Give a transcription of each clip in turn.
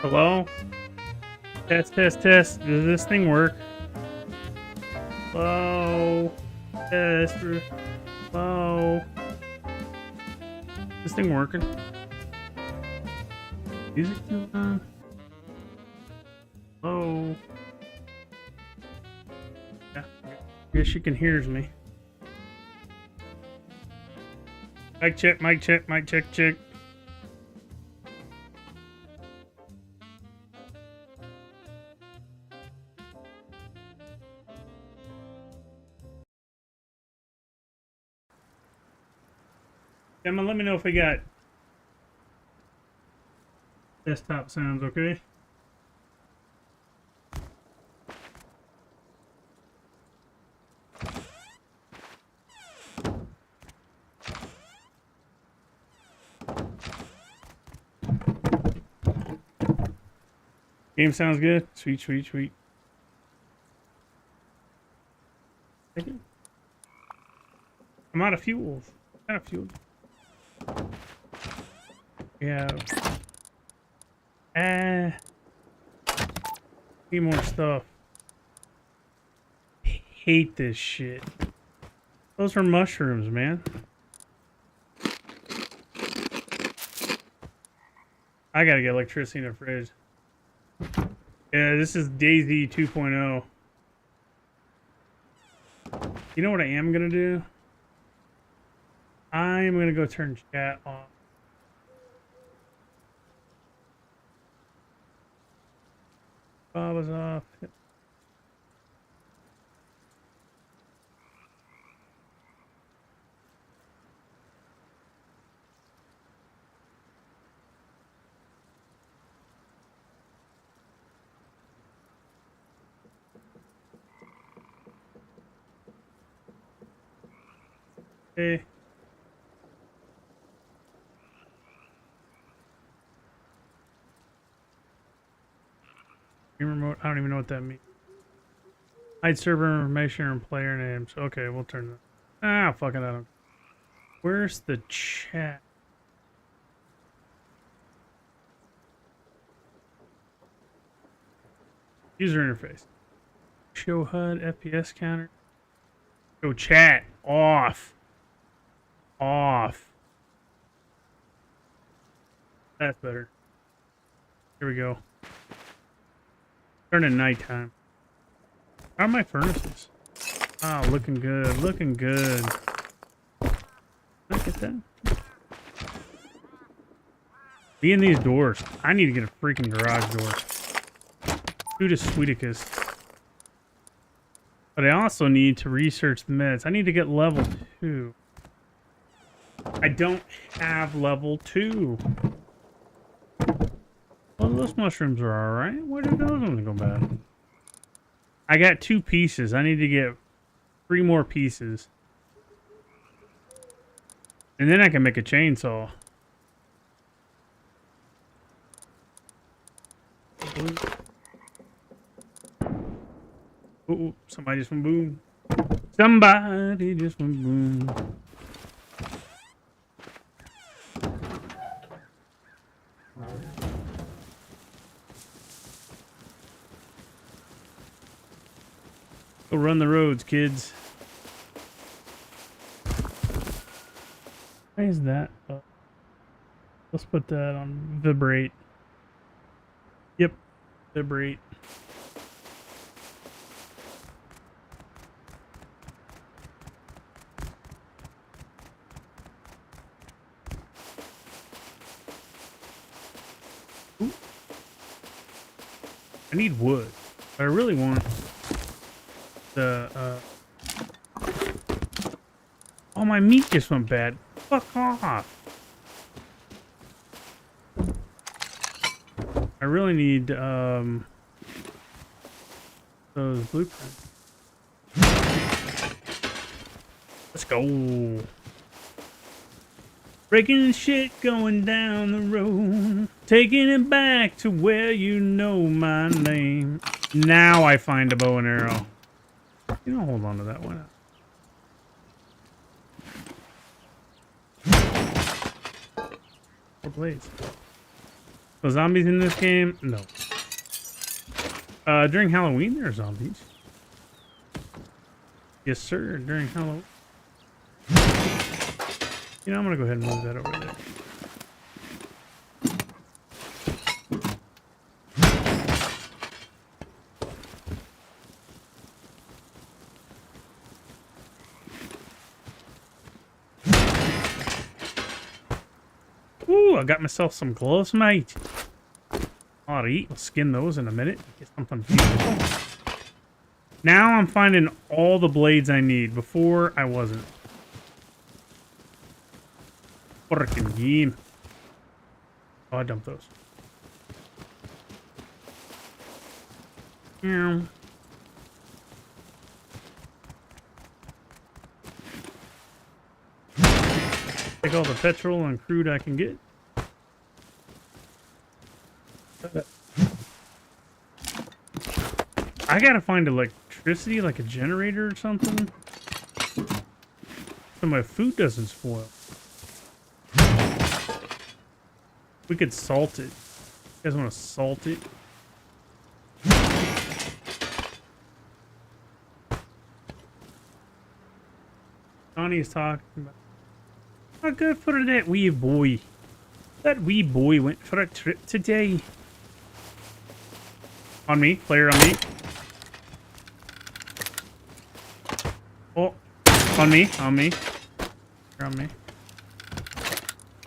Hello? Test, test, test. Does this thing work? Hello? Test. Hello? This thing working? Music too loud? Hello? Yeah. Guess she can hears me. Mic check, mic check, mic check, check. Emma, let me know if we got desktop sounds, okay? Game sounds good. Sweet, sweet, sweet. Thank you. I'm out of fuel. Out of fuel. Yeah. Need more stuff. Hate this shit. Those are mushrooms, man. I gotta get electricity in the fridge. Yeah, this is Dayz 2.0. You know what I am gonna do? I'm gonna go turn chat off. Bob was off. Hey. Remote. I don't even know what that means. Hide server information and player names. Okay, we'll turn that. Ah, fuck it. I don't. Where's the chat? User interface. Show HUD, FPS counter. Show chat. Off. Off. That's better. Here we go. Turn to nighttime. How are my furnaces? Ah, looking good. Looking good. Look at that. Be in these doors. I need to get a freaking garage door. Judas Sweeticus. But I also need to research the meds. I need to get level 2. I don't have level 2. Well, those mushrooms are alright. Where did those ones go bad? I got 2 pieces. I need to get 3 more pieces. And then I can make a chainsaw. Oh, somebody just went boom. Somebody just went boom. Go run the roads, kids. Why is that? Let's put that on vibrate. Yep, vibrate. Ooh. I need wood, but I really want the oh, my meat just went bad. Fuck off. I really need those blueprints. Let's go. Breaking shit going down the road. Taking it back to where you know my name. Now I find a bow and arrow. You know, hold on to that one. Or blades. So zombies in this game? No. During Halloween, there are zombies. Yes, sir. During Halloween. You know, I'm gonna go ahead and move that over there. Ooh, I got myself some gloves, mate. I'll eat. We'll skin those in a minute. Get something beautiful. Now I'm finding all the blades I need. Before, I wasn't. Frickin' game. Oh, I dumped those. Yeah. Take all the petrol and crude I can get. I gotta find electricity, like a generator or something, so my food doesn't spoil. We could salt it. You guys want to salt it? Johnny is talking about how good for that wee boy. That wee boy went for a trip today. On me, player on me. Oh, on me, on me. You're on me.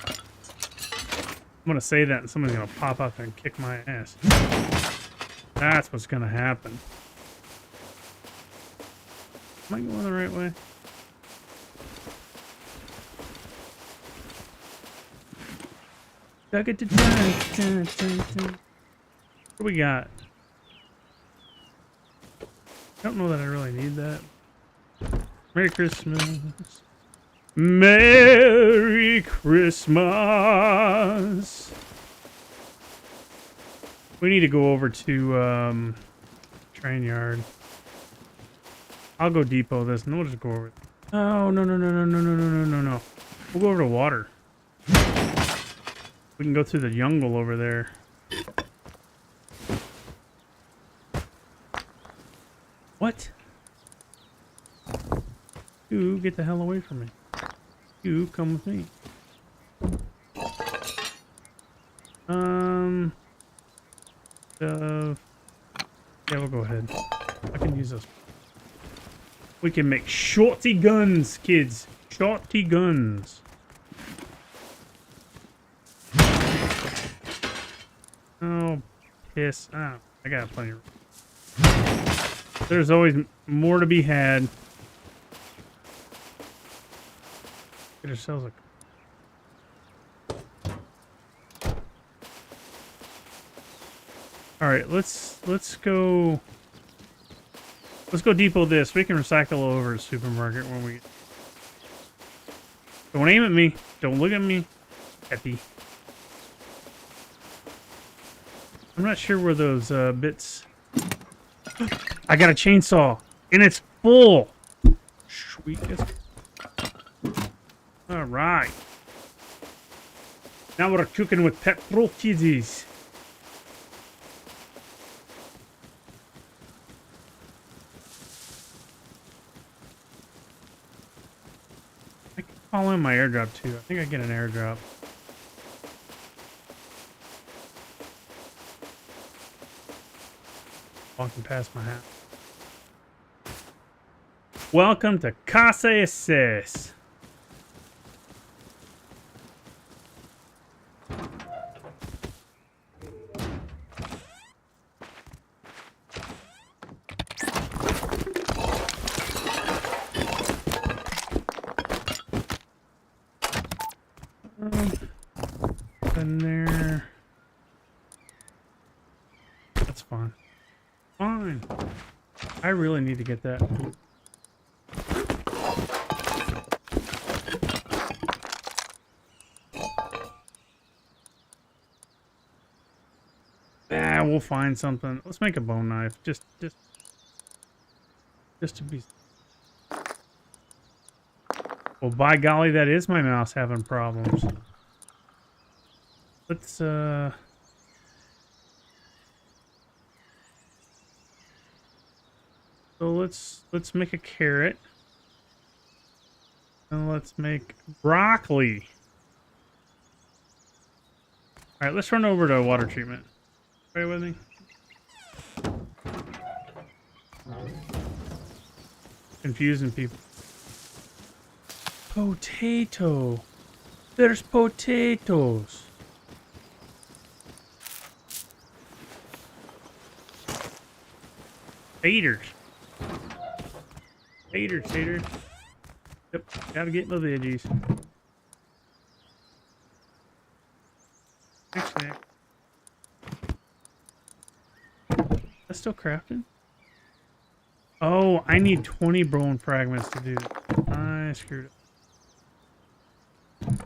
I'm gonna say that and someone's gonna pop up and kick my ass. That's what's gonna happen. Am I going the right way? What do we got? I don't know that I really need that. Merry Christmas. Merry Christmas. We need to go over to train yard. I'll go depot this and we'll just go over. Oh, no, no, no, no, no, no, no, no, no, no. We'll go over to water. We can go through the jungle over there. What? You get the hell away from me. You come with me. Yeah, we'll go ahead. I can use this. We can make shorty guns, kids. Shorty guns. Oh, piss. Oh, I got plenty of... There's always more to be had. Get ourselves a... Alright, let's go... Let's go depot this. We can recycle over at the supermarket when we... Don't aim at me. Don't look at me. Happy. I'm not sure where those bits... I got a chainsaw. And it's full. Sweet. Alright. Now we're cooking with petrol kiddies. I can call in my airdrop too. I think I get an airdrop. Walking past my house. Welcome to Casa Assess. In there. That's fine. Fine. I really need to get that. Ah, we'll find something. Let's make a bone knife. Just to be... Well, by golly, that is my mouse having problems. Let's, So let's make a carrot. And let's make broccoli. All right, let's run over to water treatment. Right with me? Confusing people. Potato. There's potatoes. Taters. Taters. Yep, gotta get my veggies. Actually, that's still crafting? Oh, I need 20 bone fragments to do it. I screwed up.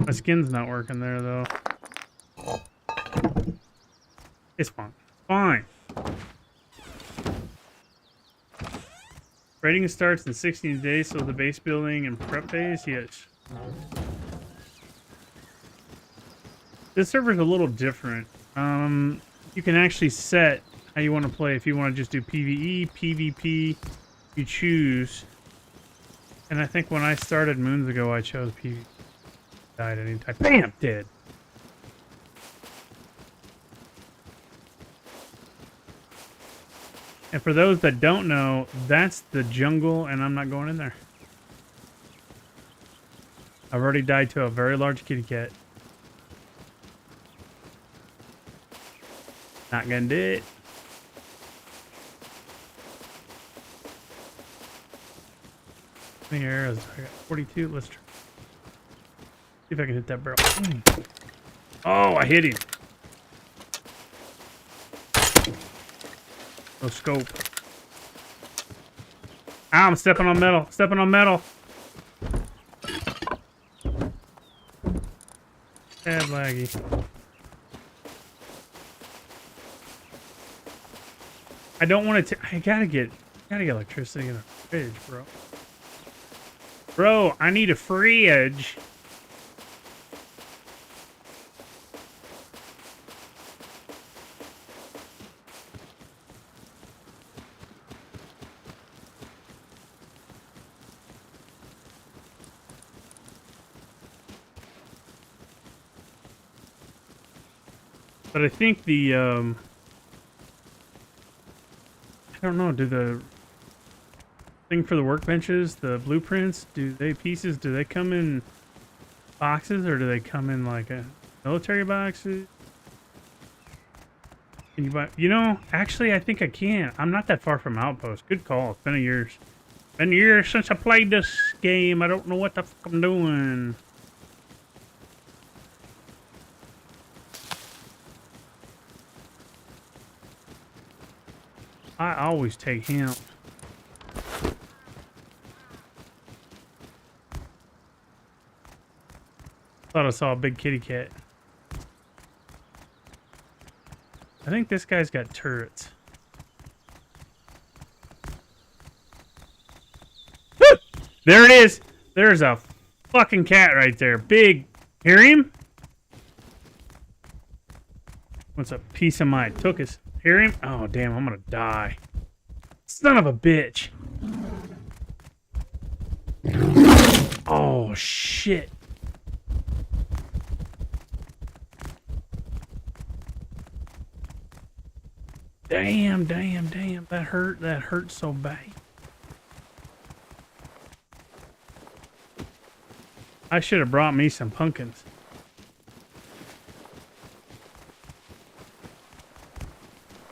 My skin's not working there, though. It's fine. Fine. Rating starts in 16 days, so the base building and prep phase, yes. This server's a little different. You can actually set how you want to play. If you want to just do PvE, PvP, you choose. And I think when I started moons ago, I chose PvP. Died anytime. Bam! Dead. And for those that don't know, that's the jungle, and I'm not going in there. I've already died to a very large kitty cat. Not gonna do it. How many arrows? I got 42. Let's try. See if I can hit that barrel. Oh, I hit him. No scope. Ah, I'm stepping on metal. Stepping on metal. Bad laggy. I don't want to. I gotta get electricity in a fridge, bro. Bro, I need a fridge. But I think the, I don't know, do the thing for the workbenches, the blueprints, do they come in boxes or do they come in like a military boxes? Can you buy, you know, actually I think I can. I'm not that far from Outpost. Good call. It's been years. Been years since I played this game. I don't know what the fuck I'm doing. I always take him. Thought I saw a big kitty cat. I think this guy's got turrets. Woo! There it is. There's a fucking cat right there. Big. Hear him? What's a piece of my tuchus? Hear him? Oh, damn, I'm gonna die. Son of a bitch. Oh, shit. Damn. That hurt so bad. I should have brought me some pumpkins.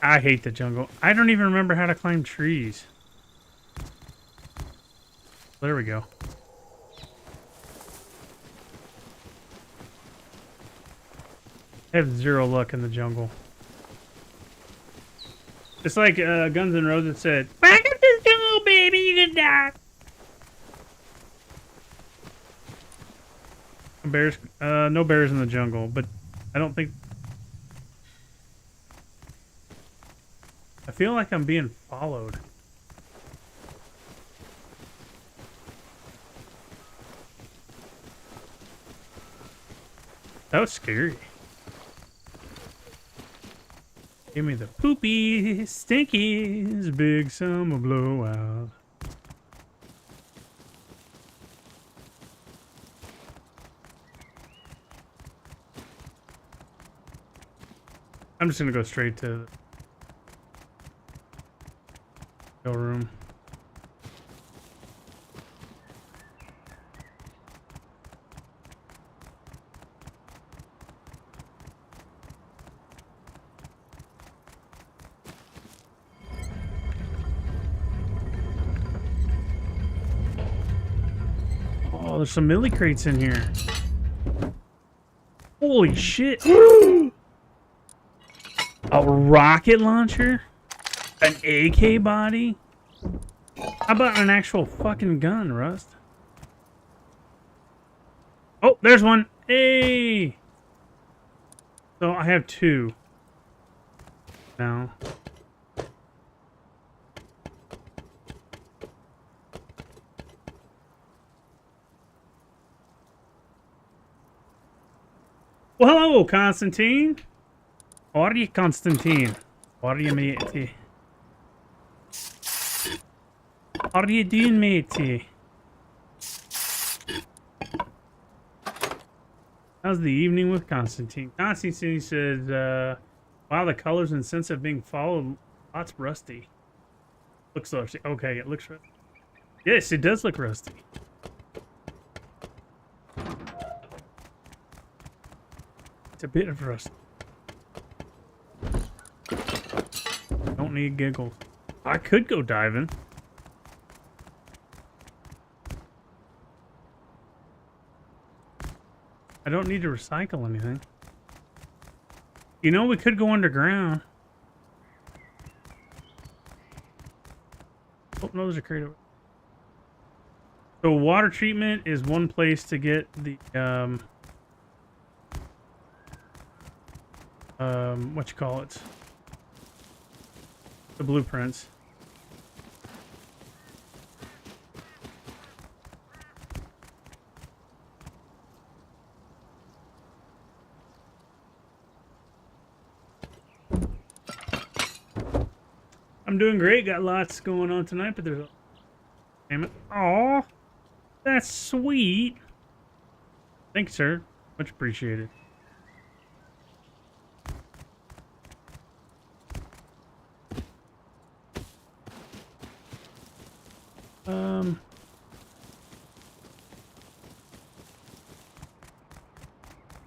I hate the jungle. I don't even remember how to climb trees. There we go. I have zero luck in the jungle. It's like Guns N' Roses said, "Back up this jungle, baby, you gonna die." Bears, no bears in the jungle, but I don't think. I feel like I'm being followed. That was scary. Give me the poopy, stinkies, big summer blowout. I'm just gonna go straight to the room. Oh, there's some milli crates in here. Holy shit. A rocket launcher? An AK body? How about an actual fucking gun, Rust? Oh, there's one. Hey! So I have two now. Well, hello, Constantine. How are you, Constantine? How are you, matey? How are you doing, matey? How's the evening with Constantine? Constantine says, wow, the colors and sense of being followed. Lots rusty. Looks rusty. Okay, it looks rusty. Yes, it does look rusty. It's a bit of rust. Don't need giggles. I could go diving. I don't need to recycle anything. You know, we could go underground. Oh, no, there's a crate over. So water treatment is one place to get the, what you call it? The blueprints. I'm doing great. Got lots going on tonight, but there's a... Damn it. Aw. That's sweet. Thanks, sir. Much appreciated.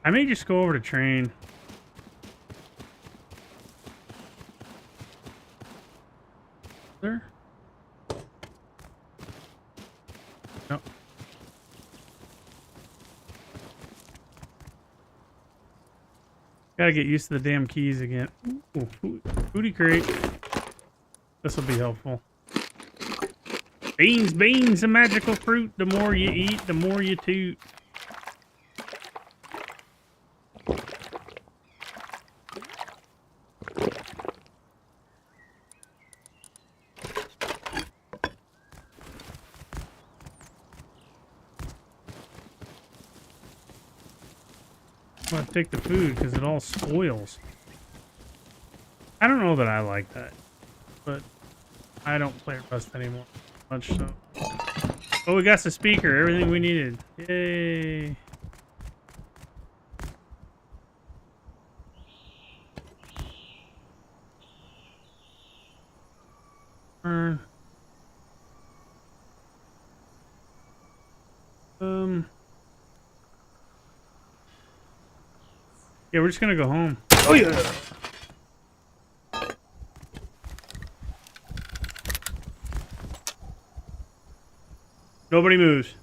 I may just go over to train. There? No. Gotta get used to the damn keys again. Ooh, booty crate. This will be helpful. Beans, beans, a magical fruit. The more you eat, the more you toot. I'm gonna take the food because it all spoils. I don't know that I like that, but I don't play Rust anymore much. So, oh, we got the speaker. Everything we needed. Yay! Yeah, we're just gonna go home. Oh yeah. Nobody moves.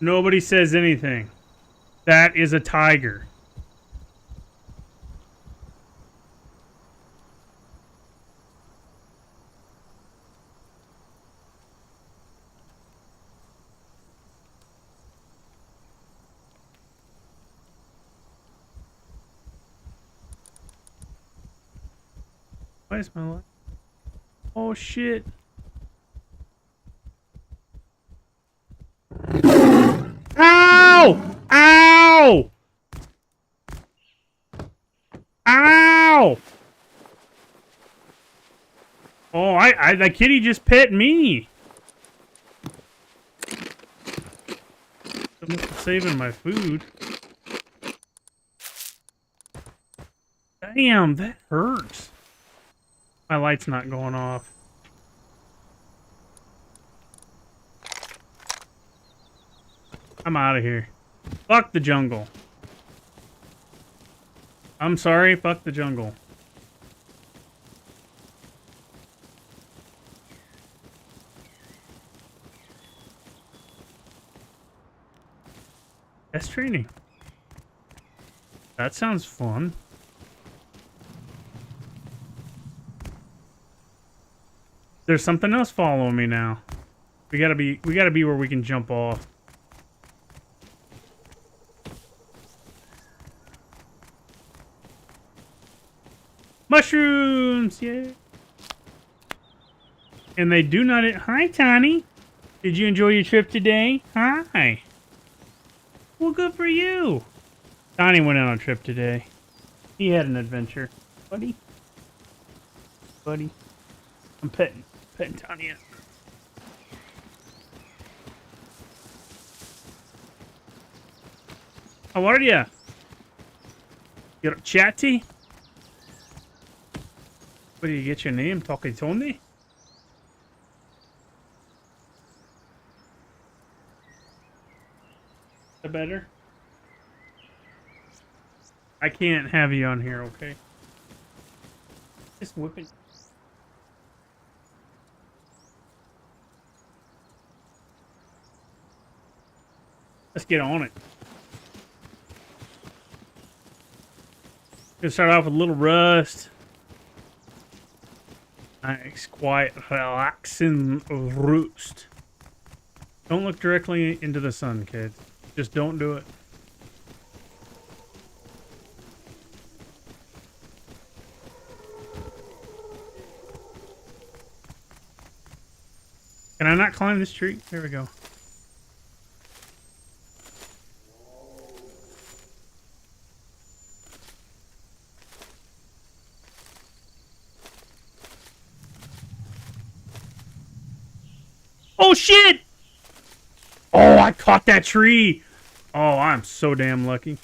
Nobody says anything. That is a tiger. Why is my light? Oh shit. Ah! That kitty just pet me. I'm saving my food. Damn, that hurts. My light's not going off. I'm out of here. Fuck the jungle. I'm sorry, fuck the jungle. Test training. That sounds fun. There's something else following me now. We gotta be where we can jump off. Mushrooms, yeah. And they do not. Hi, Tiny. Did you enjoy your trip today? Hi. Well, good for you. Tiny went on a trip today. He had an adventure, buddy. Buddy, I'm petting Tiny. How are ya? You're chatty? Where do you get your name? Talkie Tony? The better? I can't have you on here, okay? Just whipping. Let's get on it. Gonna start off with a little rust. Nice, quiet, relaxing roost. Don't look directly into the sun, kids. Just don't do it. Can I not climb this tree? There we go. Oh, shit! Oh, I caught that tree! Oh, I'm so damn lucky.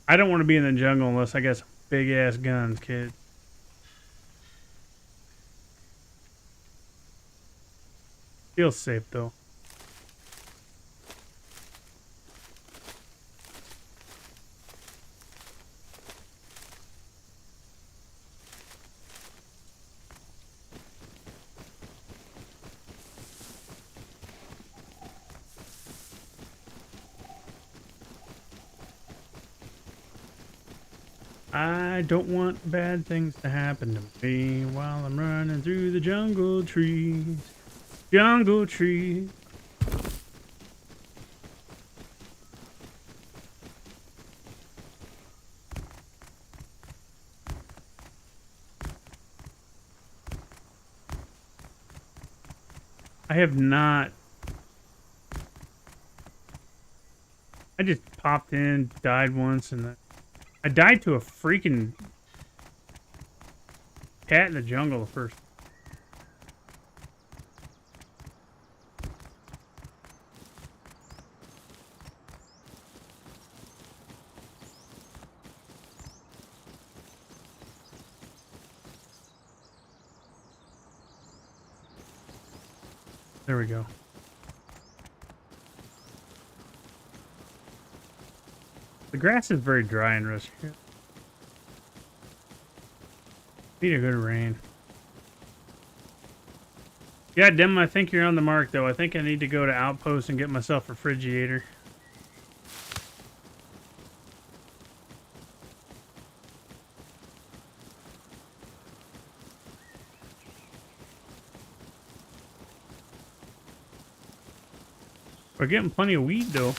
I don't want to be in the jungle unless I got some big-ass guns, kid. Feels safe, though. I don't want bad things to happen to me while I'm running through the jungle trees. Jungle trees. I have not. I just popped in, died once, and I died to a freaking cat in the jungle the first. There we go. The grass is very dry and rusty. Need a good rain. Yeah, Dim, I think you're on the mark, though. I think I need to go to Outpost and get myself a refrigerator. We're getting plenty of weed, though.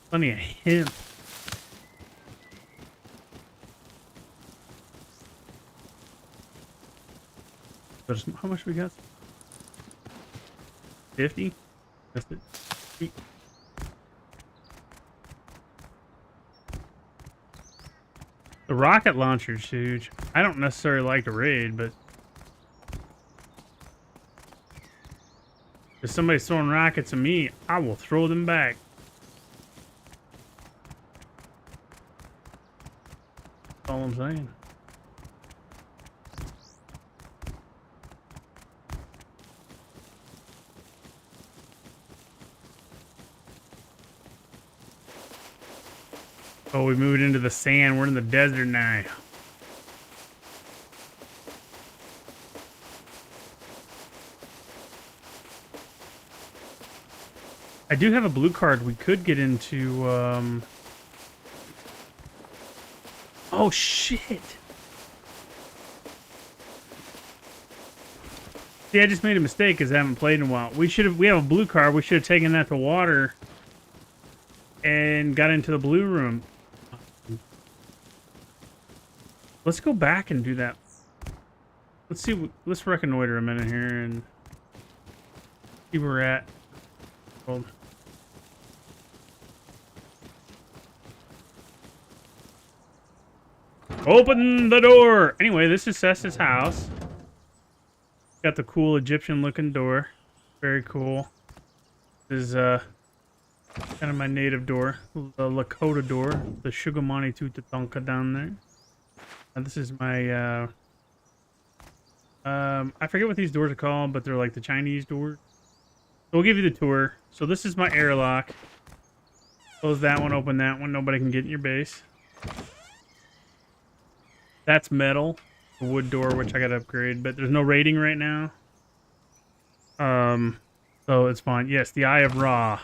Plenty of hemp. How much we got? 50? That's it. Sweet. The rocket launcher's huge. I don't necessarily like to raid, but if somebody's throwing rockets at me, I will throw them back. That's all I'm saying. Oh, we moved into the sand. We're in the desert now. I do have a blue card. We could get into, Oh, shit. See, I just made a mistake because I haven't played in a while. We have a blue card. We should have taken that to water and got into the blue room. Let's go back and do that. Let's see. Let's reconnoiter a minute here and see where we're at. Hold. Open the door. Anyway, this is Sessa's house. Got the cool Egyptian looking door. Very cool. This is kind of my native door. The Lakota door. The Shugamani Tutatonka down there. And this is my I forget what these doors are called, but they're like the Chinese doors. So we'll give you the tour. So this is my airlock. Close that one, open that one. Nobody can get in your base. That's metal. The wood door, which I gotta upgrade, but there's no rating right now. So it's fine. Yes, the Eye of Ra.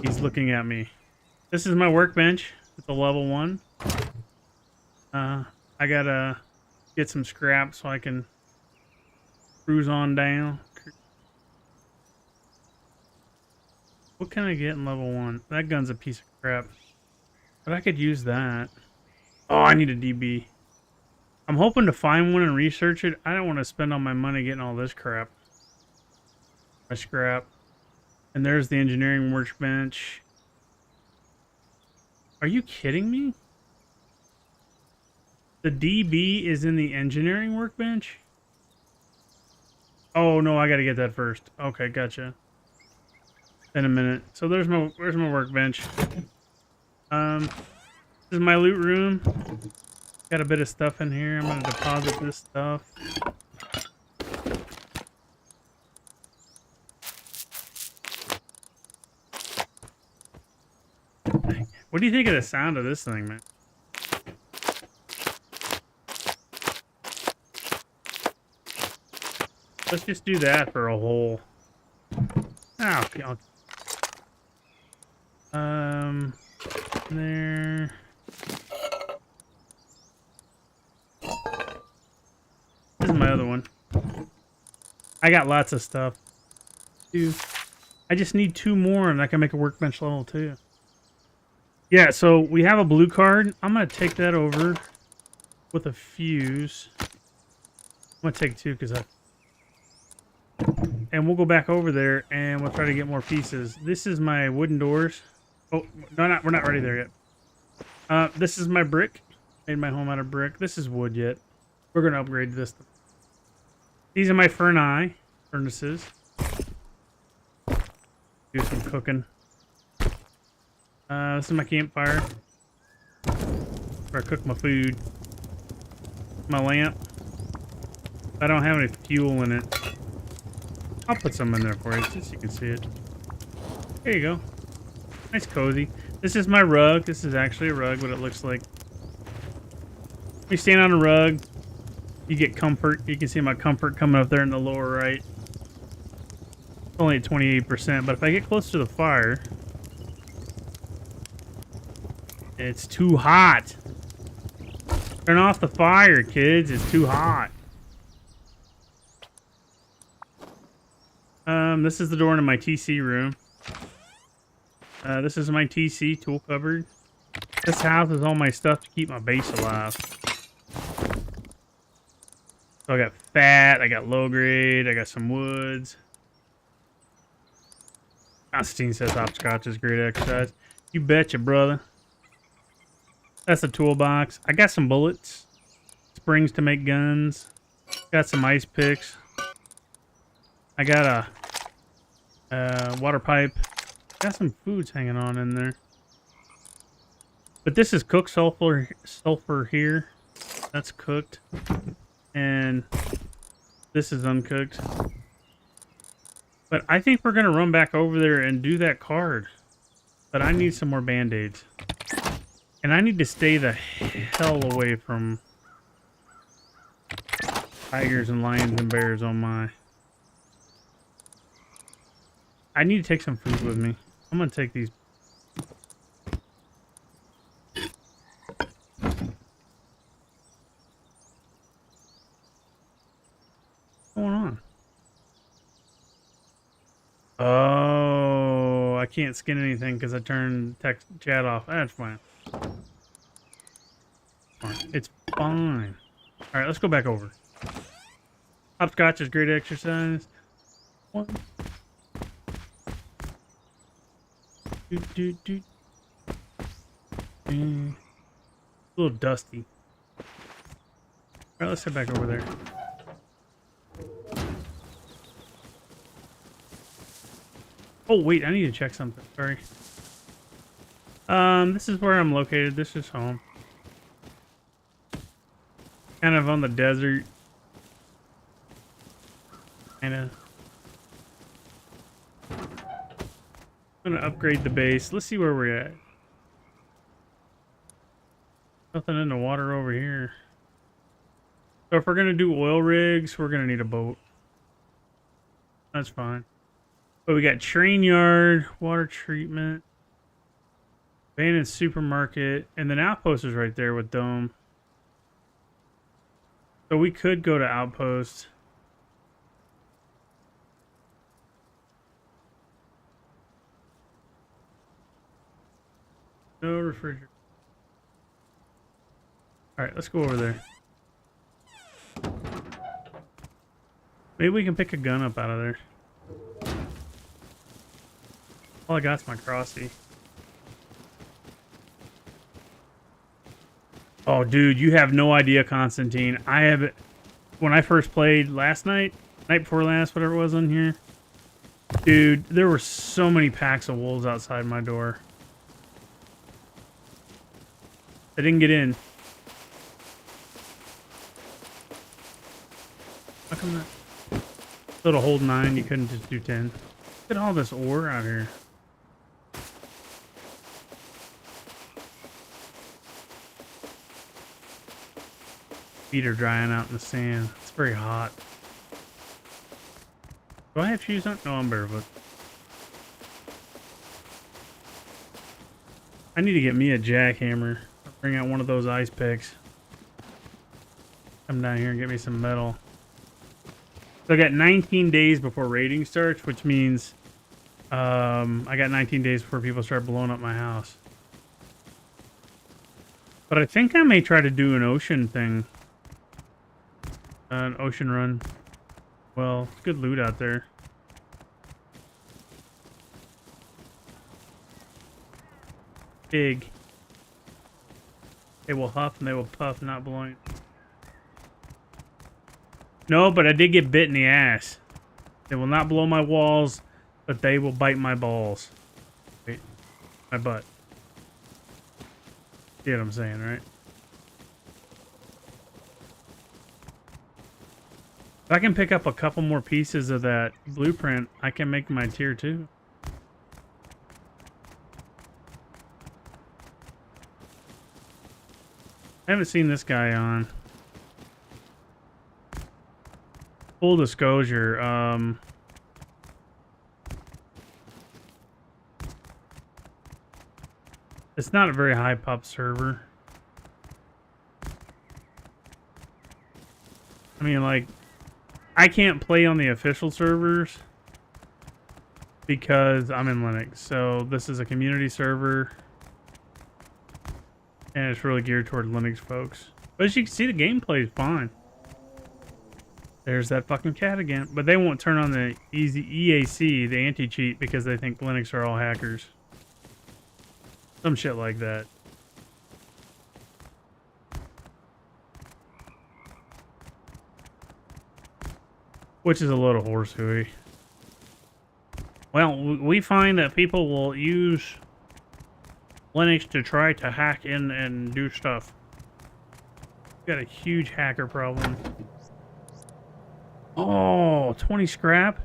He's looking at me. This is my workbench. It's a level 1. I gotta get some scrap so I can cruise on down. What can I get in level 1? That gun's a piece of crap. But I could use that. Oh, I need a DB. I'm hoping to find one and research it. I don't want to spend all my money getting all this crap. My scrap. And there's the engineering workbench. Are you kidding me? The DB is in the engineering workbench? Oh, no, I got to get that first. Okay, gotcha. In a minute. So where's my workbench? This is my loot room. Got a bit of stuff in here. I'm gonna deposit this stuff. What do you think of the sound of this thing, man? Let's just do that for a whole. Oh, God. There. This is my other one. I got lots of stuff. I just need 2 more and I can make a workbench level 2. Yeah, so we have a blue card. I'm going to take that over with a fuse. I'm going to take 2 because and we'll go back over there and we'll try to get more pieces. This is my wooden doors. Oh, no, we're not ready there yet. This is my brick. Made my home out of brick. This is wood yet. We're going to upgrade this. These are my furnaces. Do some cooking. This is my campfire. Where I cook my food. My lamp. I don't have any fuel in it. I'll put some in there for you, just so you can see it. There you go. Nice cozy. This is my rug. This is actually a rug, what it looks like. You stand on a rug, you get comfort. You can see my comfort coming up there in the lower right. It's only at 28%, but if I get close to the fire, it's too hot. Turn off the fire, kids. It's too hot. This is the door into my TC room. This is my TC tool cupboard. This house is all my stuff to keep my base alive. So I got fat, I got low grade, I got some woods. Constantine says hopscotch is great exercise. You betcha, brother. That's the toolbox. I got some bullets. Springs to make guns. Got some ice picks. I got a water pipe. Got some foods hanging on in there. But this is cooked sulfur here. That's cooked. And this is uncooked. But I think we're going to run back over there and do that card. But I need some more band-aids. And I need to stay the hell away from tigers and lions and bears on my... I need to take some food with me. I'm going to take these. What's going on? Oh, I can't skin anything because I turned text chat off. That's fine. It's fine. All right, let's go back over. Hopscotch is great exercise. One. A little dusty. All right, let's head back over there. Oh wait, I need to check something. Sorry. This is where I'm located. This is home. Kind of on the desert. Kinda. I'm gonna upgrade the base. Let's see where we're at. Nothing in the water over here. So if we're gonna do oil rigs, we're gonna need a boat. That's fine. But we got train yard, water treatment, abandoned supermarket, and then outpost is right there with dome. So we could go to outpost. No refrigerator. All right, let's go over there. Maybe we can pick a gun up out of there. All I got's my crossy. Oh, dude, you have no idea, Constantine. I have, when I first played last night, night before last, whatever it was on here, dude, there were so many packs of wolves outside my door. I didn't get in. How come that? Little hold 9, you couldn't just do 10. Look at all this ore out here. Feet are drying out in the sand. It's very hot. Do I have shoes on? No, I'm barefoot. I need to get me a jackhammer. Bring out one of those ice picks. Come down here and get me some metal. So I got 19 days before raiding starts, which means I got 19 days before people start blowing up my house. But I think I may try to do an ocean thing. An ocean run. Well, it's good loot out there. Pig. They will huff and they will puff, not blowing. No, but I did get bit in the ass. They will not blow my walls, but they will bite my balls. Wait, my butt. See what I'm saying, right? If I can pick up a couple more pieces of that blueprint, I can make my tier 2. I haven't seen this guy on. Full disclosure, it's not a very high pop server. I mean, like, I can't play on the official servers because I'm in Linux. So this is a community server. And it's really geared toward Linux folks. But as you can see, the gameplay is fine. There's that fucking cat again. But they won't turn on the EAC, the anti-cheat, because they think Linux are all hackers. Some shit like that. Which is a load of horse hooey. Well, we find that people will use Linux to try to hack in and do stuff. Got a huge hacker problem. Oh, 20 scrap.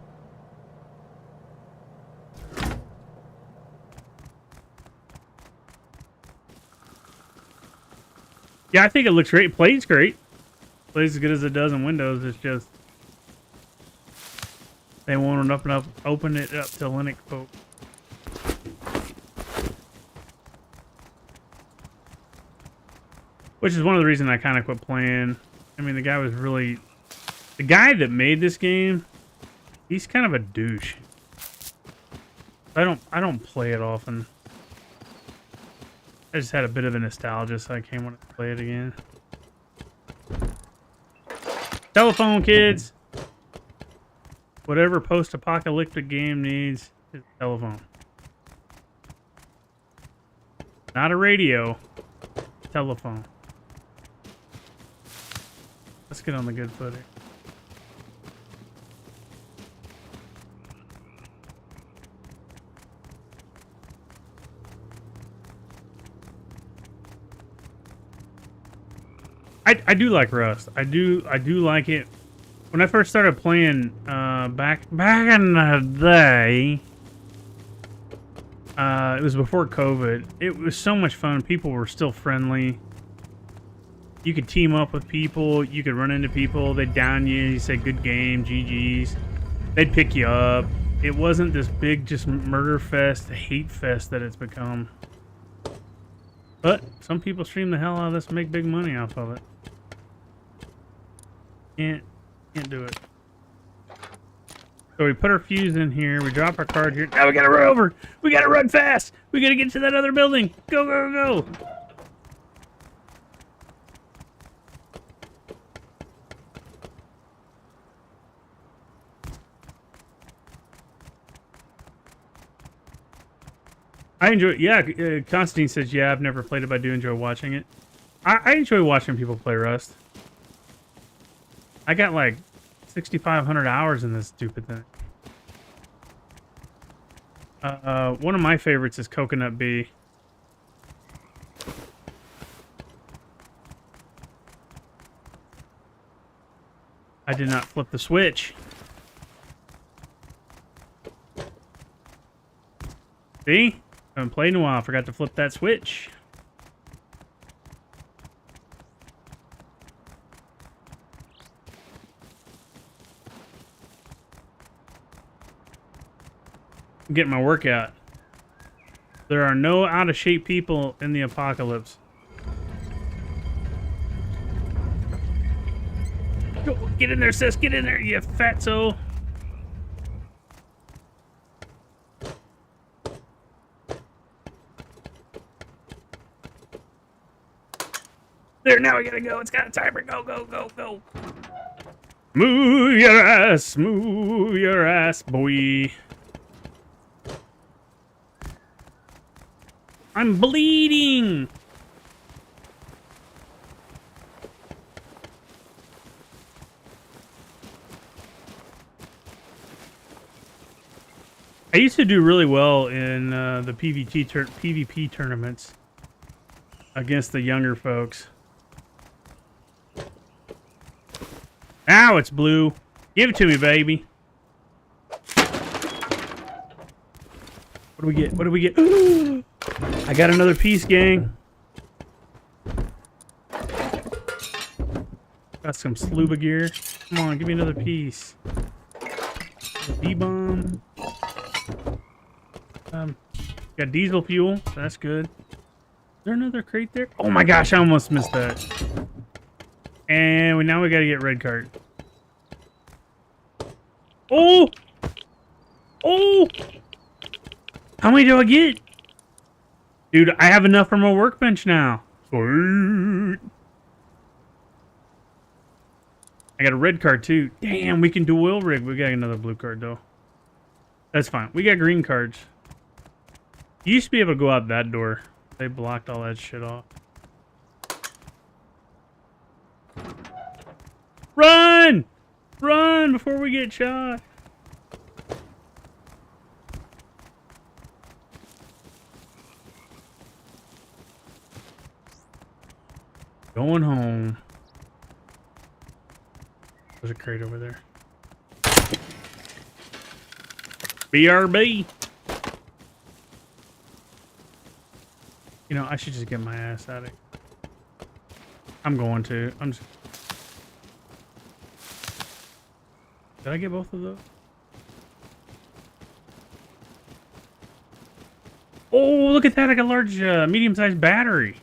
Yeah, I think it looks great. Plays great. Plays as good as it does in Windows. It's just they won't open it up to Linux folks. Which is one of the reasons I kind of quit playing. I mean, the guy that made this game, he's kind of a douche. I don't play it often. I just had a bit of a nostalgia, so I came want to play it again. Telephone, kids. Whatever post-apocalyptic game needs is a telephone. Not a radio. Telephone. Let's get on the good footing. I do like Rust. I do like it. When I first started playing back in the day, it was before COVID. It was so much fun. People were still friendly. You could team up with people. You could run into people. They'd down you. You say good game, GG's. They'd pick you up. It wasn't this big just murder fest, hate fest that it's become. But some people stream the hell out of this and make big money off of it. Can't do it. So we put our fuse in here. We drop our card here. Now we gotta run over. We gotta run fast. We gotta get to that other building. Go, go, go. I enjoy. Yeah, Constantine says, "Yeah, I've never played it, but I do enjoy watching it." I enjoy watching people play Rust. I got like 6,500 hours in this stupid thing. One of my favorites is Coconut Bee. I did not flip the switch. See? I haven't played in a while. I forgot to flip that switch. I'm getting my workout. There are no out-of-shape people in the apocalypse. Go, get in there, sis. Get in there, you fatso. There, now we gotta go. It's got a timer. Go, go, go, go. Move your ass, boy. I'm bleeding. I used to do really well in the PvP tournaments against the younger folks. Ow, it's blue. Give it to me, baby. What do we get? What do we get? I got another piece, gang. Got some sluba gear. Come on, give me another piece. B-bomb. Got diesel fuel. So that's good. Is there another crate there? Oh my gosh, I almost missed that. And now we gotta get red card. Oh! Oh! How many do I get? Dude, I have enough for my workbench now. Sweet. I got a red card too. Damn, we can do oil rig. We got another blue card though. That's fine. We got green cards. You used to be able to go out that door. They blocked all that shit off. Run! Run before we get shot. Going home. There's a crate over there. BRB. You know, I should just get my ass out of here. I'm going to. I'm just... Did I get both of those? Oh, look at that. I got a large, medium-sized battery.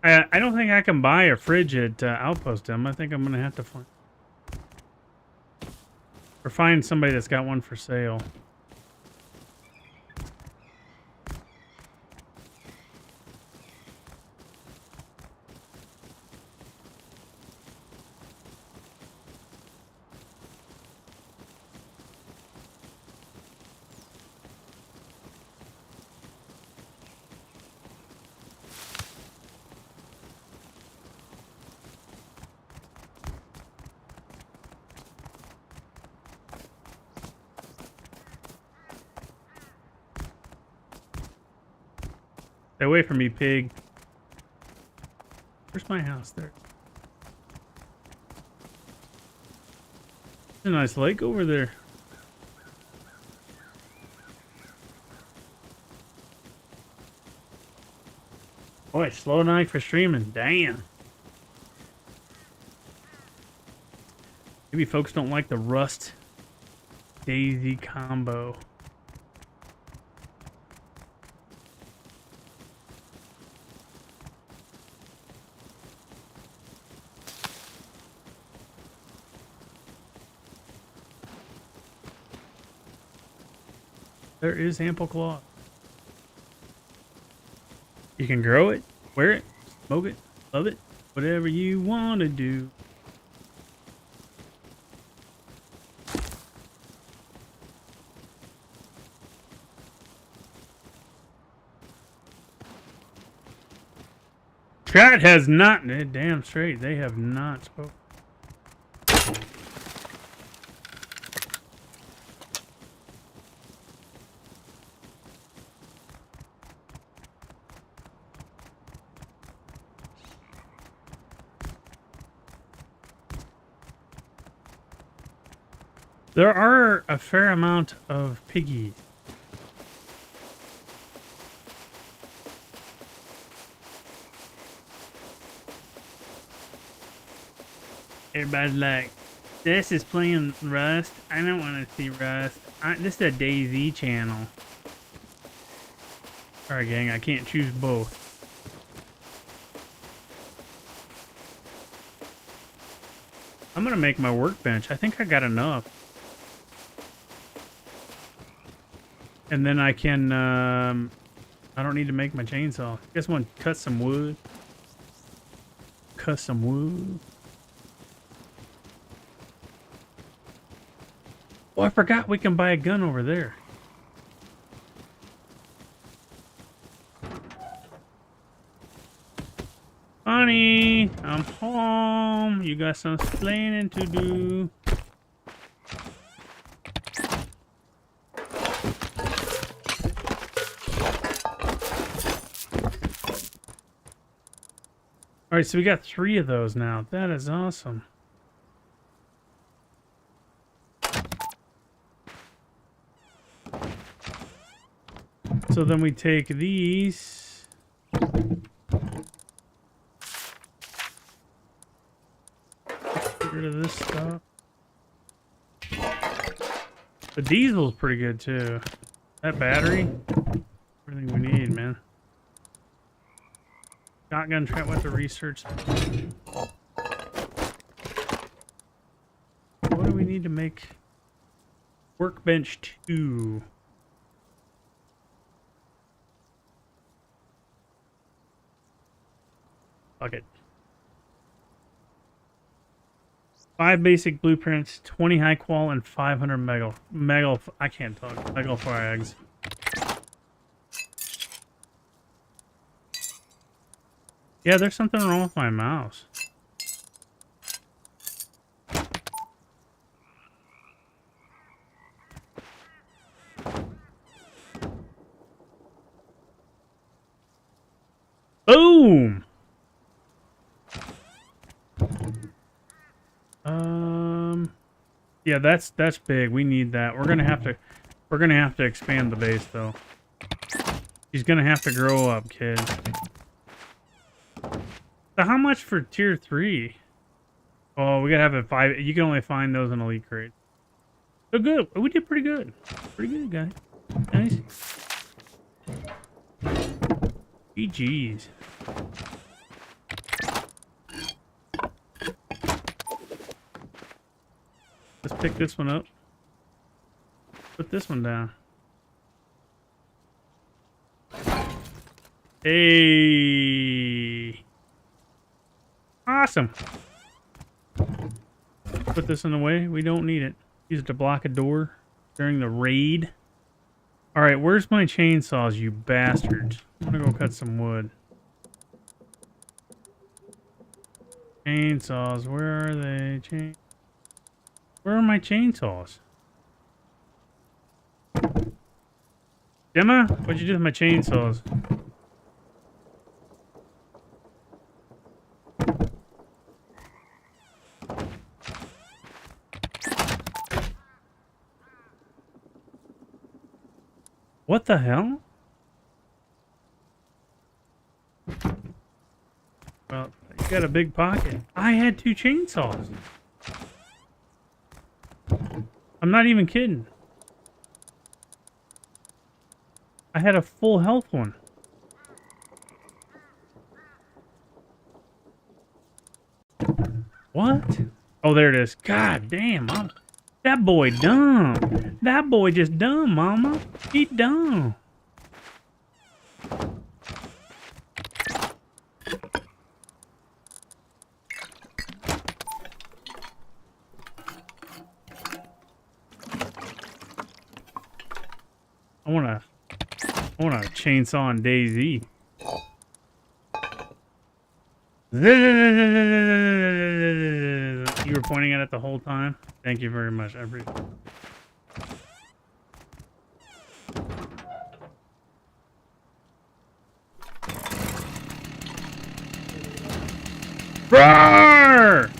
I don't think I can buy a fridge at Outpost M. I think I'm going to have to find... Or find somebody that's got one for sale. Stay away from me, pig. Where's my house? There. There's a nice lake over there. Boy, slow night for streaming. Damn. Maybe folks don't like the Rust Dayz combo. There is ample cloth. You can grow it, wear it, smoke it, love it, whatever you want to do. Chat has not, damn straight, they have not spoken. There are a fair amount of piggies. Everybody's like, this is playing Rust. I don't want to see Rust. This is a Dayz channel. Alright, gang, I can't choose both. I'm gonna make my workbench. I think I got enough. And then I can, I don't need to make my chainsaw. I guess I want to cut some wood. Cut some wood. Oh, I forgot we can buy a gun over there. Honey, I'm home. You got some explaining to do. All right, so we got 3 of those now. That is awesome. So then we take these. Get rid of this stuff. The diesel's pretty good too. That battery, everything we need, man. Shotgun trap with the research. What do we need to make workbench 2? Fuck it. 5 basic blueprints, 20 high qual, and 500 megal. I can't talk. Megal frags. Yeah, there's something wrong with my mouse. Boom! Yeah, that's big. We need that. We're gonna have to expand the base though. He's gonna have to grow up, kid. So how much for tier 3? Oh, we gotta have it 5. You can only find those in elite crate. So good. We did pretty good. Pretty good, guys. Nice. GG's. Let's pick this one up. Put this one down. Hey. Awesome. Put this in the way. We don't need it. Use it to block a door during the raid. Alright, where's my chainsaws, you bastards? I'm gonna go cut some wood. Chainsaws, where are they? Where are my chainsaws? Gemma, what'd you do with my chainsaws? What the hell? Well, you got a big pocket. I had 2 chainsaws. I'm not even kidding. I had a full health one. What? Oh, there it is. God damn, that boy dumb. That boy just dumb, mama. He dumb. I wanna chainsaw on Dayz. You were pointing at it the whole time? Thank you very much. I appreciate it. Roar!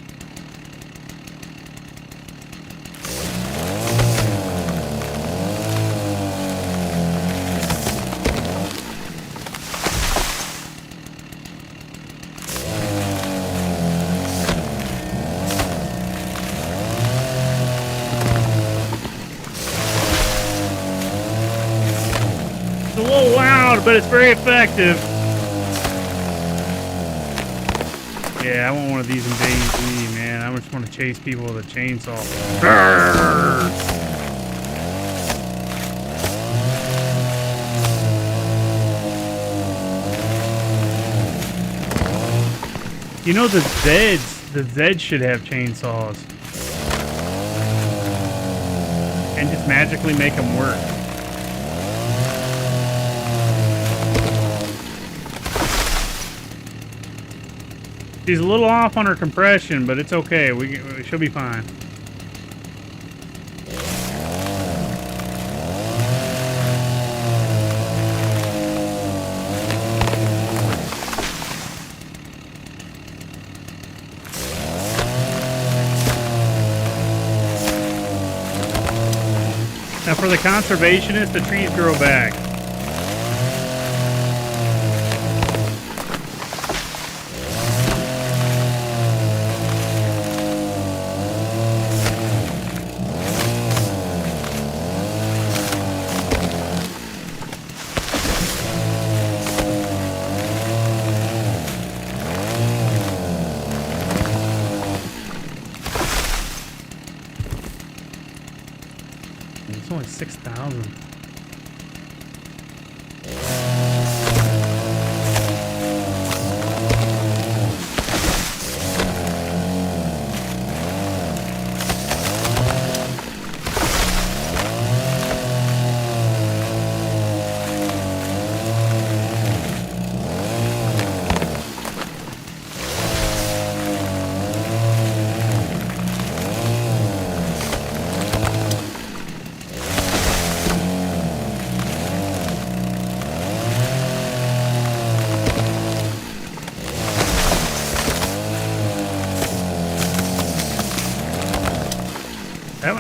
It's a little loud, but it's very effective. Yeah, I want one of these in Dayz, man. I just want to chase people with a chainsaw. Brrr! You know the Zeds should have chainsaws. And just magically make them work. She's a little off on her compression, but it's okay. She'll be fine. Now for the conservationists, the trees grow back. It's only 6,000.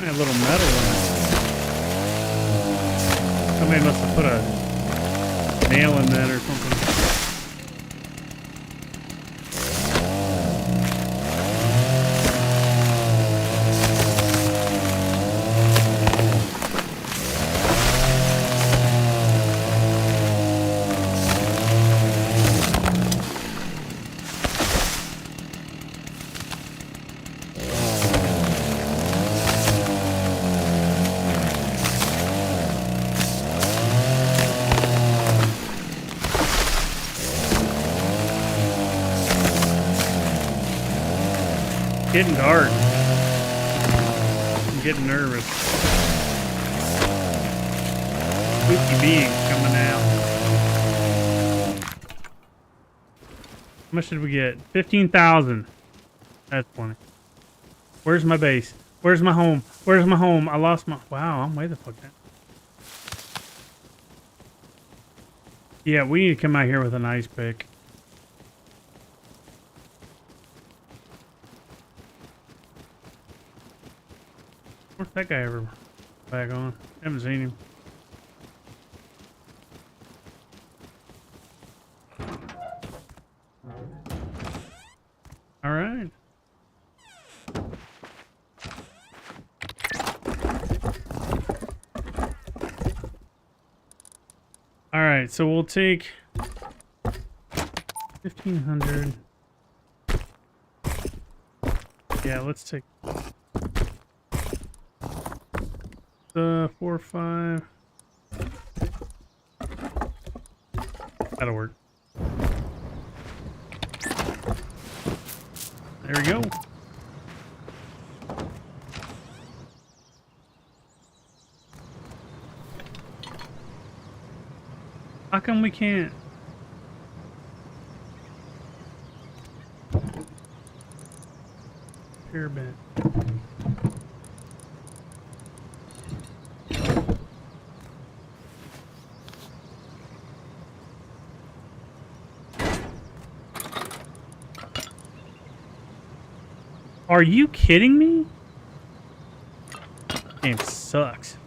A little metal in it. Somebody must have put a nail in that or something. Getting dark. I'm getting nervous. Spooky beings coming out. How much did we get? 15,000. That's funny. Where's my base? Where's my home? Where's my home? I lost my... Wow, I'm way the fuck down. Yeah, we need to come out here with an ice pick. Where's that guy ever back on? Haven't seen him. All right. All right, so we'll take 1,500. Yeah, let's take 4, 5. That'll work. There we go. How come we can't? Pyramid. Are you kidding me? Game sucks.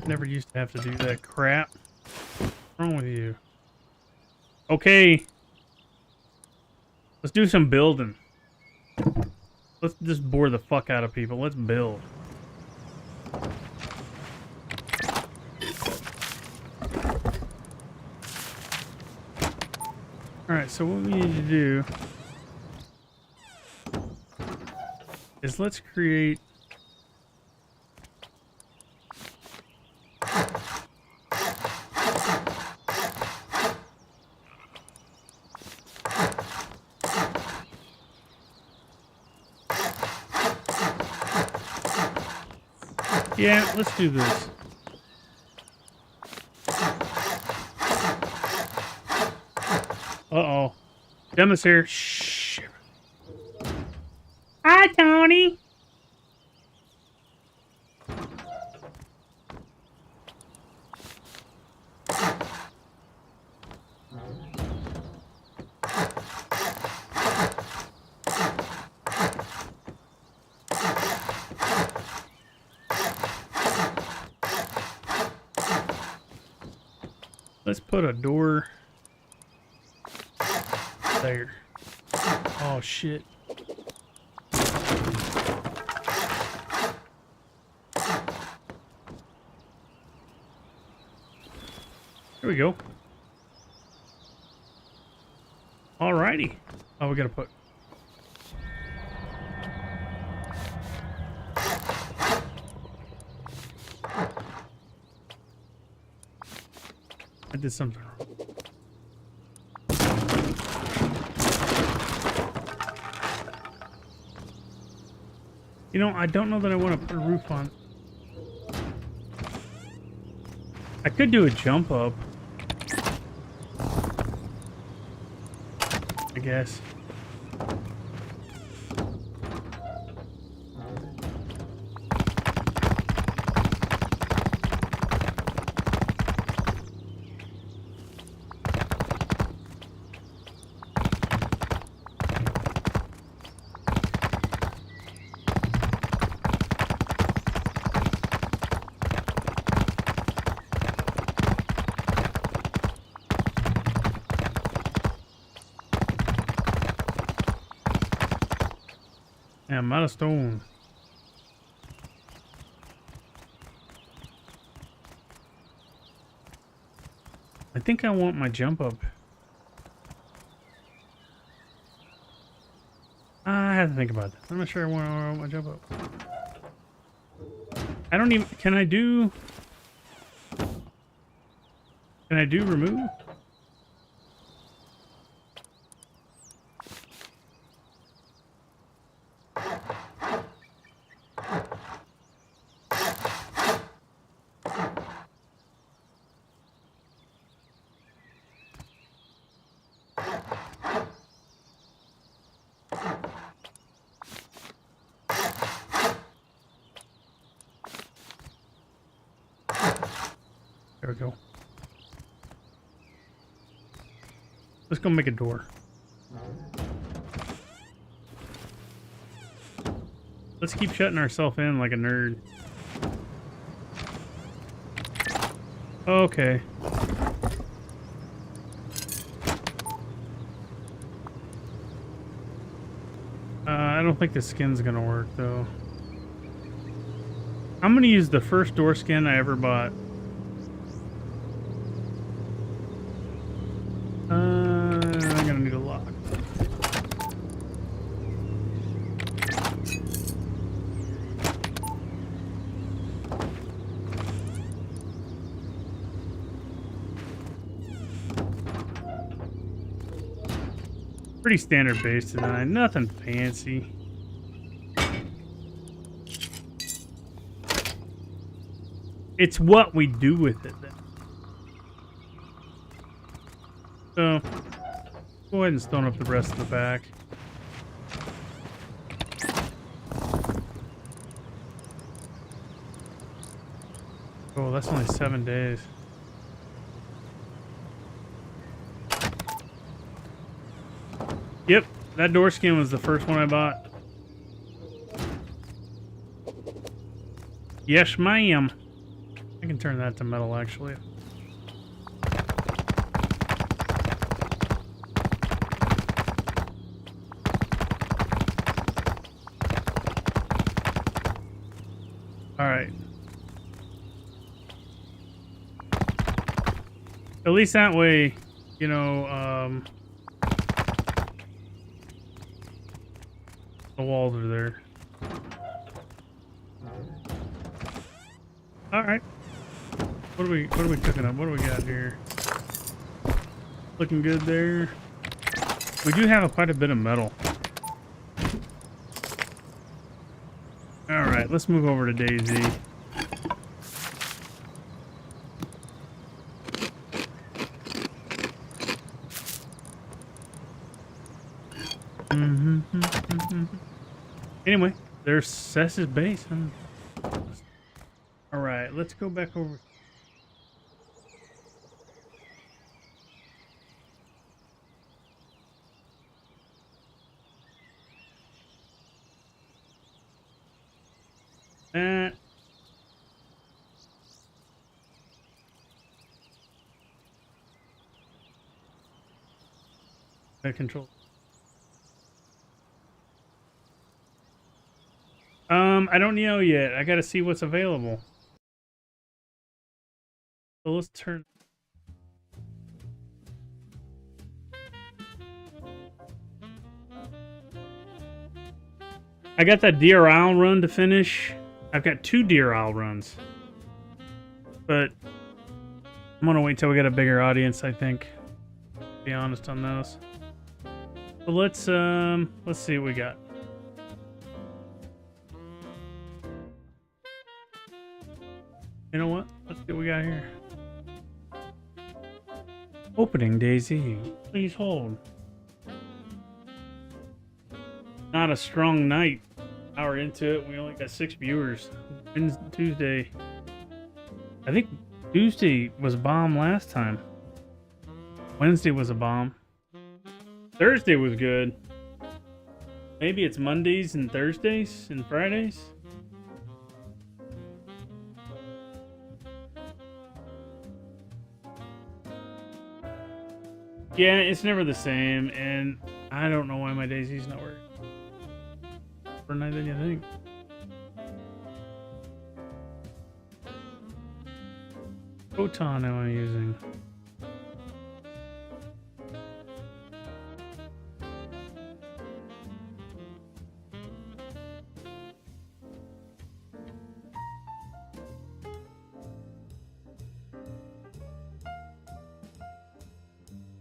Never used to have to do that crap. What's wrong with you? Okay. Let's do some building. Let's just bore the fuck out of people. Let's build. Alright, so what we need to do is let's create yeah, let's do this. Uh-oh. Demon's here. Shh. Hi, Tony. Let's put a door there. Oh, shit. Here we go. Alrighty. Oh, we gotta put... I did something wrong. You know, I don't know that I want to put a roof on. I could do a jump up. I guess. I'm out of stone. I think I want my jump up. I have to think about that. I'm not sure I want my jump up. I don't even... Can I do remove? There we go. Let's go make a door. Let's keep shutting ourselves in like a nerd. Okay. I don't think the skin's gonna work though. I'm gonna use the first door skin I ever bought. I'm gonna need a lock. Pretty standard base design, nothing fancy. It's what we do with it then. So, go ahead and stone up the rest of the back. Oh, that's only 7 days. Yep, that door skin was the first one I bought. Yes, ma'am. I can turn that to metal, actually. All right. At least that way, you know, the walls are there. All right. What are we cooking up? What do we got here? Looking good there. We do have quite a bit of metal. All right, let's move over to Dayz. Anyway, there's Sess's base. All right, let's go back over. Control. I don't know yet. I gotta see what's available. So let's turn. I got that Deer Isle run to finish. I've got 2 Deer Isle runs. But I'm gonna wait till we get a bigger audience, I think. To be honest on those. So let's see what we got. You know what? Let's see what we got here. Opening Dayz. Please hold. Not a strong night. Hour into it, we only got 6 viewers. Tuesday. I think Tuesday was a bomb last time. Wednesday was a bomb. Thursday was good. Maybe it's Mondays and Thursdays and Fridays. Yeah, it's never the same, and I don't know why my Dayz's not working. for night than you think. Photon am I using?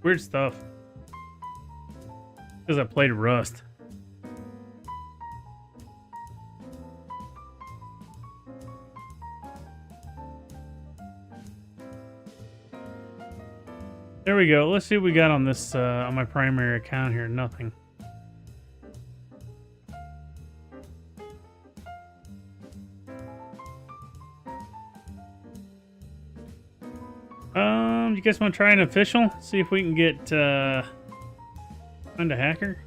Weird stuff. Because I played Rust. There we go. Let's see what we got on this on my primary account here. Nothing. You guys want to try an official? See if we can get find a hacker.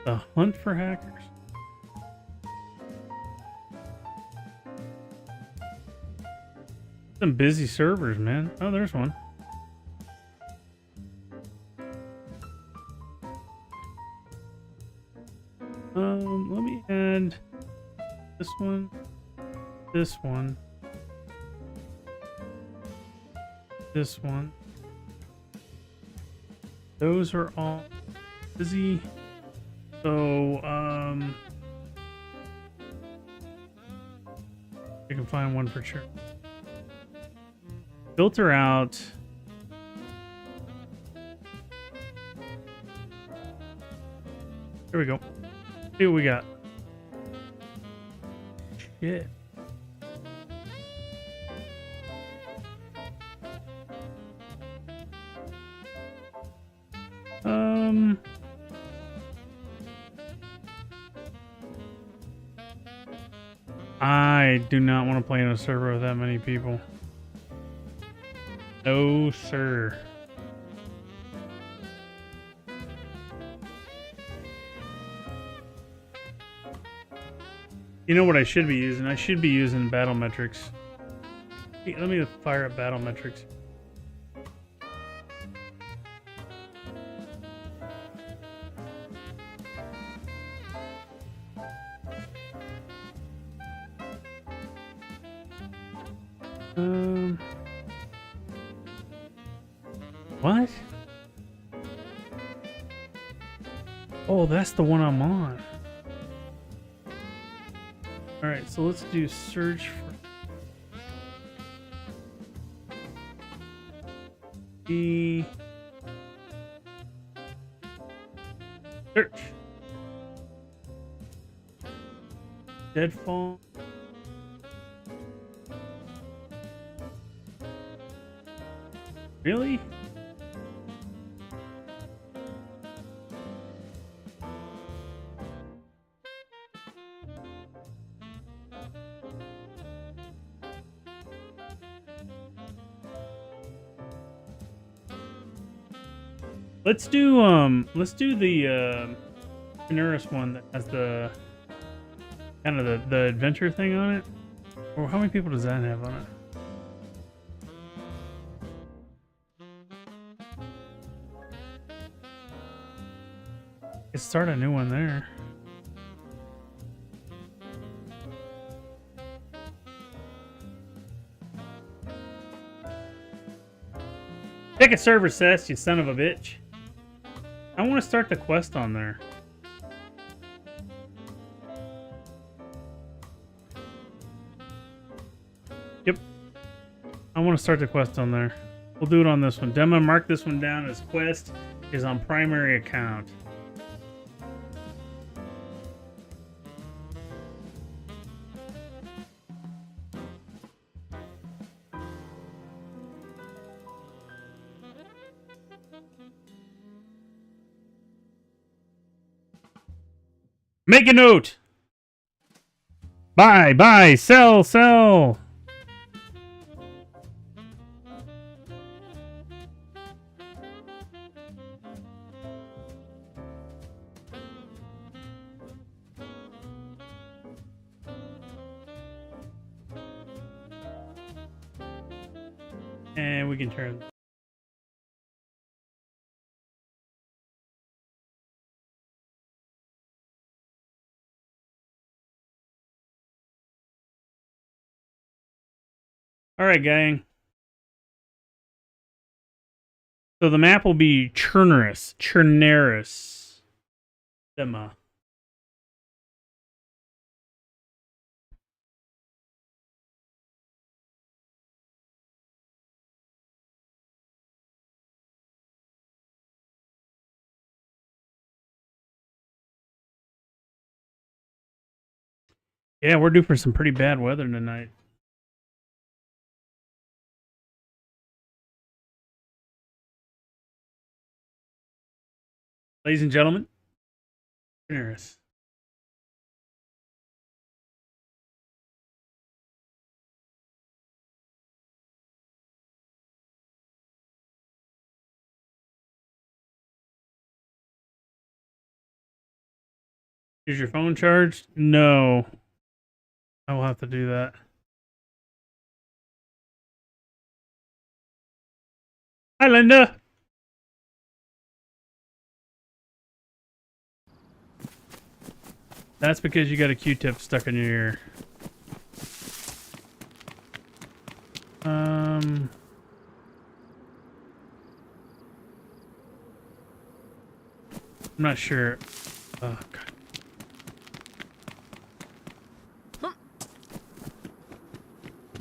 The hunt for hackers. Some busy servers, man. Oh, there's one. Let me add this one, this one, this one. Those are all busy. So, I can find one for sure. Filter out. There we go. See what we got. Shit. I do not want to play in a server with that many people. No, sir. You know what I should be using? I should be using battle metrics. Let me fire up battle metrics. What? Oh, that's the one I'm on. Alright, so let's do search for the search. Deadfall. Really? Let's do the Generous one that has the kind of the adventure thing on it. Or how many people does that have on it? Let's start a new one there. Take a server, Sess, you son of a bitch. I want to start the quest on there. Yep. I want to start the quest on there. We'll do it on this one. I'm gonna mark this one down as quest is on primary account. Make a note. Buy, buy, sell, sell. And we can turn. All right, gang. So the map will be Churneris. Dema. Yeah, we're due for some pretty bad weather tonight. Ladies and gentlemen, Churneris. Is your phone charged? No. I will have to do that. Hi, Linda. That's because you got a Q-tip stuck in your ear. I'm not sure. Oh, God.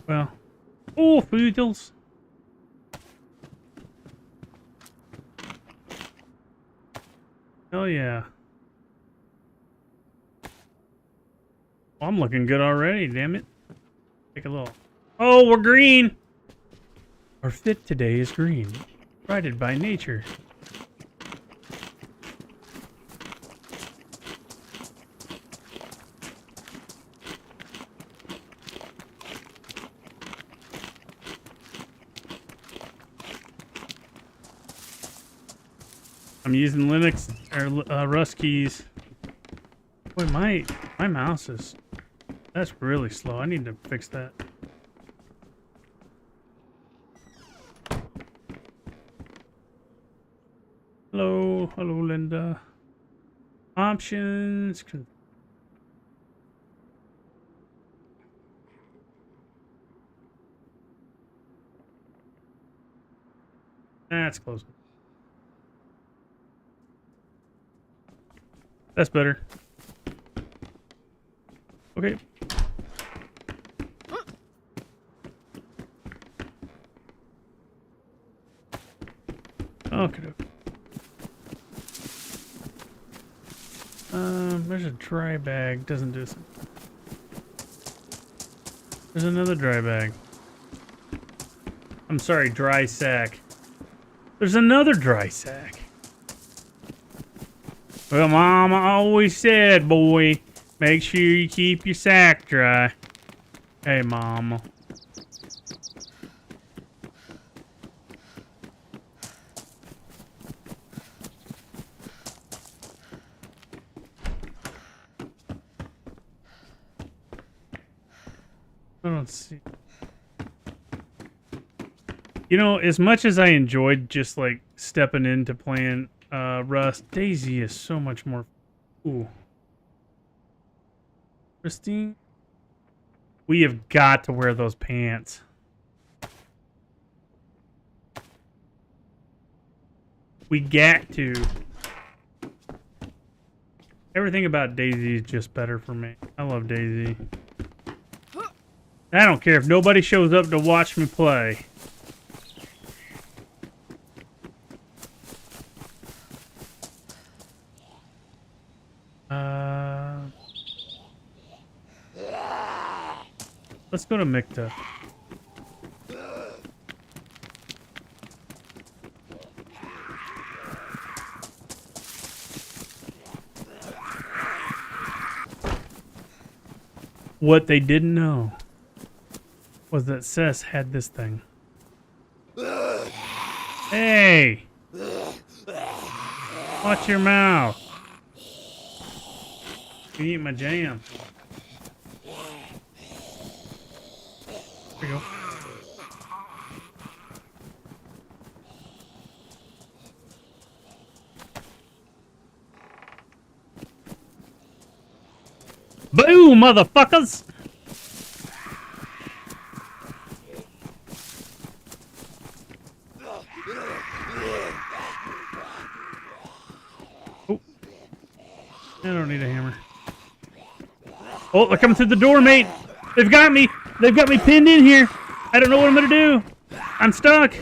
Well. Oh, Foodles. Hell yeah. Well, I'm looking good already, damn it. Take a little. Oh, we're green! Our fit today is green. Guided by nature. I'm using Linux or Rust keys. Boy, my mouse is that's really slow. I need to fix that. Hello, Linda. Options. That's close. That's better. Okay. Okay. There's a dry bag. Doesn't do something. There's another dry bag. I'm sorry, dry sack. There's another dry sack. Well, Mama always said, boy, make sure you keep your sack dry. Hey, Mama. I don't see. You know, as much as I enjoyed just like stepping into playing Rust, Dayz is so much more. Ooh. Christine, we have got to wear those pants. We got to. Everything about Dayz is just better for me. I love Dayz. I don't care if nobody shows up to watch me play. Let's go to Mikta. What they didn't know was that Cess had this thing. Hey! Watch your mouth. You eat my jam. There we go. you, motherfuckers! Oh. I don't need a hammer. Oh, they're coming through the door, mate! They've got me! They've got me pinned in here! I don't know what I'm gonna do! I'm stuck!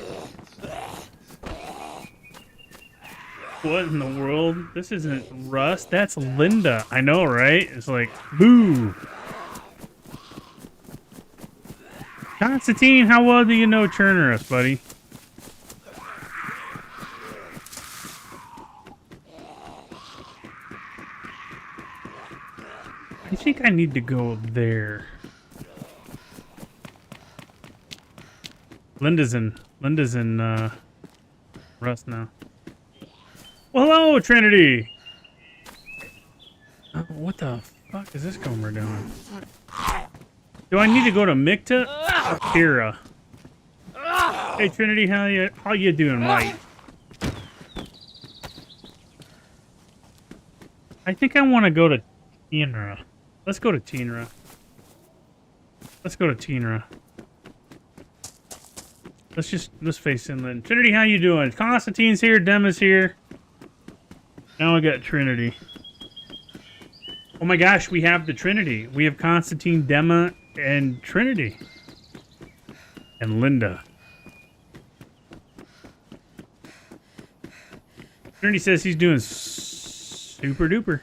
What in the world? This isn't Rust, that's Linda. I know, right? It's like, boo! Constantine, how well do you know Churnerus, buddy? I think I need to go there. Linda's in Rust now. Well, hello, Trinity! What the fuck is this Gomer doing? Do I need to go to Mikta or Kira? Hey, Trinity, how you doing, mate? I think I want to go to Tinra. Let's go to Tinra. Let's go to Tinra. Let's face inland. Trinity, how you doing? Constantine's here, Dema's here. Now I got Trinity. Oh my gosh, we have the Trinity. We have Constantine, Dema, and Trinity. And Linda. Trinity says he's doing super duper.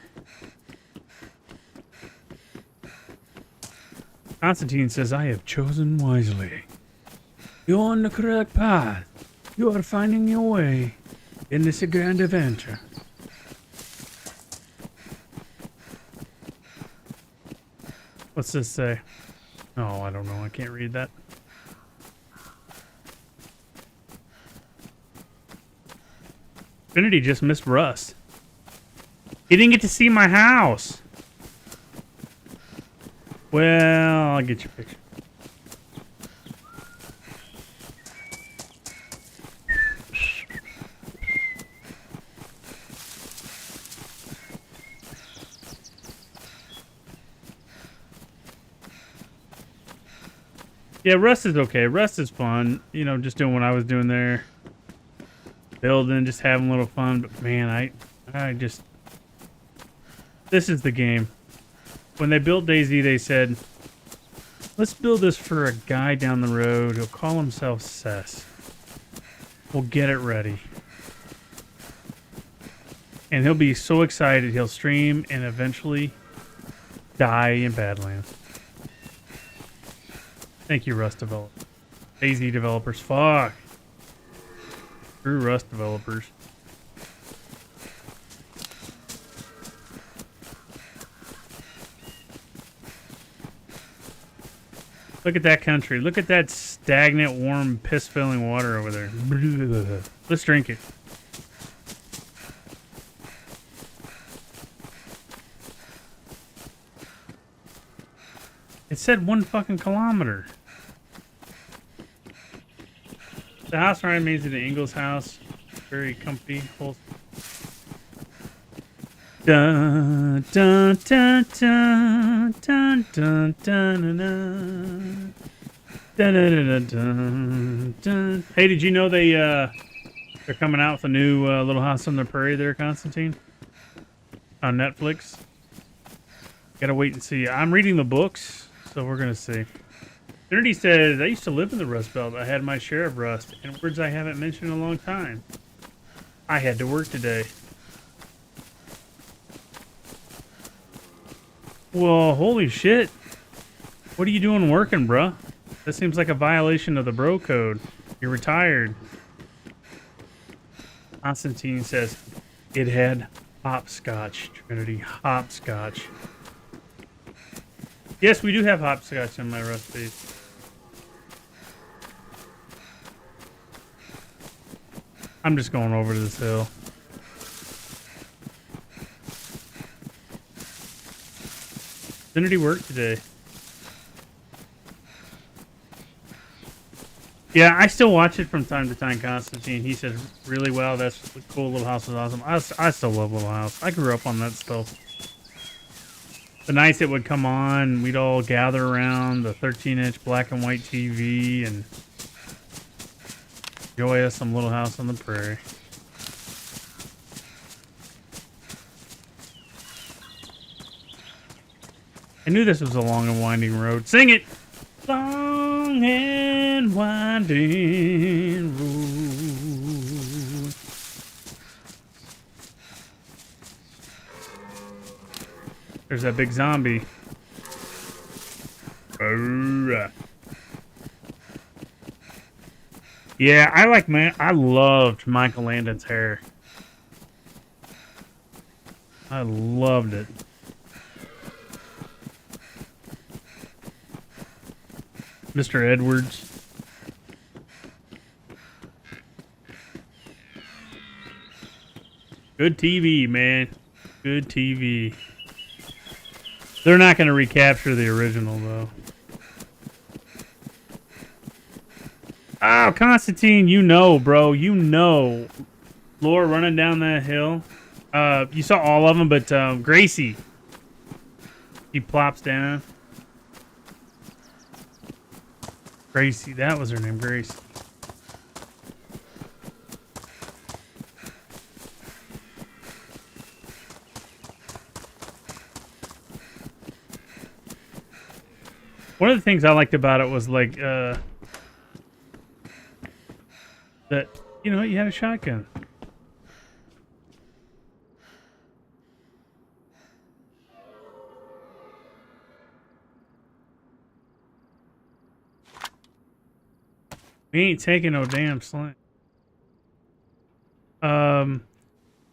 Constantine says, I have chosen wisely. You're on the correct path. You are finding your way in this grand adventure. What's this say? Oh, I don't know. I can't read that. Trinity just missed Rust. He didn't get to see my house. Well, I'll get your picture. Yeah, Rust is okay. Rust is fun. You know, just doing what I was doing there. Building, just having a little fun. But man, I just... This is the game. When they built DayZ, they said, let's build this for a guy down the road. He'll call himself Cess. We'll get it ready. And he'll be so excited he'll stream and eventually die in Badlands. Thank you, Rust developers. DayZ developers, fuck. True Rust developers. Look at that country. Look at that stagnant, warm, piss-filling water over there. Let's drink it. It said 1 fucking kilometer. The house right means the Ingalls house. Very comfy. Dun dun dun dun dun dun dun dun dun dun dun. Hey, did you know they're coming out with a new Little House on the Prairie there, Constantine? On Netflix. Gotta wait and see. I'm reading the books, so we're gonna see. Trinity says, I used to live in the Rust Belt. I had my share of Rust, and words I haven't mentioned in a long time. I had to work today. Well, holy shit. What are you doing working, bruh? That seems like a violation of the bro code. You're retired. Constantine says, it had hopscotch, Trinity. Hopscotch. Yes, we do have hopscotch in my Rust base. I'm just going over to this hill. Trinity worked today. Yeah, I still watch it from time to time, Constantine. He said, really well, that's a cool. Little House is awesome. I still love Little House. I grew up on that stuff. the nights it would come on, we'd all gather around the 13-inch black and white TV and enjoy us some Little House on the Prairie. I knew this was a long and winding road. Sing it! Long and winding road. There's that big zombie. Yeah, I loved Michael Landon's hair. I loved it. Mr. Edwards. Good TV, man. Good TV. They're not going to recapture the original, though. Oh, Constantine, you know, bro. You know. Laura running down that hill. You saw all of them, but Gracie. He plops down. Gracie, that was her name, Gracie. One of the things I liked about it was like that, you know, you had a shotgun. We ain't taking no damn sling.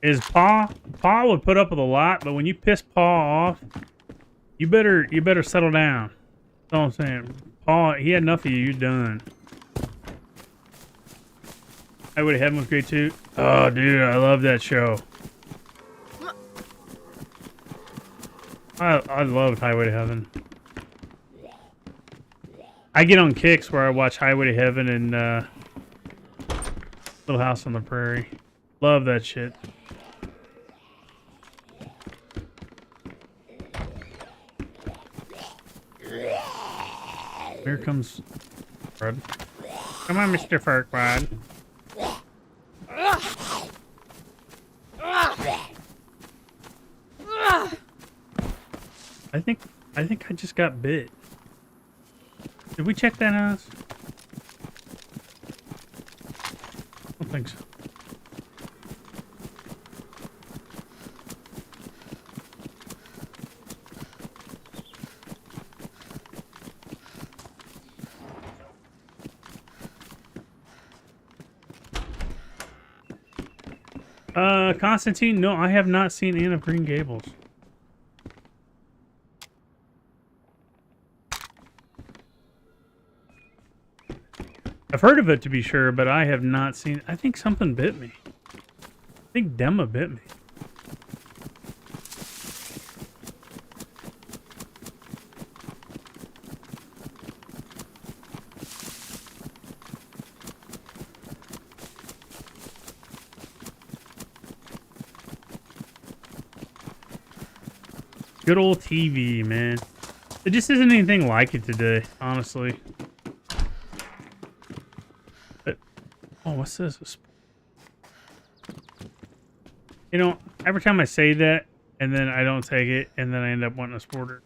Is Paw would put up with a lot, but when you piss Paw off, you better settle down. That's all I'm saying. Paw, he had enough of you. You're done. Highway to Heaven was great too. Oh, dude, I love that show. I loved Highway to Heaven. I get on kicks where I watch Highway to Heaven and Little House on the Prairie. Love that shit. Here comes Fred. Come on, Mr. Farquaad. I think I just got bit. Did we check that house? I don't think so. Constantine, no, I have not seen Anne of Green Gables. I've heard of it to be sure, but I have not seen it. I think something bit me. I think Dema bit me. Good old TV, man. It just isn't anything like it today, honestly. But, oh, what's this? You know, every time I say that, and then I don't take it, and then I end up wanting a sporter.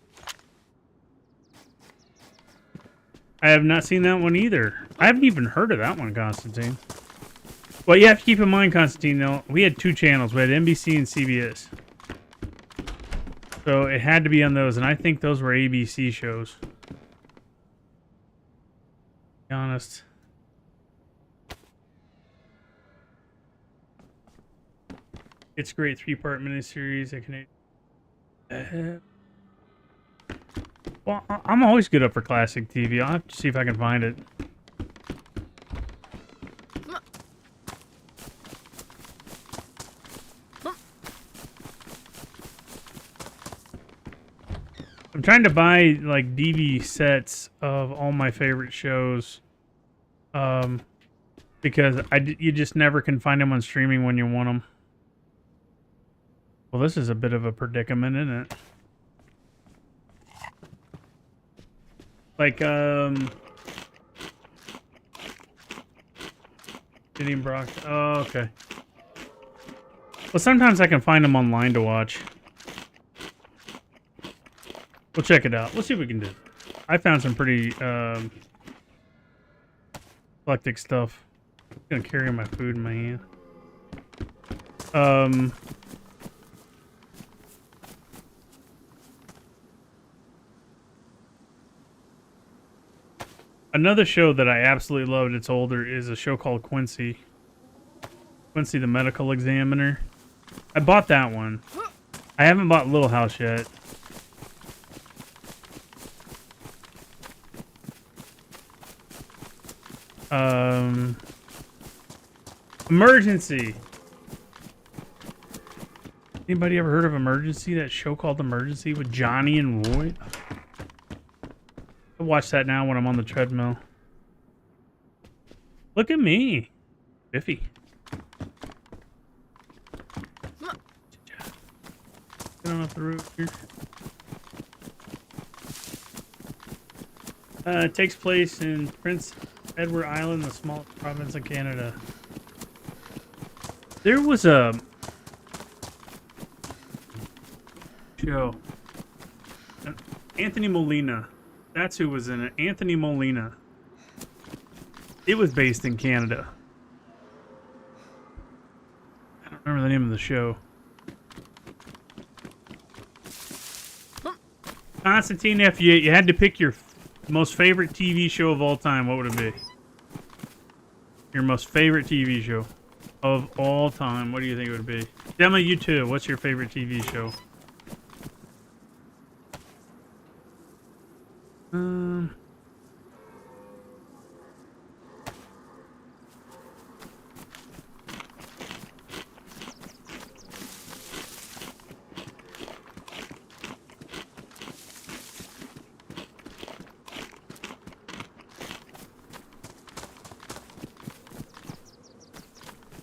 I have not seen that one either. I haven't even heard of that one, Constantine. Well, you have to keep in mind, Constantine, though, we had two channels. We had NBC and CBS. So it had to be on those, and I think those were ABC shows. To be honest. It's a great 3-part miniseries. Well, I'm always good up for classic TV. I'll have to see if I can find it. I'm trying to buy like DV sets of all my favorite shows, because you just never can find them on streaming when you want them. Well, this is a bit of a predicament, isn't it? Like, Gideon Brock. Oh, okay. Well, sometimes I can find them online to watch. We'll check it out. We'll see what we can do. I found some pretty, eclectic stuff. I'm gonna carry my food in my hand. Another show that I absolutely loved, it's older, is a show called Quincy. Quincy the Medical Examiner. I bought that one. I haven't bought Little House yet. Emergency. Anybody ever heard of Emergency? That show called Emergency with Johnny and Roy? I watch that now when I'm on the treadmill. Look at me. Biffy. Get on up the roof here. It takes place in Prince Edward Island, the smallest province in Canada. There was a show. Anthony Molina. That's who was in it. Anthony Molina. It was based in Canada. I don't remember the name of the show. Constantine, if you had to pick your most favorite TV show of all time, what would it be? Your most favorite TV show of all time. What do you think it would be? Gemma, you too. What's your favorite TV show?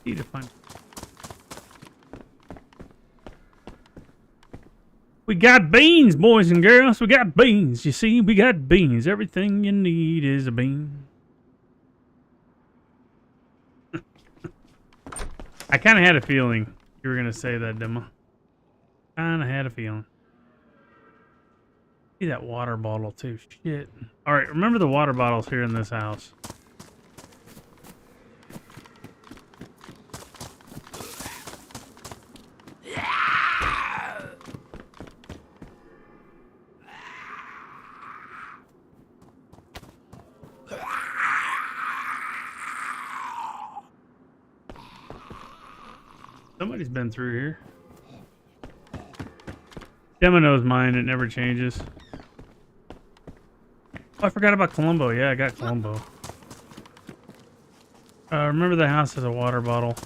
Need to find. We got beans, boys and girls. We got beans. You see, we got beans. Everything you need is a bean. I kind of had a feeling you were gonna say that, Demo. Kind of had a feeling. See that water bottle too. Shit. All right, remember the water bottles here in this house. Somebody's been through here. Demo knows mine. It never changes. Oh, I forgot about Columbo. Yeah, I got Columbo. Remember the house has a water bottle.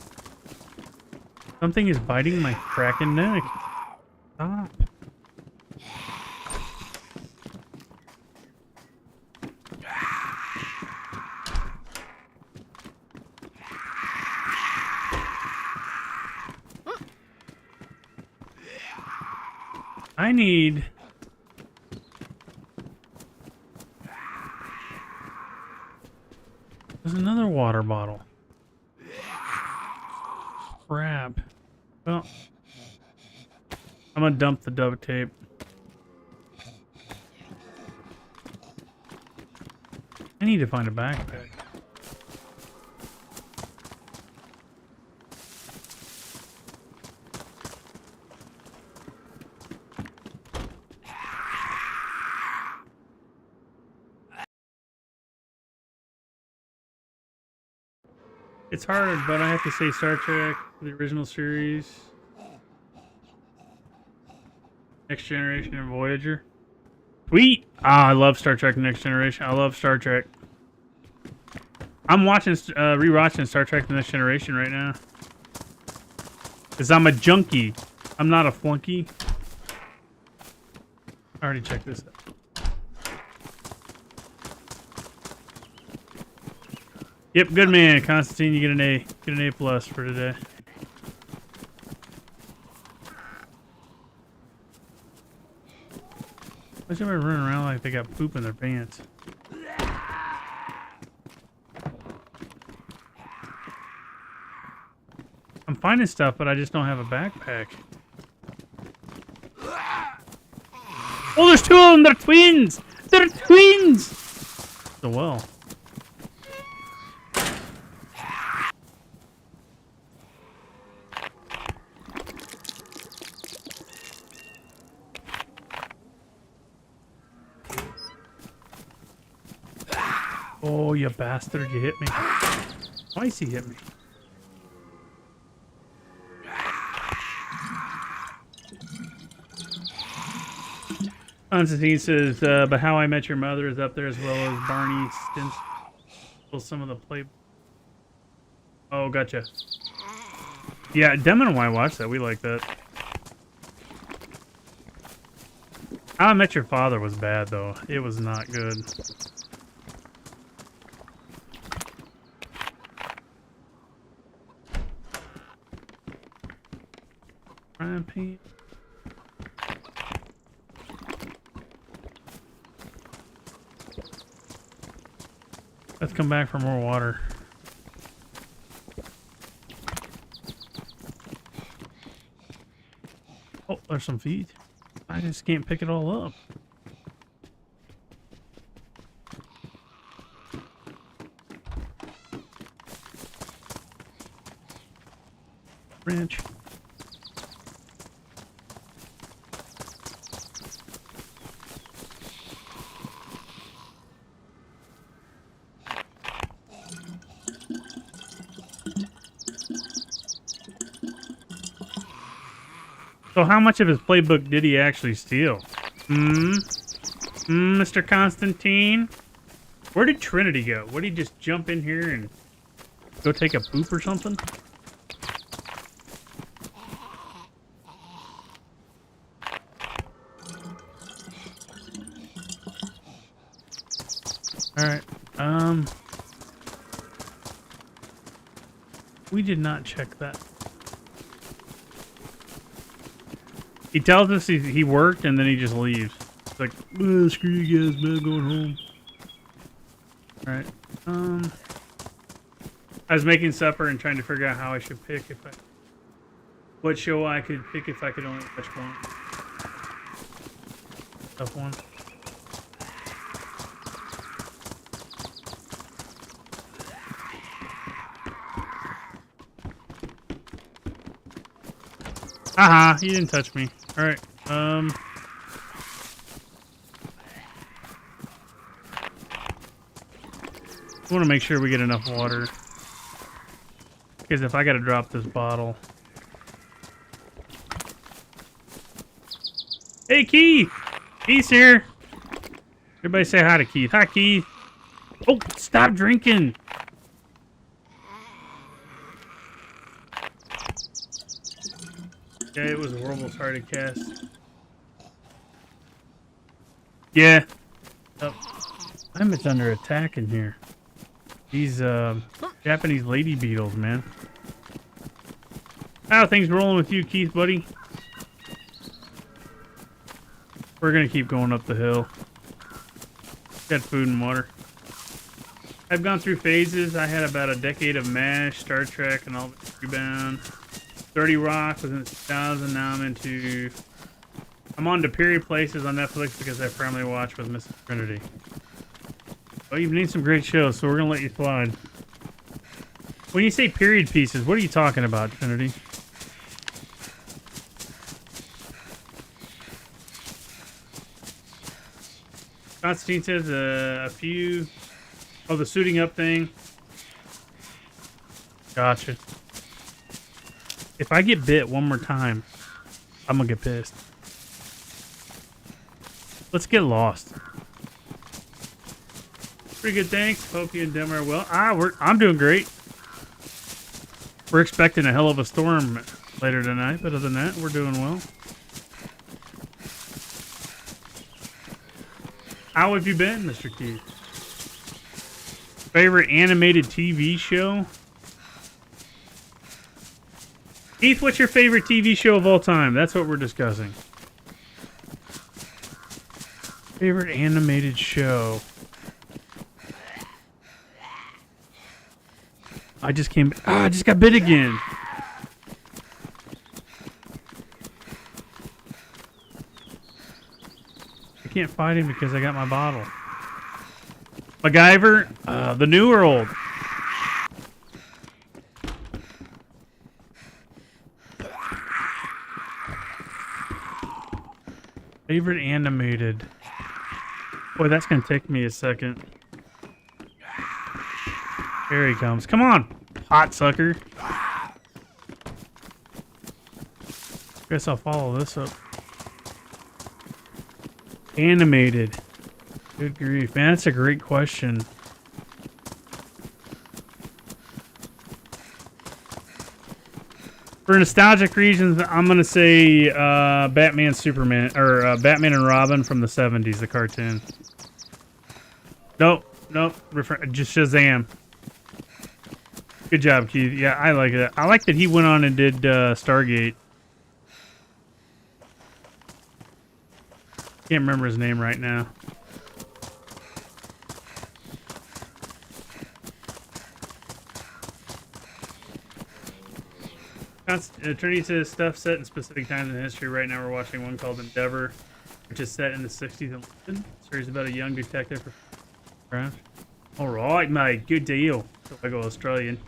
Something is biting my fracking neck. Stop. I need... There's another water bottle. Crap. Well, I'm gonna dump the duct tape. I need to find a backpack. It's hard, but I have to say Star Trek, the original series, Next Generation, and Voyager. Sweet! Ah, I love Star Trek Next Generation. I love Star Trek. I'm watching, rewatching Star Trek The Next Generation right now. Because I'm a junkie. I'm not a flunky. I already checked this out. Yep, good man, Constantine. You get an A. Get an A plus for today. Why's everybody running around like they got poop in their pants? I'm finding stuff, but I just don't have a backpack. Oh, there's two of them! They're twins! They're twins! So well. Oh, you bastard, you hit me. Twice he hit me. Constantine says, but How I Met Your Mother is up there as well as Barney Stinson. Some of the play. Oh, gotcha. Yeah, Dem and I watched that. We like that. How I Met Your Father was bad, though. It was not good. Frying pan. Let's come back for more water. Oh, there's some feed. I just can't pick it all up. Branch. So how much of his playbook did he actually steal? Mr. Constantine? Where did Trinity go? Would he just jump in here and go take a poop or something? Alright, we did not check that. He tells us he worked and then he just leaves. It's like, oh, screw you guys, man, I'm going home. Alright. I was making supper and trying to figure out how I should pick what show I could pick if I could only watch one. Tough one. Haha, he didn't touch me. Alright, I want to make sure we get enough water. Because if I gotta drop this bottle. Hey, Keith! Keith's here! Everybody say hi to Keith. Hi, Keith! Oh, stop drinking! Yeah, it was a horrible start to cast. Yeah. Oh, I'm just under attack in here. These Japanese lady beetles, man. How things rolling with you, Keith, buddy? We're gonna keep going up the hill. Got food and water. I've gone through phases. I had about a decade of MASH, Star Trek, and all the Rebound. 30 Rock was in 2000. Now I'm on to Period Places on Netflix because I primarily watch with Mrs. Trinity. Well, you've named some great shows, so we're gonna let you slide. When you say period pieces, what are you talking about, Trinity? Constantine says a few. Oh, the suiting up thing. Gotcha. If I get bit one more time, I'm gonna get pissed. Let's get lost. Pretty good, thanks. Hope you and Dem are well. I'm doing great. We're expecting a hell of a storm later tonight, but other than that, we're doing well. How have you been, Mr. Keith? Favorite animated TV show? Keith, what's your favorite TV show of all time? That's what we're discussing. Favorite animated show. I just got bit again. can't fight him because I got my bottle. MacGyver, the new or old? Favorite animated. Boy, that's gonna take me a second. Here he comes. Come on, hot sucker. Guess I'll follow this up. Animated. Good grief, man, that's a great question. For nostalgic reasons, I'm gonna say Batman, Superman, or Batman and Robin from the '70s, the cartoon. Nope, just Shazam. Good job, Keith. Yeah, I like it. I like that he went on and did Stargate. Can't remember his name right now. Trinity says stuff set in specific times in history. Right now we're watching one called Endeavor, which is set in the 60s in London. Series about a young detective. Alright, mate. Good deal. So I go Australian.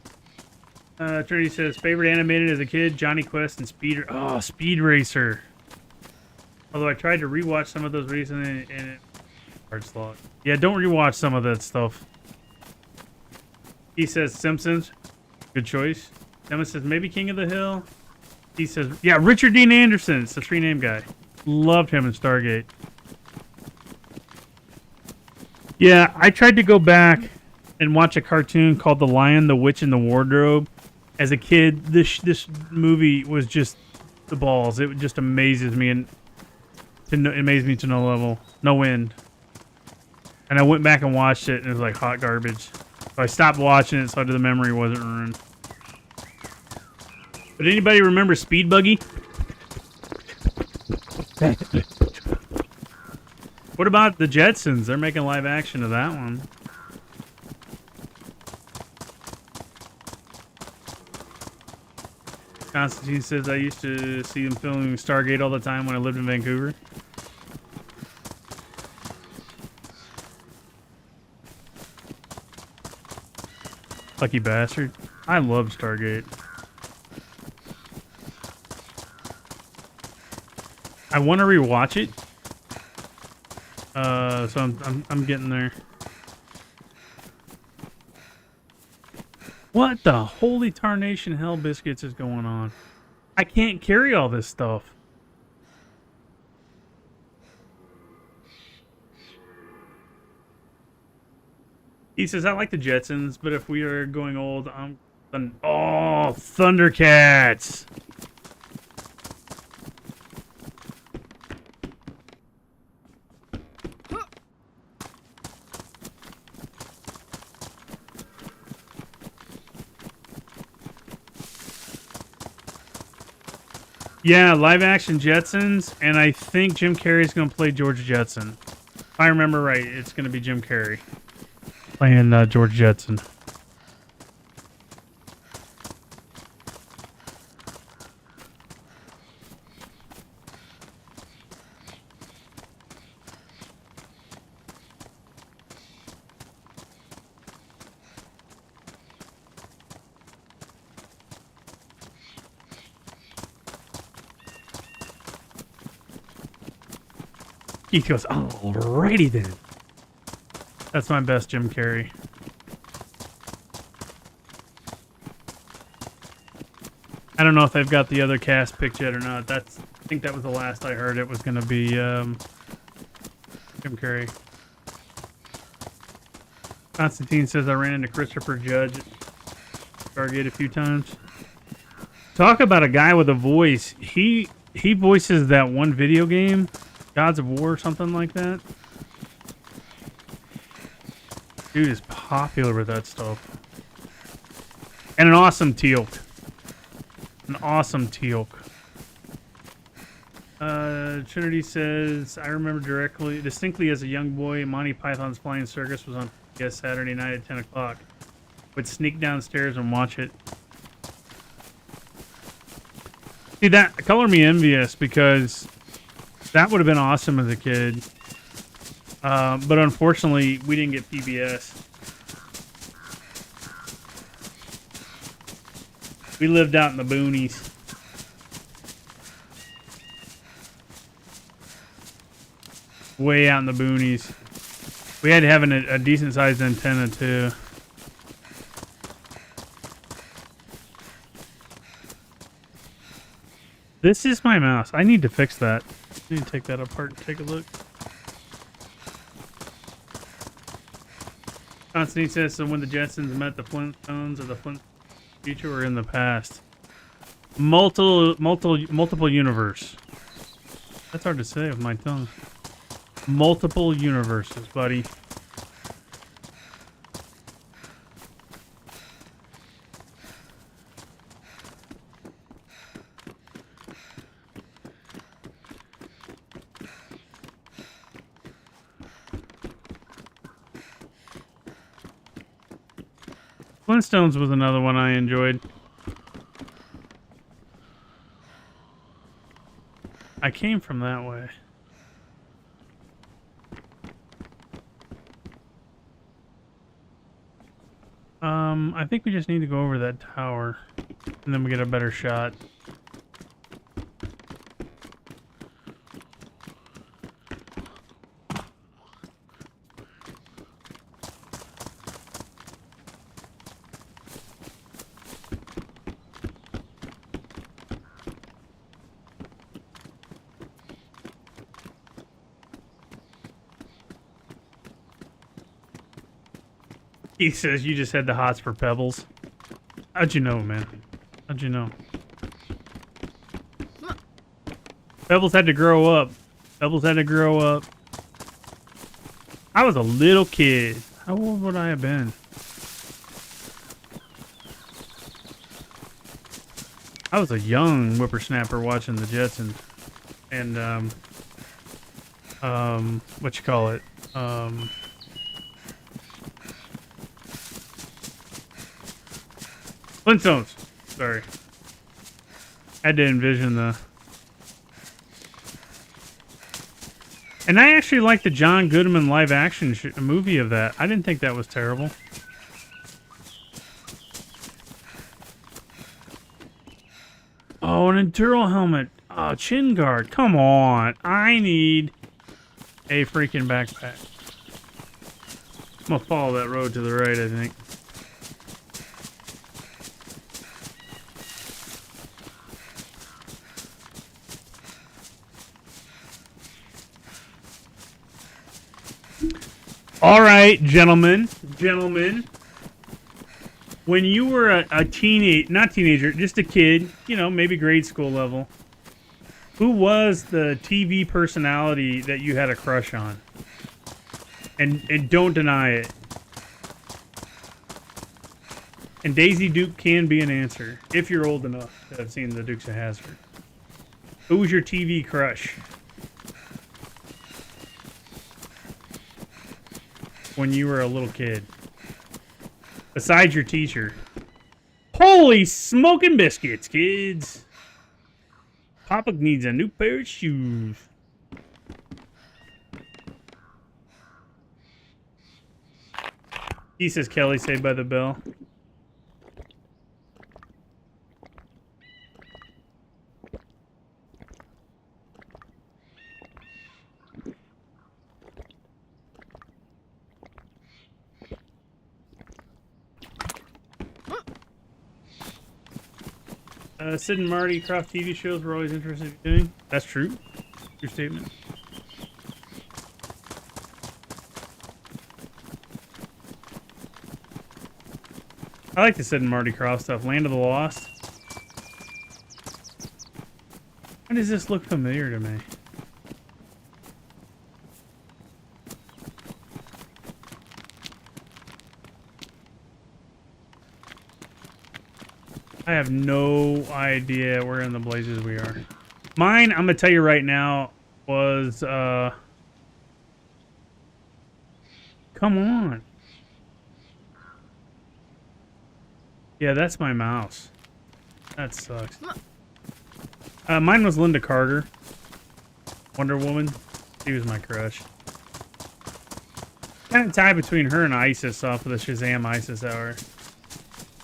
Trinity says, favorite animated as a kid, Johnny Quest and Speed Racer. Although I tried to rewatch some of those recently and it hard slog. Yeah, don't rewatch some of that stuff. He says Simpsons. Good choice. Emma says maybe King of the Hill. He says, yeah, Richard Dean Anderson. It's the 3-name guy. Loved him in Stargate. Yeah, I tried to go back and watch a cartoon called The Lion, the Witch, and the Wardrobe. As a kid, this movie was just the balls. It just amazes me, and it amazed me to no level, no end. And I went back and watched it, and it was like hot garbage. So I stopped watching it so the memory wasn't ruined. But anybody remember Speed Buggy? What about the Jetsons? They're making live action of that one. Constantine says I used to see them filming Stargate all the time when I lived in Vancouver. Lucky bastard. I love Stargate. I want to rewatch it. So I'm getting there. What the holy tarnation hell biscuits is going on? I can't carry all this stuff. He says, I like the Jetsons, but if we are going old, oh, Thundercats! Yeah, live action Jetsons, and I think Jim Carrey's going to play George Jetson. If I remember right, it's going to be Jim Carrey playing George Jetson. Keith goes, alrighty then. That's my best Jim Carrey. I don't know if they've got the other cast picked yet or not. I think that was the last I heard. It was going to be Jim Carrey. Constantine says I ran into Christopher Judge at Stargate a few times. Talk about a guy with a voice. He voices that one video game, Gods of War or something like that. Dude is popular with that stuff. And an awesome teal'c. An awesome teal'c. Trinity says, I remember distinctly as a young boy, Monty Python's Flying Circus was on PBS Saturday night at 10 o'clock. Would sneak downstairs and watch it. See, that color me envious because that would have been awesome as a kid. But unfortunately, we didn't get PBS. We lived out in the boonies. Way out in the boonies. We had to have a decent sized antenna too. This is my mouse. I need to fix that. I need to take that apart and take a look. Constantine says, so when the Jetsons met the Flintstones, or the Flint future, or in the past? Multiple universe. That's hard to say with my tongue. Multiple universes, buddy. Flintstones was another one I enjoyed. I came from that way. I think we just need to go over that tower, and then we get a better shot. He says you just had the hots for Pebbles. How'd you know, man? How'd you know? Pebbles had to grow up. Pebbles had to grow up. I was a little kid. How old would I have been? I was a young whippersnapper watching the Jetsons. And, what you call it? Flintstones. Sorry. Had to envision the... And I actually liked the John Goodman live action movie of that. I didn't think that was terrible. Oh, an Enduro helmet. Oh, chin guard. Come on. I need a freaking backpack. I'm gonna follow that road to the right, I think. All right, gentlemen. When you were a not teenager, just a kid, you know, maybe grade school level, who was the TV personality that you had a crush on? And don't deny it. And Daisy Duke can be an answer, if you're old enough to have seen the Dukes of Hazzard. Who was your TV crush? When you were a little kid. Besides your teacher. Holy smoking biscuits, kids. Papa needs a new pair of shoes. He says Kelly Saved by the Bell. Sid and Marty Croft TV shows were always interested in doing. That's true. Your statement. I like the Sid and Marty Croft stuff. Land of the Lost. Why does this look familiar to me? I have no idea where in the blazes we are. Mine, I'm gonna tell you right now, was come on. Yeah, that's my mouse. That sucks. Mine was Linda Carter. Wonder Woman. She was my crush. kind of tied between her and ISIS off of the Shazam ISIS hour.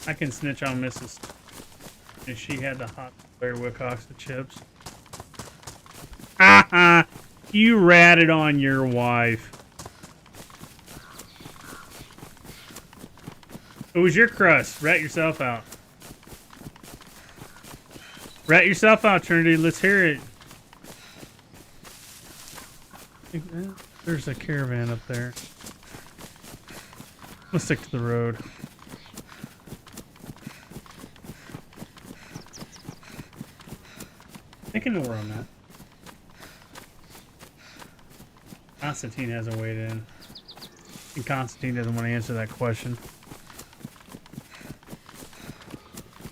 I can snitch on Mrs. And she had the hot Blair Wilcox the chips. Ha! You ratted on your wife. It was your crust. Rat yourself out. Rat yourself out, Trinity. Let's hear it. There's a caravan up there. Let's stick to the road. I think I know where I'm at. Constantine hasn't weighed in. And Constantine doesn't want to answer that question.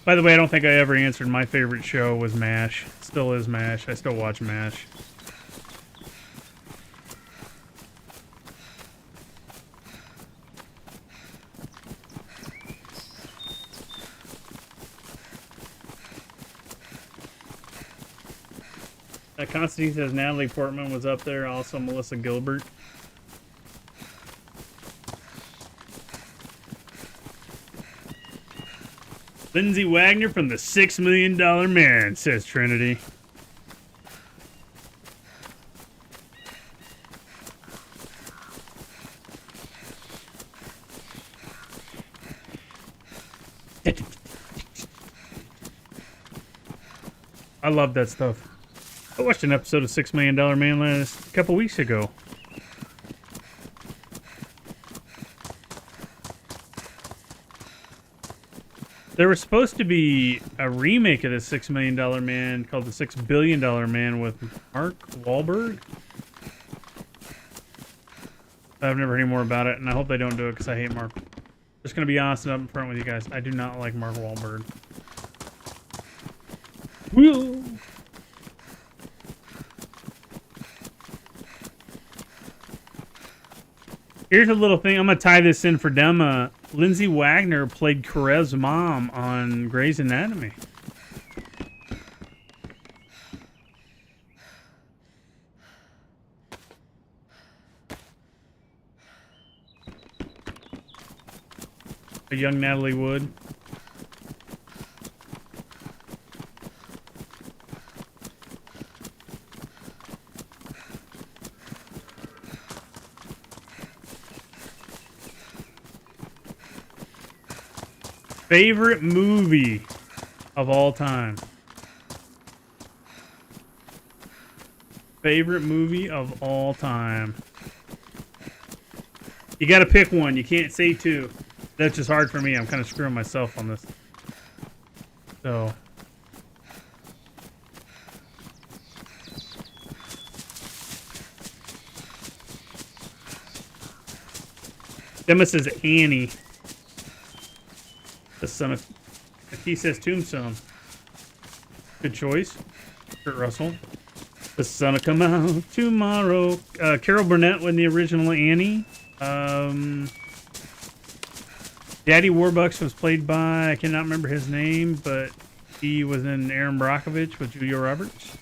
By the way, I don't think I ever answered my favorite show was MASH. Still is MASH. I still watch MASH. Constantine says Natalie Portman was up there. Also Melissa Gilbert. Lindsay Wagner from the $6 Million Man, says Trinity. I love that stuff. I watched an episode of $6 Million Man a couple weeks ago. There was supposed to be a remake of the $6 Million Man called the $6 Billion Man with Mark Wahlberg. I've never heard any more about it, and I hope they don't do it because I hate Mark. Just going to be honest and up in front with you guys. I do not like Mark Wahlberg. Whoa. Here's a little thing. I'm going to tie this in for Dema. Lindsay Wagner played Karev's mom on Grey's Anatomy. A young Natalie Wood. Favorite movie of all time. Favorite movie of all time. You gotta pick one. You can't say two. That's just hard for me. I'm kind of screwing myself on this. So. Emma says Annie. The son of... He says Tombstone. Good choice. Kurt Russell. The sun will come out tomorrow. Carol Burnett was the original Annie. Daddy Warbucks was played by... I cannot remember his name, but he was in Aaron Brockovich with Julia Roberts.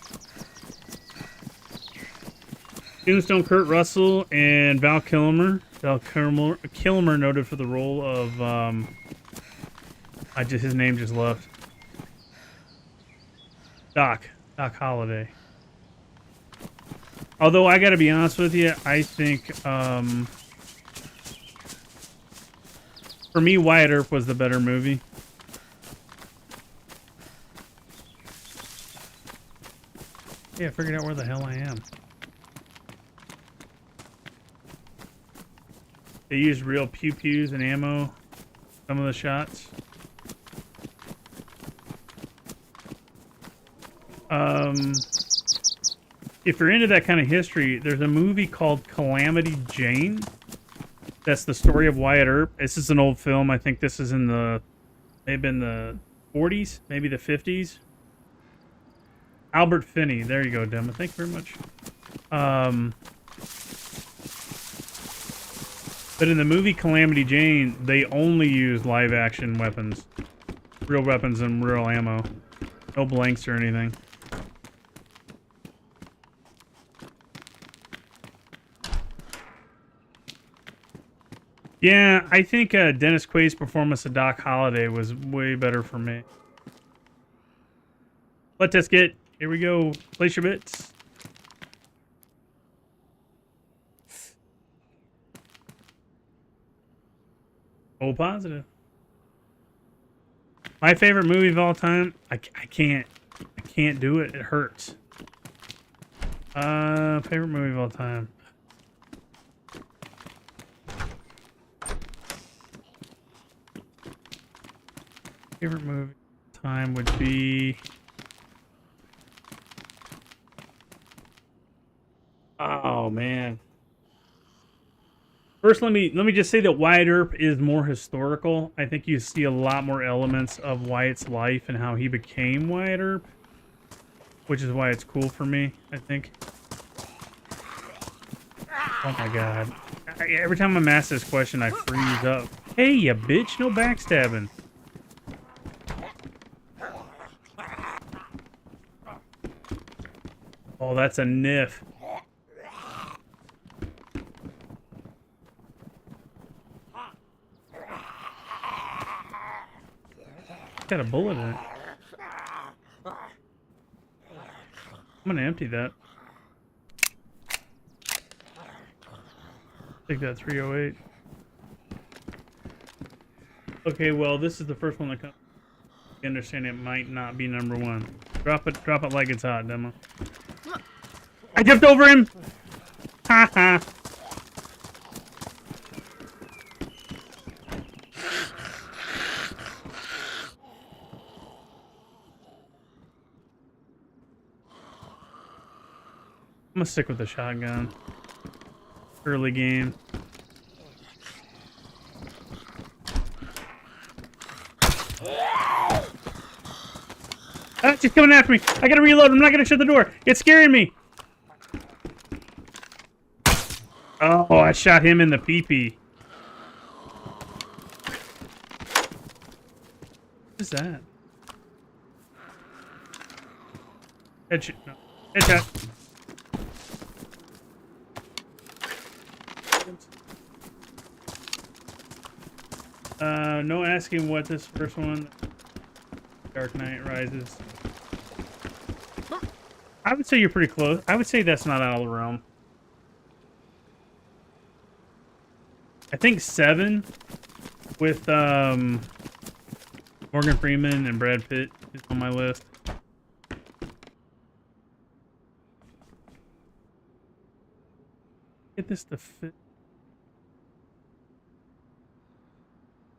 Tombstone, Kurt Russell, and Val Kilmer. Val Kilmer noted for the role of... his name just left. Doc Holliday. Although I gotta be honest with you, I think for me Wyatt Earp was the better movie. Yeah, I figured out where the hell I am. They used real pew-pews and ammo. Some of the shots. If you're into that kind of history, there's a movie called Calamity Jane. That's the story of Wyatt Earp. This is an old film. I think this is in the, maybe in the 40s, maybe the 50s. Albert Finney. There you go, Demma. Thank you very much. But in the movie Calamity Jane, they only use live action weapons. Real weapons and real ammo. No blanks or anything. Yeah, I think Dennis Quaid's performance of Doc Holliday was way better for me. Let us get. Here we go. Place your bets. Oh, positive. My favorite movie of all time. I can't do it. It hurts. Favorite movie of all time. Favorite movie of all time would be. Oh man. First, let me just say that Wyatt Earp is more historical. I think you see a lot more elements of Wyatt's life and how he became Wyatt Earp, which is why it's cool for me, I think. Oh my god. Every time I'm asked this question, I freeze up. Hey, you bitch, no backstabbing. Oh, that's a niff. Got a bullet in it. I'm gonna empty that. Take that 308. Okay, well, this is the first one that comes. You understand it might not be number one. Drop it like it's hot, Demo. I jumped over him! Ha ha! I'm gonna stick with the shotgun. Early game. Ah, she's coming after me. I gotta reload. I'm not gonna shut the door. It's scaring me. Oh, I shot him in the pee-pee. What is that? Headshot. No. Headshot. No asking what this first one. Dark Knight Rises. I would say you're pretty close. I would say that's not out of the realm. I think 7 with Morgan Freeman and Brad Pitt is on my list. Get this to fit.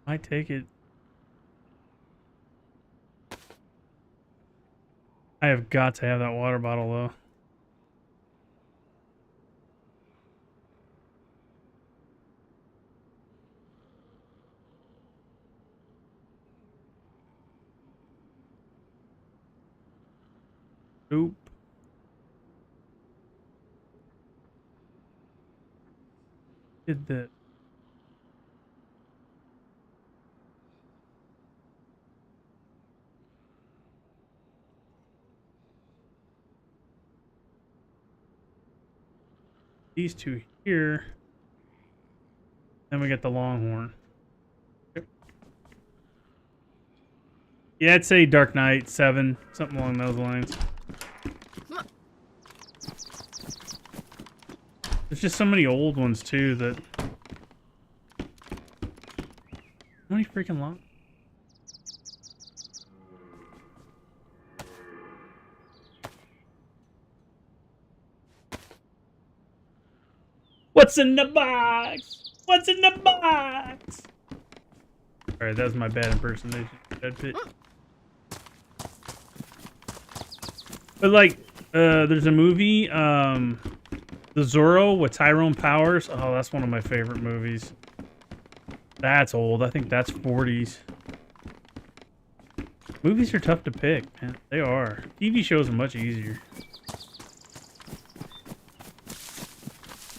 I take it. I have got to have that water bottle though. Oop. Did that. These two here. Then we get the Longhorn. Yep. Yeah, I'd say Dark Knight 7, something along those lines. There's just so many old ones too that. How many freaking long? What's in the box? What's in the box? Alright, that was my bad impersonation. Brad Pitt. But like, there's a movie, The Zorro with Tyrone Powers. Oh, that's one of my favorite movies. That's old. I think that's 40s. Movies are tough to pick, man. They are. TV shows are much easier.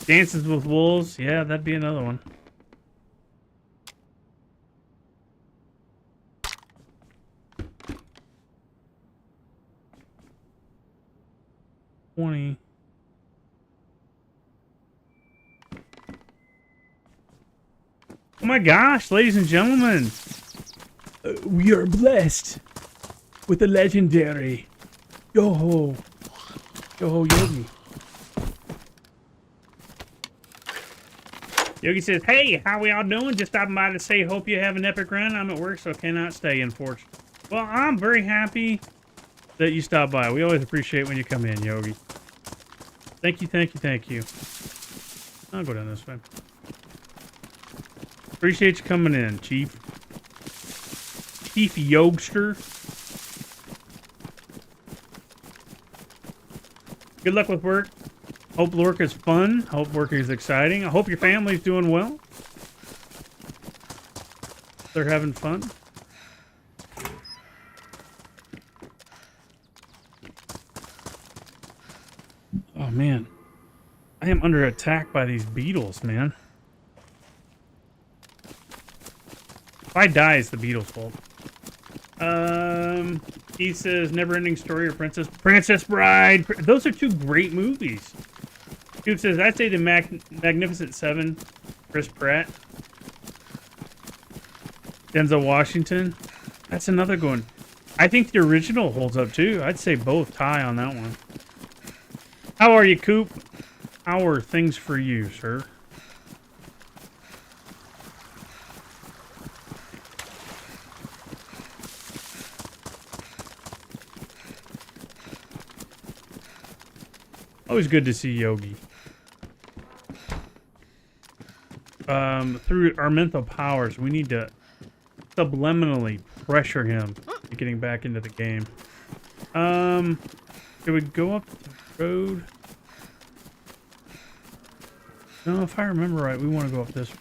Dances with Wolves. Yeah, that'd be another one. $20. my gosh, ladies and gentlemen. We are blessed with the legendary Yo-Ho Yogi. Yogi says, hey, how we all doing? Just stopping by to say, hope you have an epic run. I'm at work, so cannot stay, unfortunately. Well, I'm very happy that you stopped by. We always appreciate when you come in, Yogi. Thank you, thank you, thank you. I'll go down this way. Appreciate you coming in, Chief. Chief Yogster. Good luck with work. Hope work is fun. Hope work is exciting. I hope your family's doing well. They're having fun. Oh, man. I am under attack by these beetles, man. If I die, it's the beetles' fault. He says Never-Ending Story or Princess Bride. Those are two great movies. Coop says, I'd say the Magnificent Seven, Chris Pratt. Denzel Washington. That's another good one. I think the original holds up too. I'd say both tie on that one. How are you, Coop? How are things for you, sir? Always good to see Yogi. Through our mental powers, we need to subliminally pressure him to getting back into the game. Should we go up the road? No, if I remember right, we want to go up this way.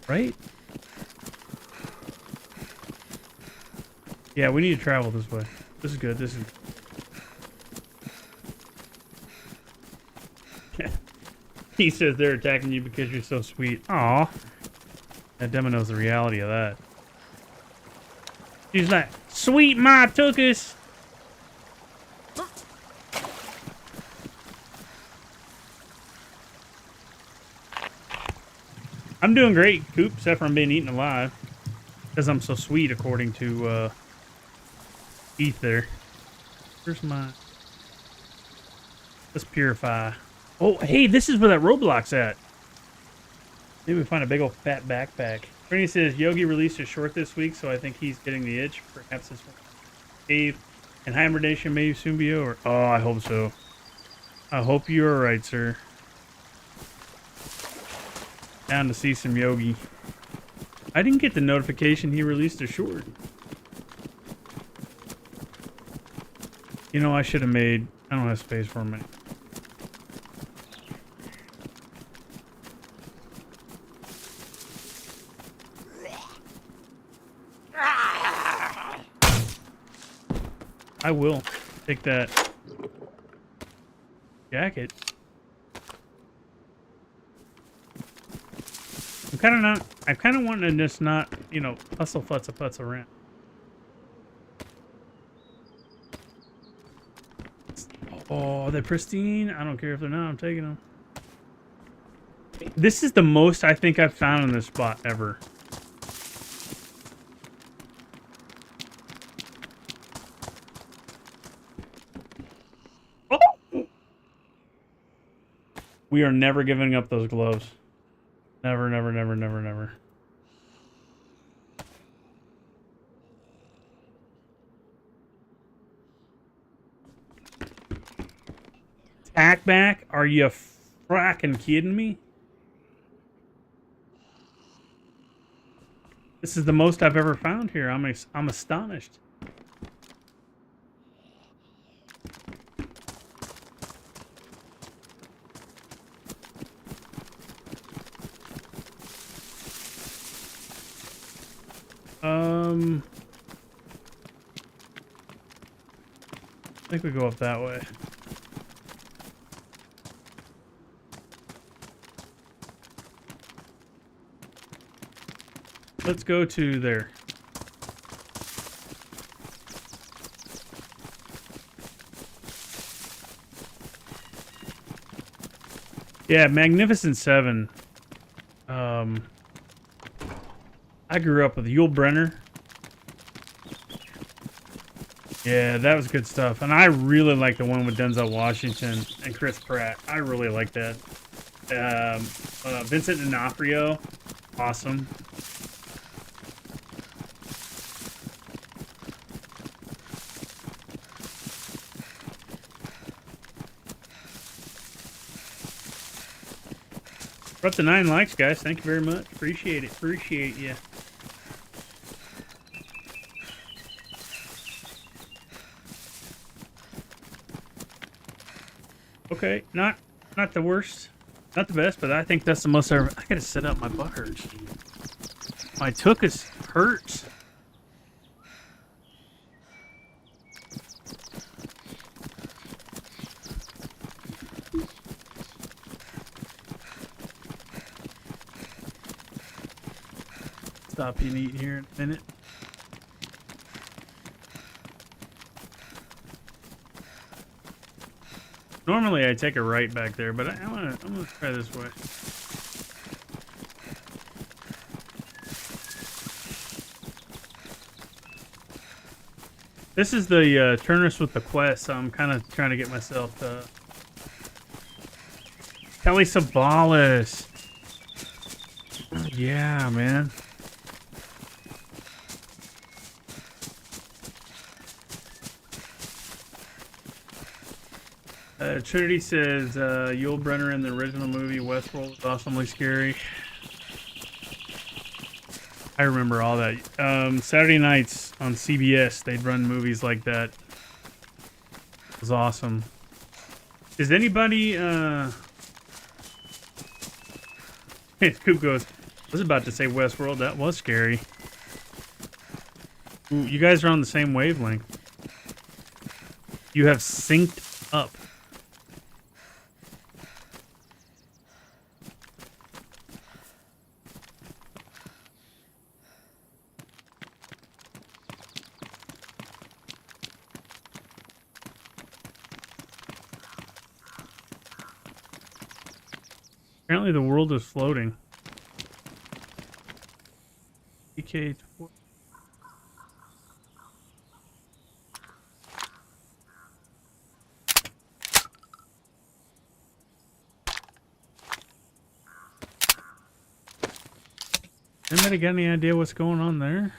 Right? Yeah, we need to travel this way. This is good. This is... He says they're attacking you because you're so sweet. Aw. That demo knows the reality of that. She's like, sweet ma took us. I'm doing great, Coop, except for I'm being eaten alive. Because I'm so sweet, according to Heath there. Where's my... Let's purify. Oh, hey, this is where that roadblock's at. Maybe we find a big old fat backpack. Bernie says Yogi released a short this week, so I think he's getting the itch. Perhaps this one. Dave and hibernation may soon be over. Oh, I hope so. I hope you're right, sir. Down to see some Yogi. I didn't get the notification he released a short. You know, I should have made... I don't have space for him. I will take that jacket. I'm kind of wanting to just not, you know, hustle futz around. Oh, they're pristine. I don't care if they're not. I'm taking them. This is the most I think I've found in this spot ever. We are never giving up those gloves. Never, never, never, never, never. Tack back? Are you fracking kidding me? This is the most I've ever found here. I'm astonished. I think we go up that way. Let's go to there. Yeah, Magnificent Seven. I grew up with Yul Brynner. Yeah, that was good stuff. And I really like the one with Denzel Washington and Chris Pratt. I really like that. Vincent D'Onofrio, awesome. We're up to 9 likes, guys. Thank you very much. Appreciate it. Appreciate you. Okay, not the worst, not the best, but I think that's the most ever. I gotta sit up. My butt hurts. My tuchus hurts. Stop and eat here in a minute. Normally I take a right back there, but I'm gonna try this way. This is the Turners with the Quest, so I'm kind of trying to get myself Kelly Savalas. Yeah, man. Trinity says Yul Brynner in the original movie Westworld was awesomely scary. I remember all that. Saturday nights on CBS, they'd run movies like that. It was awesome. Is anybody... Coop goes, I was about to say Westworld. That was scary. Ooh, you guys are on the same wavelength. You have synced up. Apparently the world is floating. EK. Anybody got any idea what's going on there?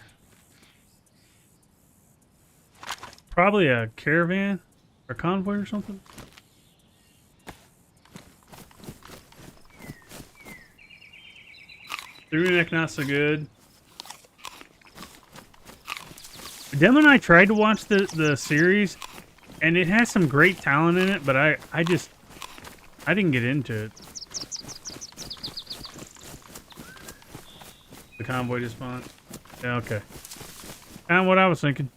Probably a caravan or convoy or something. Through neck not so good. Dem and I tried to watch the series, and it has some great talent in it, but I didn't get into it. The convoy just spawned. Yeah, okay. Kind of what I was thinking.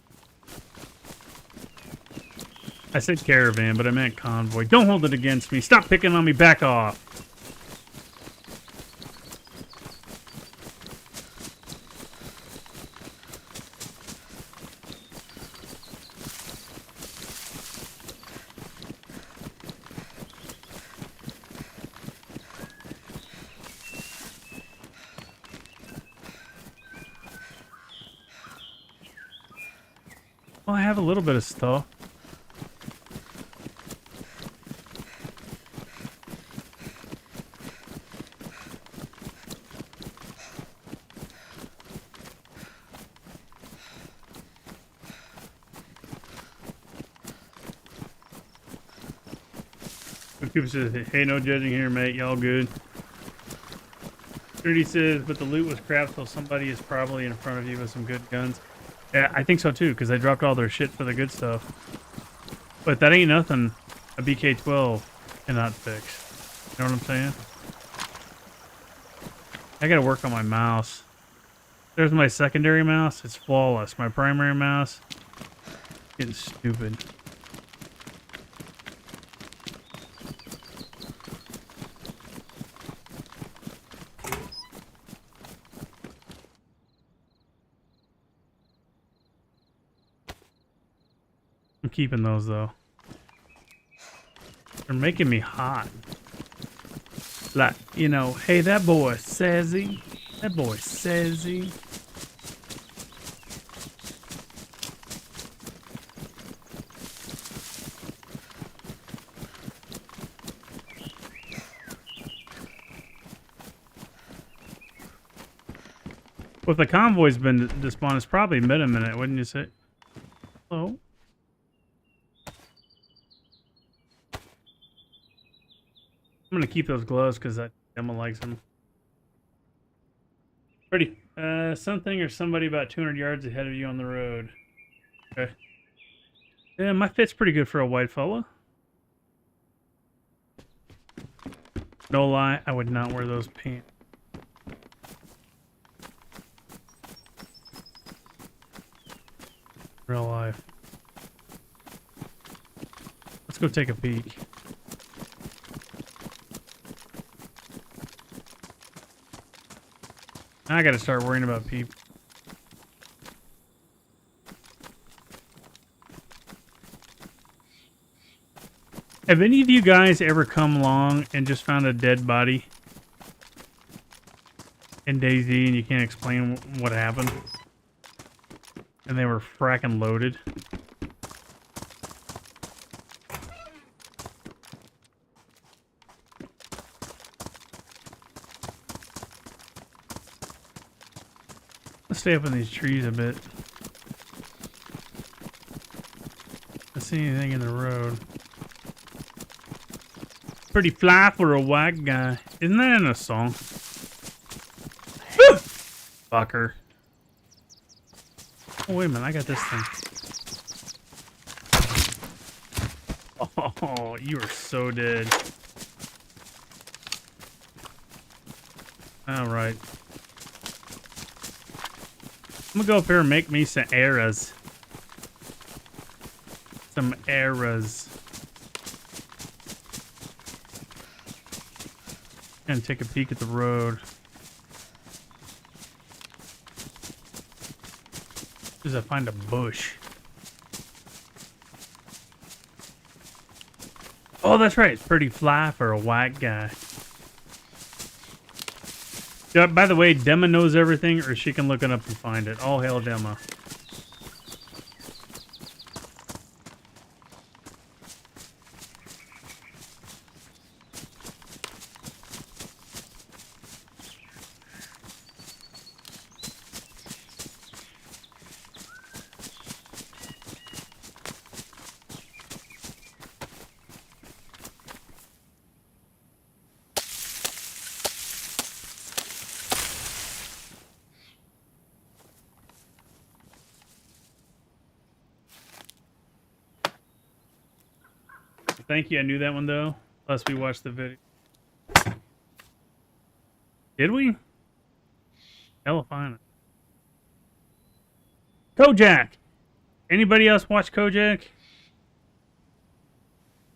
I said caravan, but I meant convoy. Don't hold it against me. Stop picking on me. Back off. Well, I have a little bit of stuff. Cooper says, hey, no judging here, mate. Y'all good. Trudy says, but the loot was crap, so somebody is probably in front of you with some good guns. Yeah, I think so too, because they dropped all their shit for the good stuff. But that ain't nothing a BK-12 cannot fix. You know what I'm saying? I gotta work on my mouse. There's my secondary mouse. It's flawless. My primary mouse, getting stupid. I'm keeping those though. They're making me hot. Like, you know, hey, that boy says he. That boy says he. Well, if the convoy's been despawned, it's probably been a minute, wouldn't you say? Hello? I'm gonna keep those gloves because that Emma likes them. Pretty. Something or somebody about 200 yards ahead of you on the road. Okay. Yeah, my fit's pretty good for a white fella. No lie, I would not wear those pants. Real life. Let's go take a peek. Now I gotta start worrying about people. Have any of you guys ever come along and just found a dead body in Dayz and you can't explain what happened? And they were fracking loaded. Let's stay up in these trees a bit. Let's see anything in the road. Pretty fly for a white guy. Isn't that in a song? Fucker. Oh, wait a minute. I got this thing. Oh, you are so dead. Alright. I'm gonna go up here and make me some arrows. Some arrows. And take a peek at the road. As I find a bush. Oh, that's right. It's pretty fly for a white guy. Yeah, by the way, Dema knows everything, or she can look it up and find it. All hail Dema. Thank you. I knew that one though. Plus, we watched the video. Did we? Hell if I know. Kojak. Anybody else watch Kojak?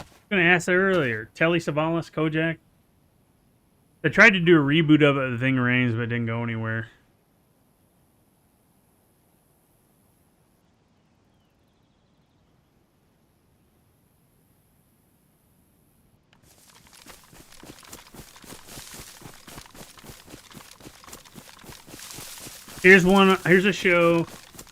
I was gonna ask that earlier. Telly Savalas, Kojak. They tried to do a reboot of it. The thing rains, but it didn't go anywhere. Here's one. Here's a show.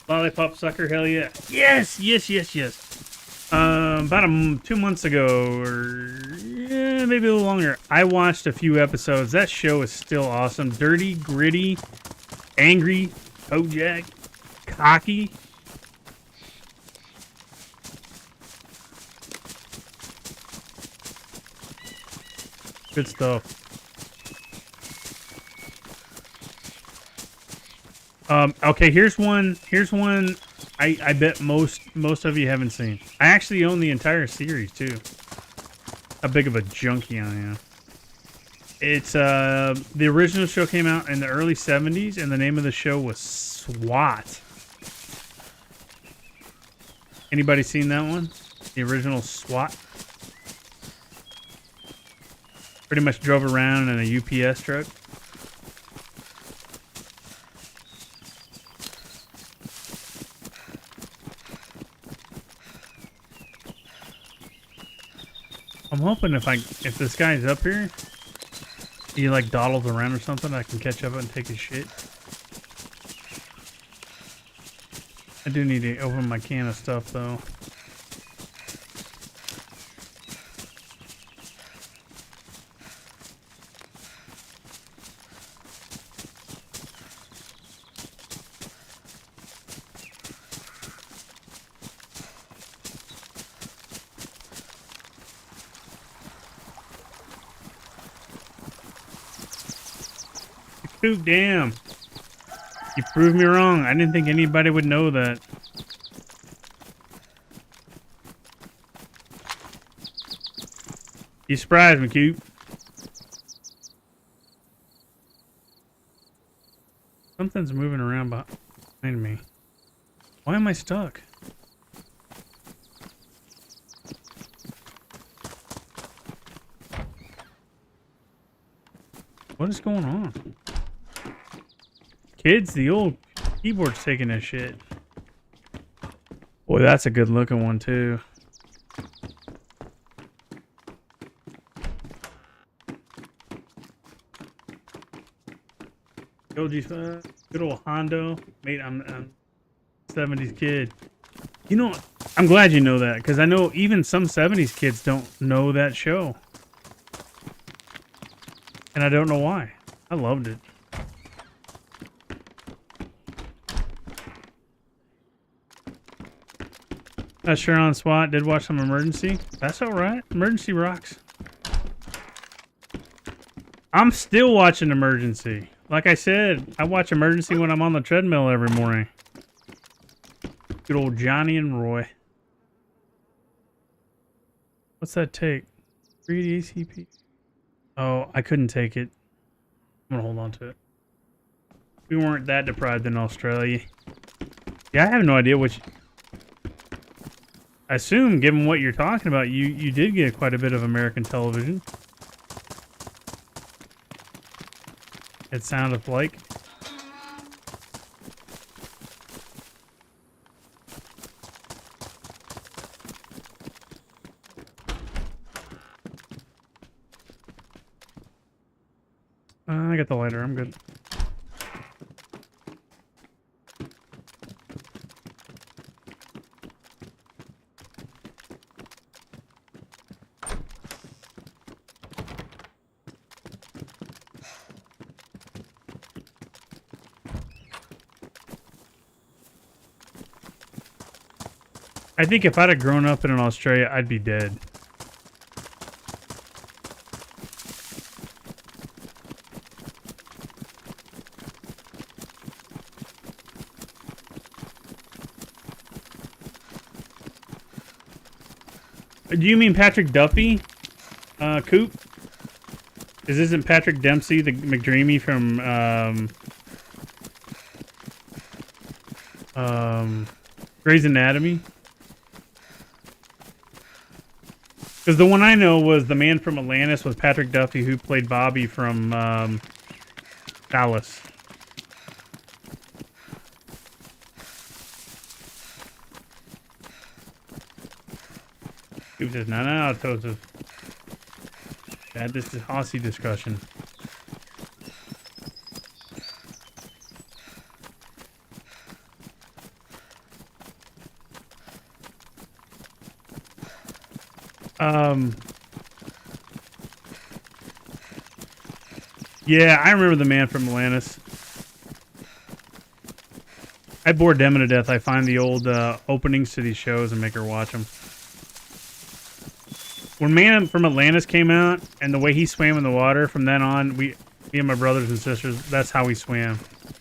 Lollipop Sucker. Hell yeah. Yes, yes, yes, yes. About 2 months ago, or yeah, maybe a little longer, I watched a few episodes. That show is still awesome. Dirty, gritty, angry, Kojak, cocky. Good stuff. Okay, here's one. Here's one. I bet most of you haven't seen. I actually own the entire series too. How big of a junkie I am. It's the original show came out in the early 70s, and the name of the show was SWAT. Anybody seen that one? The original SWAT. Pretty much drove around in a UPS truck. I'm hoping if this guy's up here. He like dawdles around or something. I can catch up and take his shit. I do need to open my can of stuff though. Coop, damn. You proved me wrong. I didn't think anybody would know that. You surprised me, Coop. Something's moving around behind me. Why am I stuck? What is going on? Kids, the old keyboard's taking a shit. Boy, that's a good looking one too. Good old Hondo. Mate, I'm 70s kid. You know, I'm glad you know that, because I know even some 70s kids don't know that show. And I don't know why. I loved it. Sure on SWAT. Did watch some Emergency. That's alright. Emergency rocks. I'm still watching Emergency. Like I said, I watch Emergency when I'm on the treadmill every morning. Good old Johnny and Roy. What's that take? 3 ACP. Oh, I couldn't take it. I'm gonna hold on to it. We weren't that deprived in Australia. Yeah, I have no idea which. I assume, given what you're talking about, you did get quite a bit of American television. It sounded like. I got the lighter. I'm good. I think if I'd have grown up in Australia, I'd be dead. Do you mean Patrick Duffy, Coop? Isn't Patrick Dempsey the McDreamy from Grey's Anatomy? Because the one I know was the man from Atlantis was Patrick Duffy, who played Bobby from Dallas. He was just no, Joseph. Had this Aussie discussion. Yeah, I remember the man from Atlantis. I bore Dema to death. I find the old openings to these shows and make her watch them. When Man from Atlantis came out and the way he swam in the water, from then on, me and my brothers and sisters, that's how we swam.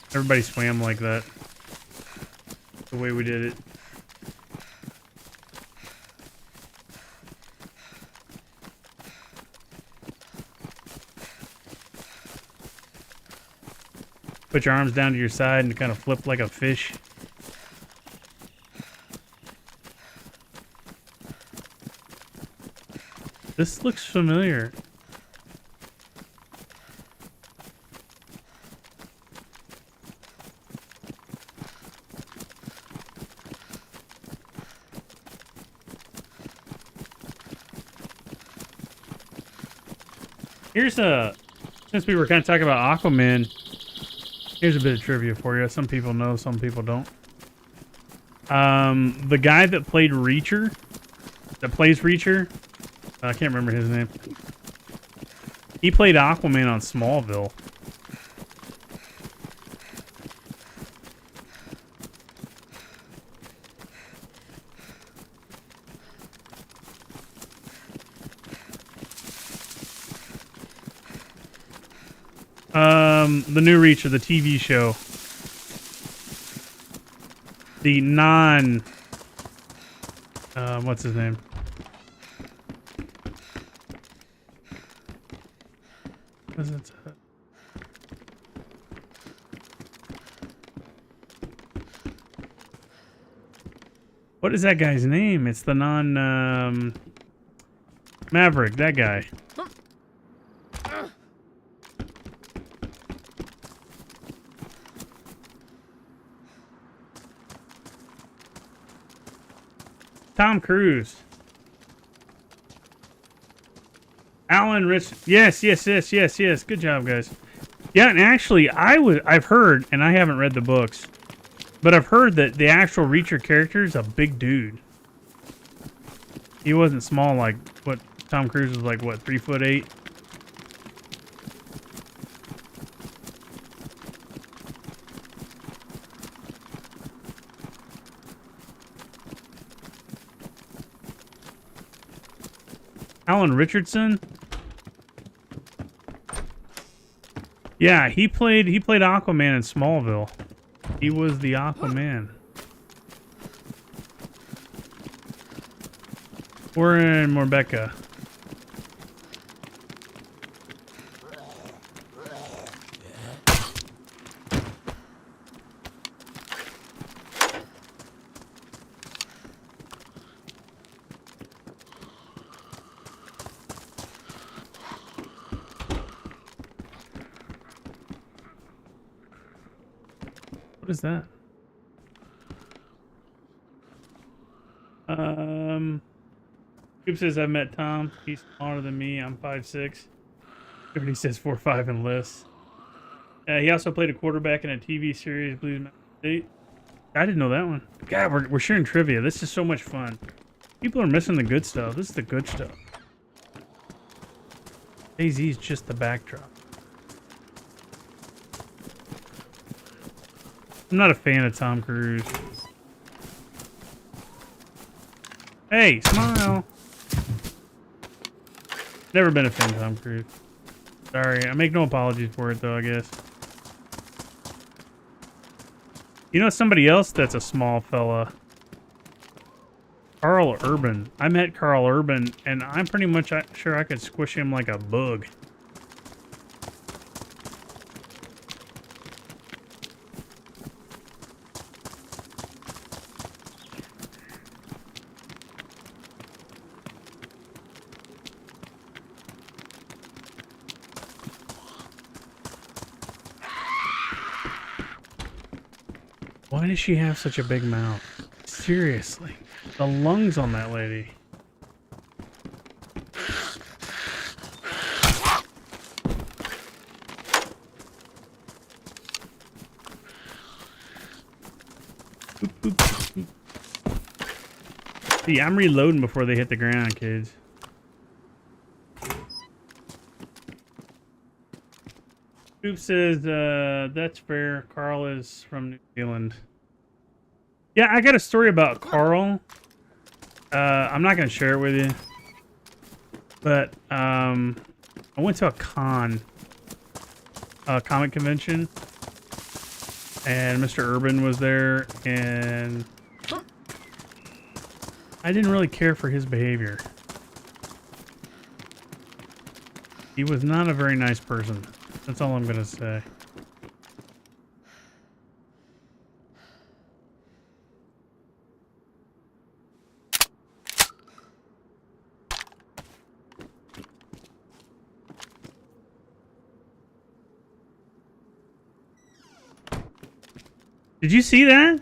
Everybody swam like that. The way we did it. Put your arms down to your side and kind of flip like a fish. This looks familiar. Here's a Since we were kind of talking about Aquaman, here's a bit of trivia for you. Some people know, some people don't. The guy that played Reacher, that plays Reacher, I can't remember his name. He played Aquaman on Smallville. The new Reacher, the TV show. The non... what's his name? What is it? What is that guy's name? It's the non... Maverick, that guy. Tom Cruise. Alan Rich. Yes. Good job, guys. Yeah, and actually, I've heard, and I haven't read the books, but I've heard that the actual Reacher character is a big dude. He wasn't small like what Tom Cruise was like, what, 3'8"? Alan Richardson? Yeah, he played Aquaman in Smallville. He was the Aquaman. We're in Morbeca. What is that? Coop says I've met Tom. He's smaller than me. I'm 5'6". Everybody says 4'5" and less. He also played a quarterback in a TV series, Blues Mountain State. I didn't know that one. God, we're sharing trivia. This is so much fun. People are missing the good stuff. This is the good stuff. Dayz is just the backdrop. I'm not a fan of Tom Cruise. Hey, smile. Never been a fan of Tom Cruise. Sorry, I make no apologies for it though, I guess. You know somebody else that's a small fella? Carl Urban. I met Carl Urban, and I'm pretty much sure I could squish him like a bug. Why does she have such a big mouth? Seriously. The lungs on that lady. Boop, boop, boop. See, I'm reloading before they hit the ground, kids. Scoop says, that's fair. Carl is from New Zealand. Yeah, I got a story about Carl. I'm not going to share it with you. But I went to a comic convention. And Mr. Urban was there. And I didn't really care for his behavior. He was not a very nice person. That's all I'm going to say. Did you see that?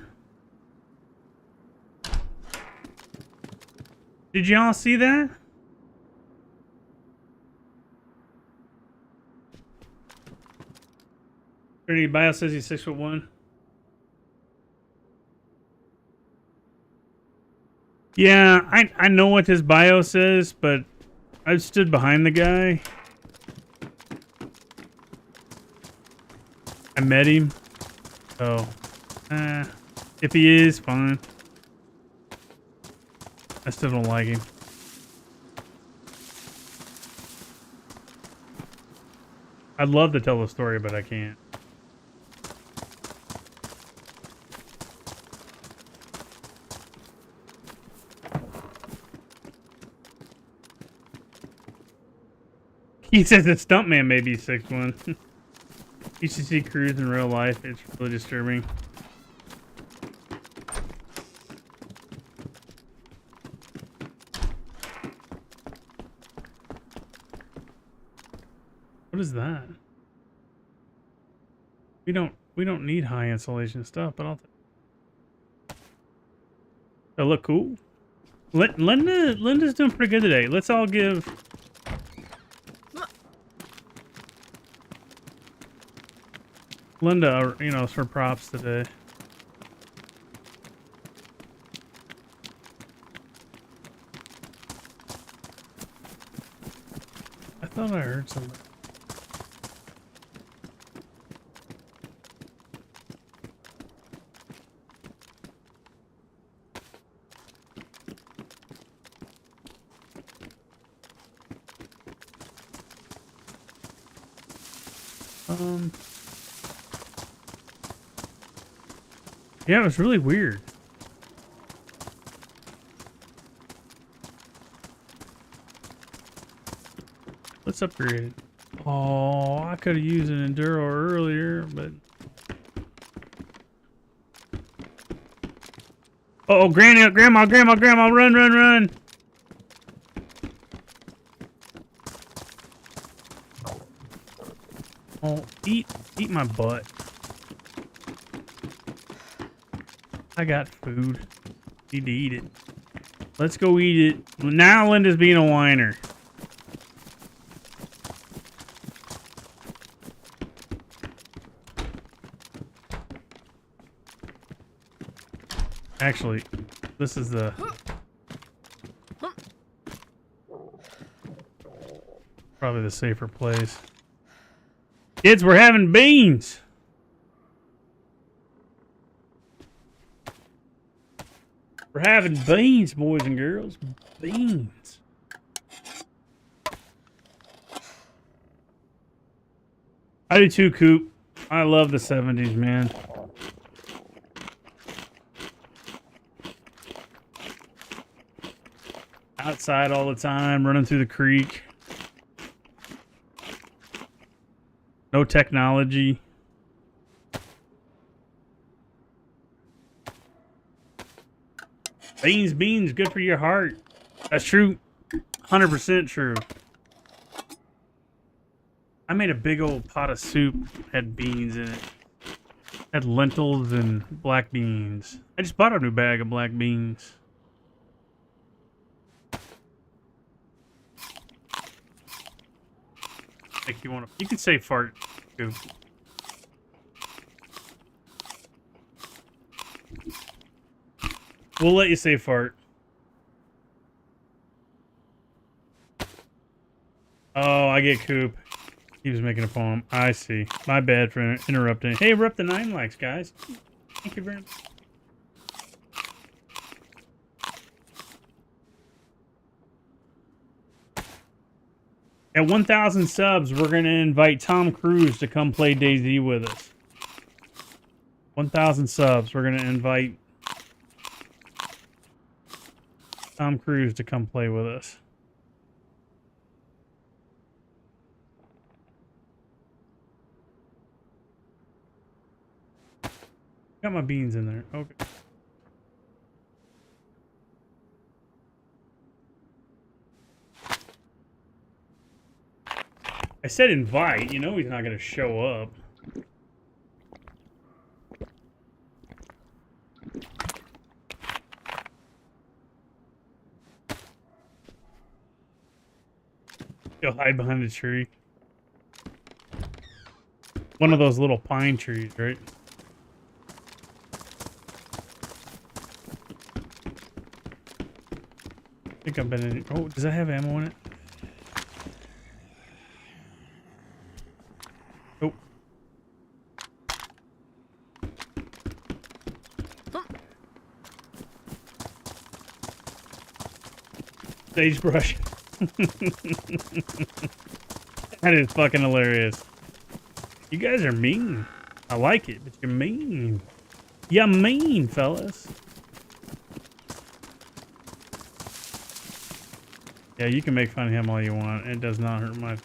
Did y'all see that? Trinity Bio says he's 6'1". Yeah, I know what his bio says, but I've stood behind the guy. I met him. So, if he is, fine. I still don't like him. I'd love to tell the story, but I can't. He says the stuntman may be 6'1". You should see Cruz in real life. It's really disturbing. What is that? We don't need high insulation stuff, but I'll that look cool. Linda's doing pretty good today. Let's all give Linda, you know, some props today. I thought I heard something. Yeah, it was really weird. Let's upgrade it. Oh, I could have used an Enduro earlier, but... Uh oh, Grandma, run! Oh, eat my butt. I got food. Need to eat it. Let's go eat it. Now Linda's being a whiner. Actually, this is the... probably the safer place. Kids, we're having beans! We're having beans, boys and girls. Beans. I do too, Coop. I love the 70s, man. Outside all the time, running through the creek. No technology. Beans, good for your heart. That's true. 100% true. I made a big old pot of soup, had beans in it. Had lentils and black beans. I just bought a new bag of black beans. If you want to, you can say fart too. We'll let you say fart. Oh, I get Coop. He was making a poem. I see. My bad for interrupting. Hey, we're up to 9 likes, guys. Thank you very much. At 1,000 subs, we're going to invite Tom Cruise to come play Dayz with us. 1,000 subs, we're going to invite Tom Cruise to come play with us. Got my beans in there. Okay. I said invite. You know he's not going to show up. He'll hide behind the tree. One of those little pine trees, right? I think I've been in. Oh, does that have ammo in it? Nope. Sagebrush. That is fucking hilarious. You guys are mean. I like it, but you're mean. You're mean, fellas. Yeah, you can make fun of him all you want. It does not hurt my...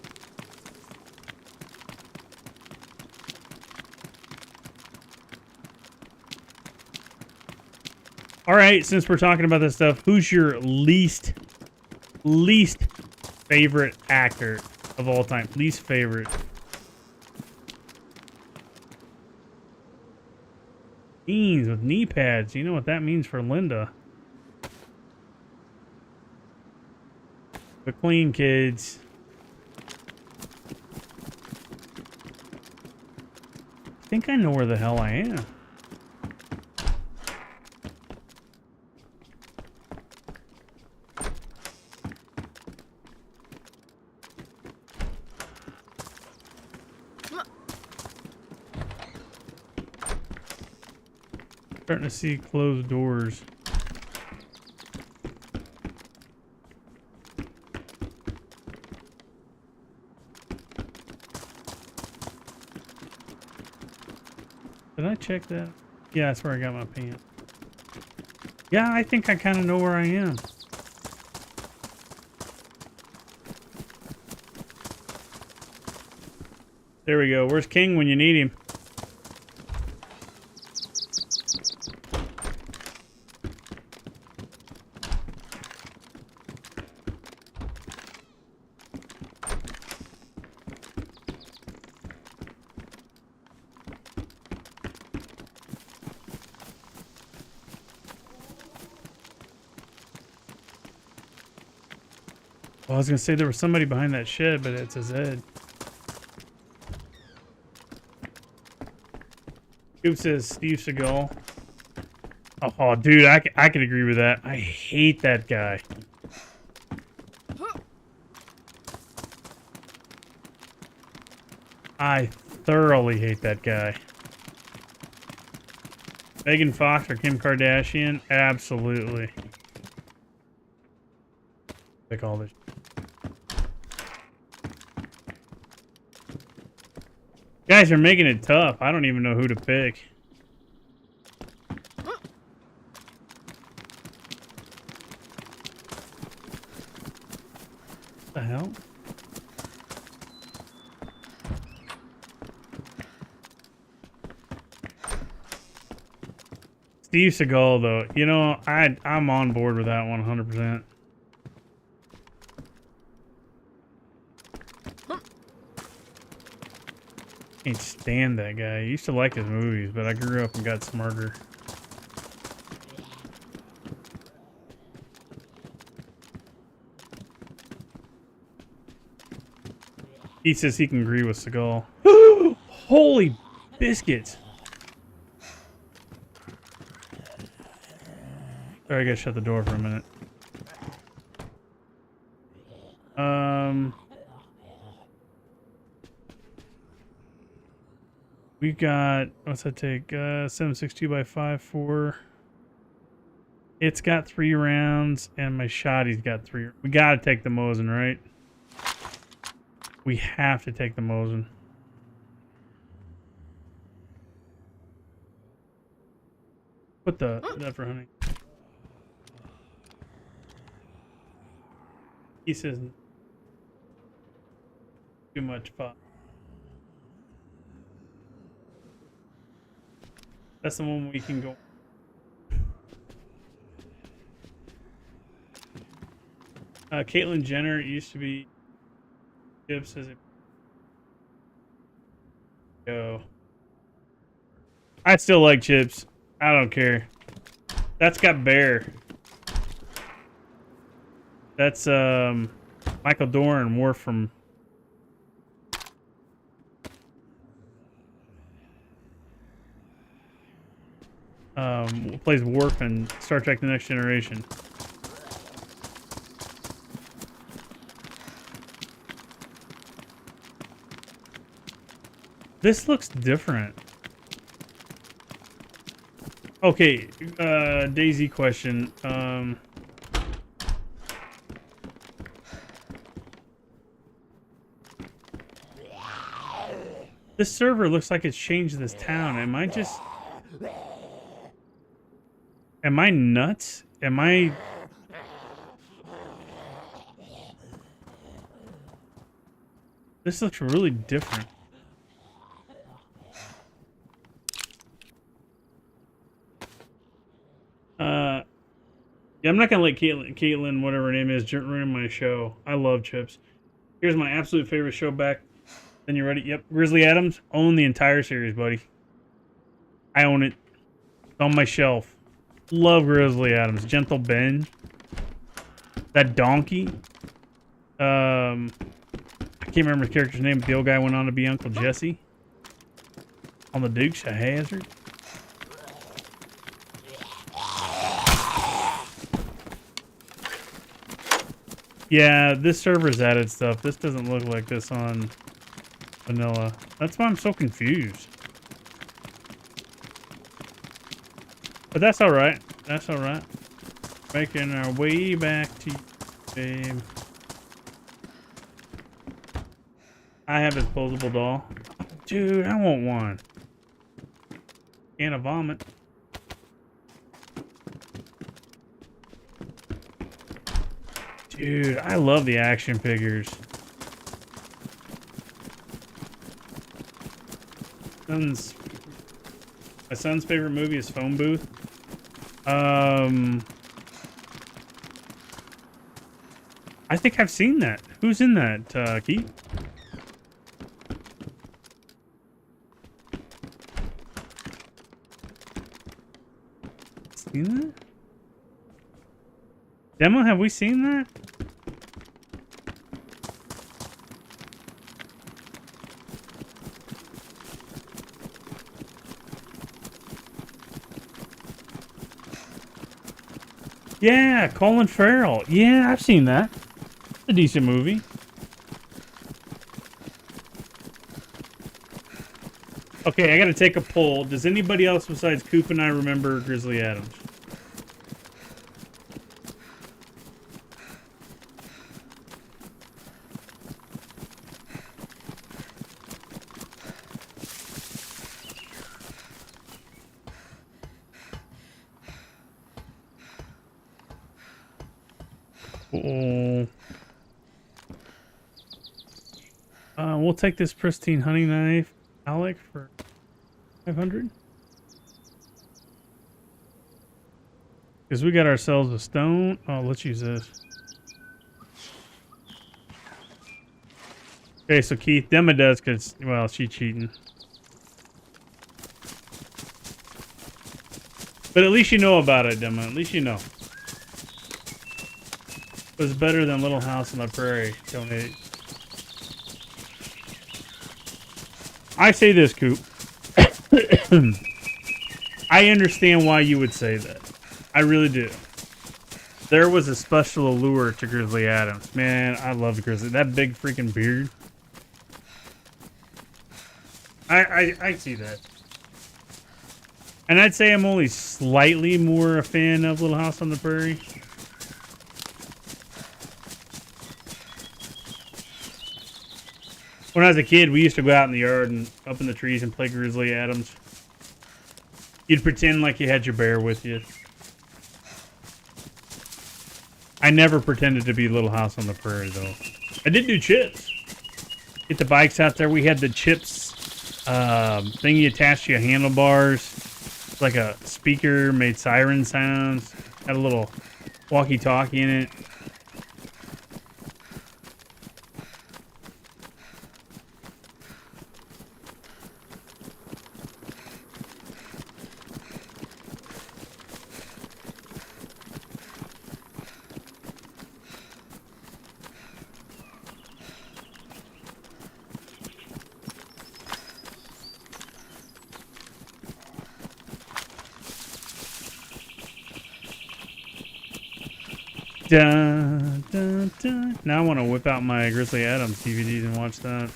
All right, since we're talking about this stuff, who's your least favorite actor of all time? Least favorite. Beans with knee pads. You know what that means for Linda. But clean kids. I think I know where the hell I am. Starting to see closed doors. Did I check that? Yeah, that's where I got my pants. Yeah, I think I kind of know where I am. There we go. Where's King when you need him? Well, I was gonna say there was somebody behind that shed, but it's a Zed. Scoop says Steve Seagal. Oh, dude, I can agree with that. I hate that guy. I thoroughly hate that guy. Megan Fox or Kim Kardashian? Absolutely. Pick all this. Guys are making it tough. I don't even know who to pick. What the hell? Steve Seagal, though, you know, I'm on board with that 100%. Can't stand that guy. I used to like his movies, but I grew up and got smarter. He says he can agree with Seagal. Holy biscuits! Sorry, I gotta shut the door for a minute. We got, what's that take? 7.62 by 5.4. It's got 3 rounds, and my shotty's got 3. We gotta take the Mosin, right? We have to take the Mosin. Put that for hunting. He says too much fun. That's the one we can go. Caitlyn Jenner used to be Chips as a go. I still like Chips. I don't care. That's got Bear. That's Michael Dorn, War from plays Worf in Star Trek: The Next Generation. This looks different. Okay, Daisy question. This server looks like it's changed this town. Am I just... Am I nuts? Am I... This looks really different. Yeah, I'm not gonna let Caitlin, whatever her name is, ruin my show. I love Chips. Here's my absolute favorite show back. Then you ready? Yep. Grizzly Adams. Own the entire series, buddy. I own it. It's on my shelf. Love Grizzly Adams. Gentle Ben. That donkey. I can't remember the character's name, but the old guy went on to be Uncle Jesse. On the Dukes of Hazzard. Yeah, this server's added stuff. This doesn't look like this on vanilla. That's why I'm so confused. But that's alright. That's alright. Making our way back to game. I have his posable doll. Dude, I want one. And a vomit. Dude, I love the action figures. My son's favorite movie is Phone Booth. I think I've seen that. Who's in that, Keith? Seen that? Demo, have we seen that? Yeah, Colin Farrell. Yeah, I've seen that. It's a decent movie. Okay, I gotta take a poll. Does anybody else besides Coop and I remember Grizzly Adams? Oh. We'll take this pristine hunting knife, Alec, for 500. Because we got ourselves a stone. Oh, let's use this. Okay, so Keith, Dema does because, well, she's cheating. But at least you know about it, Dema. At least you know. It was better than Little House on the Prairie. Donate. I say this, Coop. I understand why you would say that. I really do. There was a special allure to Grizzly Adams. Man, I love Grizzly. That big freaking beard. I see that. And I'd say I'm only slightly more a fan of Little House on the Prairie. When I was a kid, we used to go out in the yard and up in the trees and play Grizzly Adams. You'd pretend like you had your bear with you. I never pretended to be Little House on the Prairie, though. I did do Chips. Get the bikes out there. We had the Chips thingy attached to your handlebars. It's like a speaker, made siren sounds. Had a little walkie-talkie in it. Dun, dun, dun. Now I want to whip out my Grizzly Adams DVDs and watch that.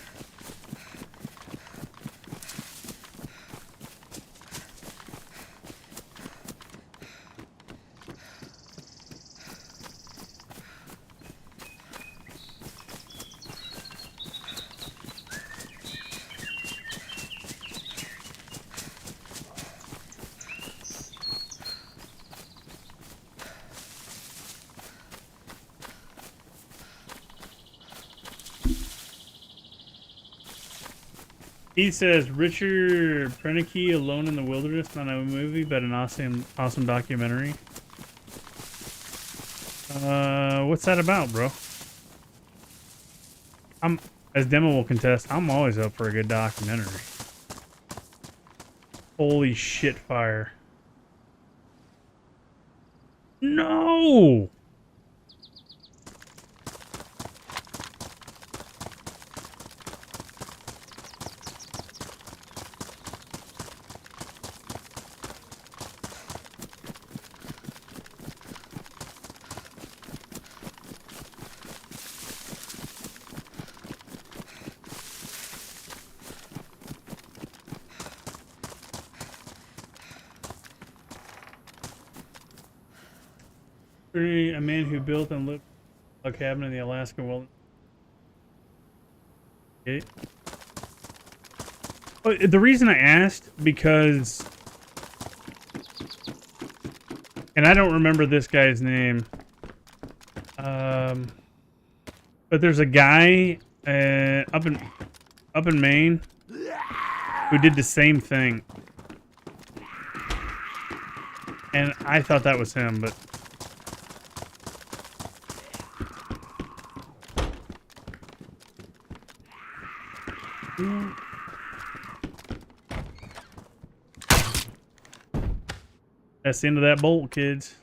He says Richard Prenicky, Alone in the Wilderness, not a movie, but an awesome documentary. What's that about, bro? As Demo will contest, I'm always up for a good documentary. Holy shit fire. No! A man who built and lived a cabin in the Alaska wilderness. Okay. Oh, the reason I asked, because, and I don't remember this guy's name, but there's a guy up in Maine who did the same thing, and I thought that was him, but. That's the end of that bolt, kids.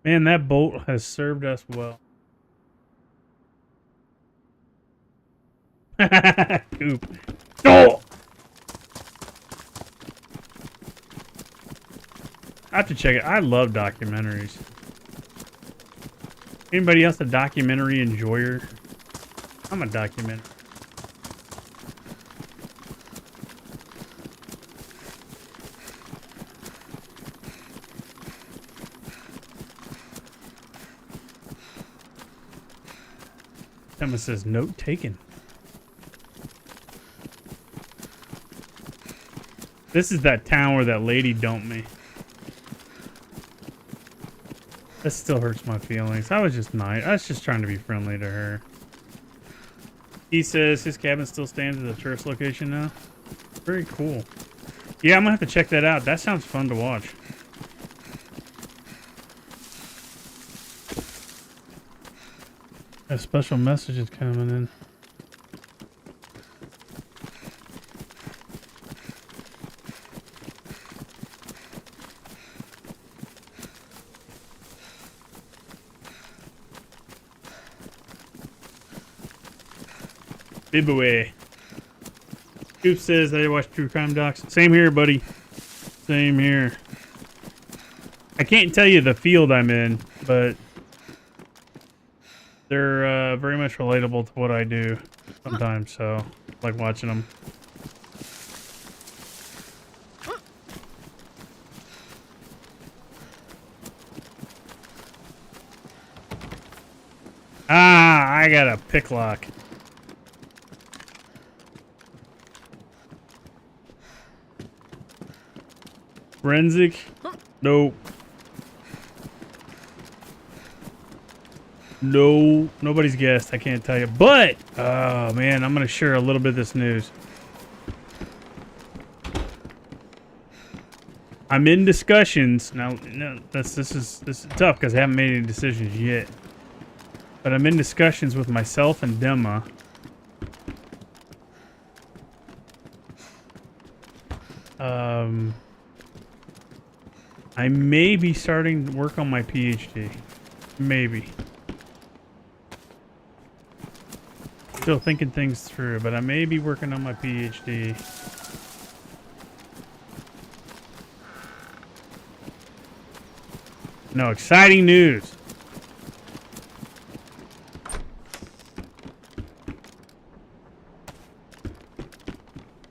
Man, that bolt has served us well. Coop. Oh! I have to check it. I love documentaries. Anybody else a documentary enjoyer? I'm a documentary. Emma says, note taken. This is that town where that lady dumped me. That still hurts my feelings. I was just nice. I was just trying to be friendly to her. He says his cabin still stands at the tourist location now. Very cool. Yeah, I'm gonna have to check that out. That sounds fun to watch. A special message is coming in. Bibaway. Scoop says I watch true crime docs. Same here, buddy. Same here. I can't tell you the field I'm in, but they're very much relatable to what I do sometimes, so I like watching them. Ah, I got a pick lock. Forensic? Nope. No, nobody's guessed. I can't tell you. But, oh man, I'm going to share a little bit of this news. I'm in discussions. Now, no, this is tough because I haven't made any decisions yet. But I'm in discussions with myself and Dema. I may be starting to work on my PhD. Maybe. Still thinking things through, but I may be working on my PhD. No, exciting news.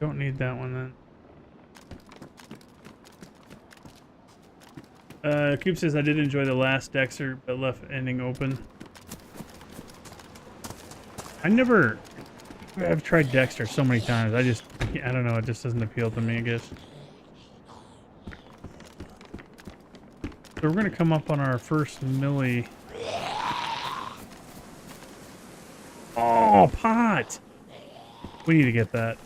Don't need that one then. Coop says I did enjoy the last Dexter, but left ending open. I've tried Dexter so many times. I don't know. It just doesn't appeal to me, I guess. So we're gonna come up on our first millie. Oh, pot! We need to get that.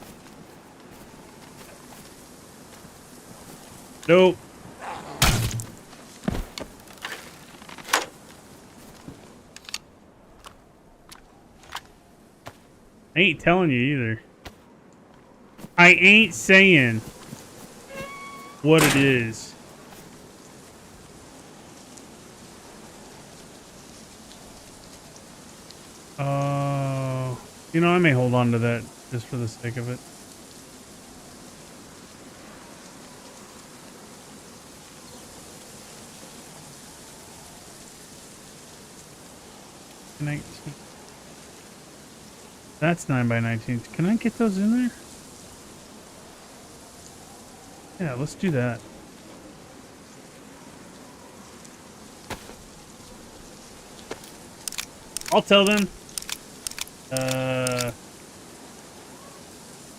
Nope. I ain't telling you either. I ain't saying what it is. You know, I may hold on to that just for the sake of it. That's 9 by 19. Can I get those in there? Yeah, let's do that. I'll tell them.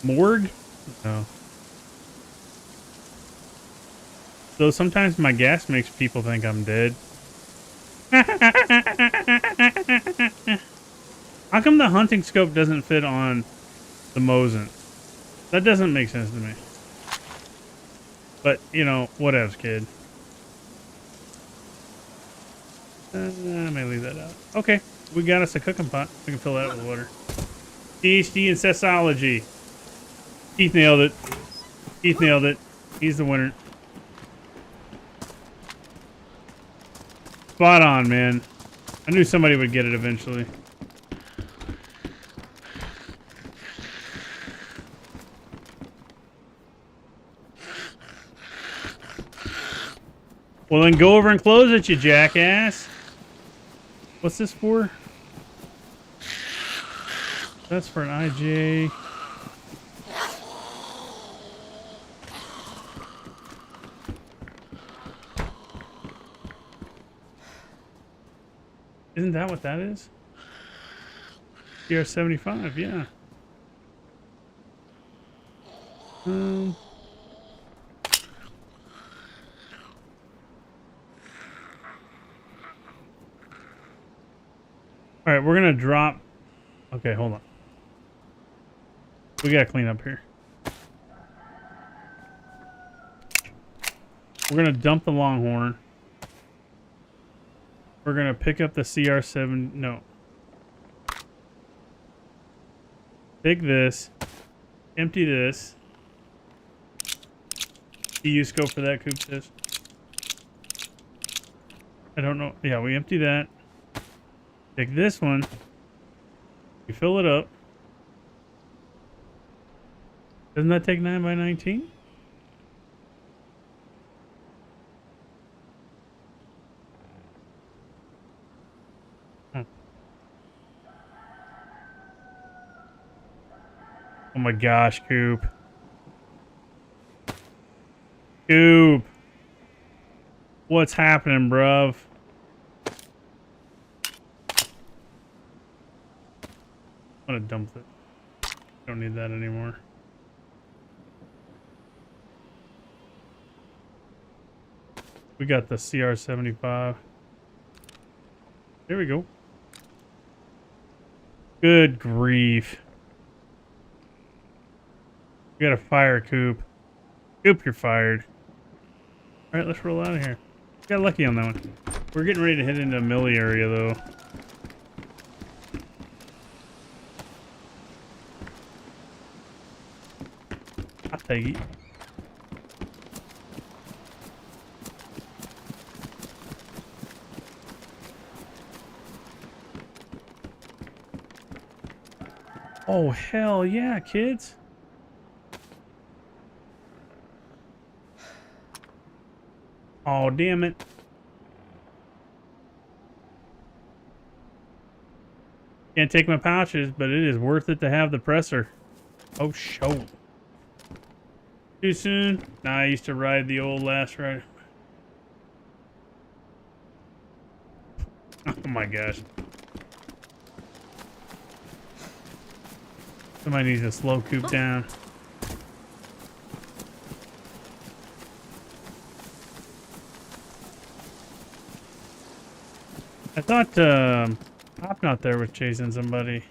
Morgue? No. Though sometimes my gas makes people think I'm dead. How come the hunting scope doesn't fit on the Mosin? That doesn't make sense to me. But, you know, whatevs, kid. I may leave that out. Okay, we got us a cooking pot. We can fill that with water. PhD in cessology. Keith nailed it. Keith nailed it. He's the winner. Spot on, man. I knew somebody would get it eventually. Well, then go over and close it, you jackass. What's this for? That's for an IJ. Isn't that what that is? CR75, yeah. All right, we're gonna drop. Okay, hold on. We gotta clean up here. We're gonna dump the Longhorn. We're gonna pick up the CR7. No. Take this. Empty this. EU scope for that, Coop says. I don't know. Yeah, we empty that. Take this one. You fill it up. Doesn't that take 9 by 19? Oh my gosh, Coop. Coop. What's happening, bruv? I'm gonna dump it. Don't need that anymore. We got the CR75. There we go. Good grief. We got a fire, Coop. Coop, you're fired. Alright, let's roll out of here. Got lucky on that one. We're getting ready to head into a millie area, though. I'll take it. Oh, hell yeah, kids. Oh, damn it. Can't take my pouches, but it is worth it to have the presser. Oh, show. Too soon? Nah, I used to ride the old last ride. Oh my gosh. Somebody needs to slow coop down. I thought Hop Not there was chasing somebody.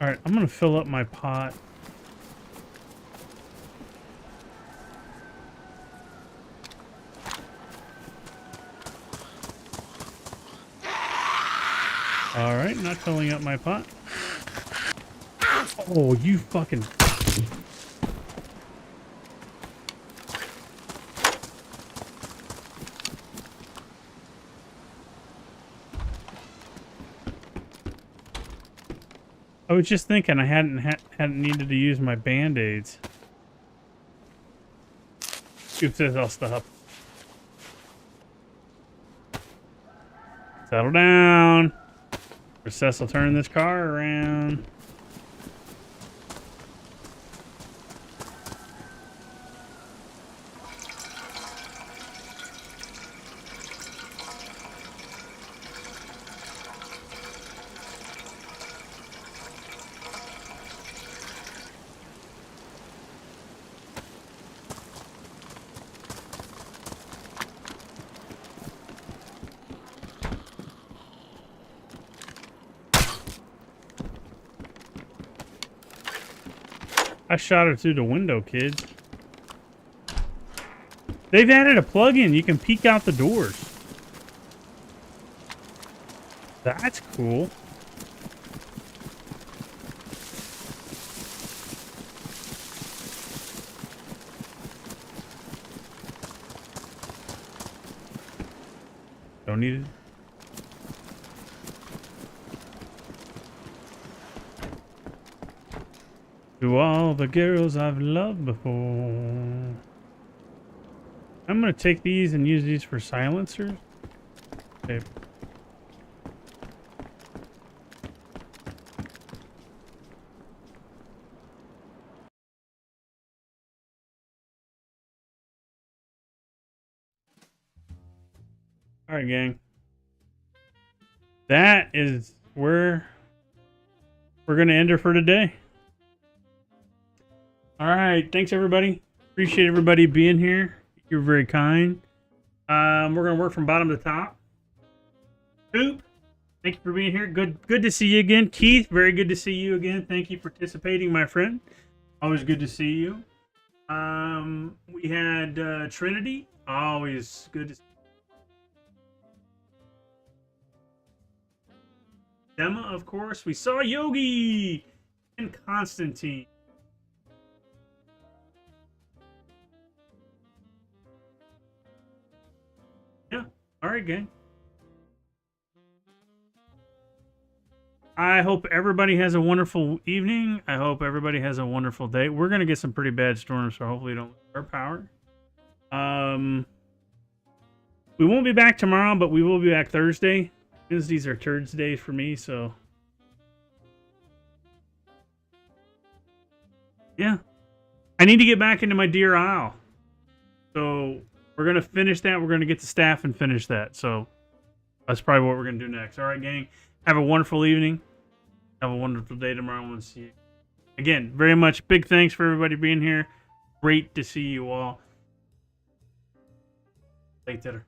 Alright, I'm gonna fill up my pot. Alright, not filling up my pot. Oh, you fucking... I was just thinking I hadn't needed to use my band-aids. Oops, this all stuff. Settle down. Recess will turn this car around. I shot her through the window, kids. They've added a plug-in. You can peek out the doors. That's cool. Don't need it. To all the girls I've loved before. I'm gonna take these and use these for silencers. Okay. All right, gang. That is where we're gonna end her for today. All right, thanks everybody. Appreciate everybody being here. You're very kind. We're gonna work from bottom to top. Coop, thank you for being here. Good to see you again. Keith, very good to see you again. Thank you for participating, my friend. Always good to see you. We had Trinity. Always good to see you. Emma, of course. We saw Yogi and Constantine. Yeah. All right, gang. I hope everybody has a wonderful evening. I hope everybody has a wonderful day. We're going to get some pretty bad storms, so hopefully we don't lose our power. We won't be back tomorrow, but we will be back Thursday. These are turds days for me, so... yeah. I need to get back into my Deer Isle. So, we're going to finish that. We're going to get the staff and finish that. So, that's probably what we're going to do next. All right, gang. Have a wonderful evening. Have a wonderful day tomorrow. I want to see you. Again, very much big thanks for everybody being here. Great to see you all. Later.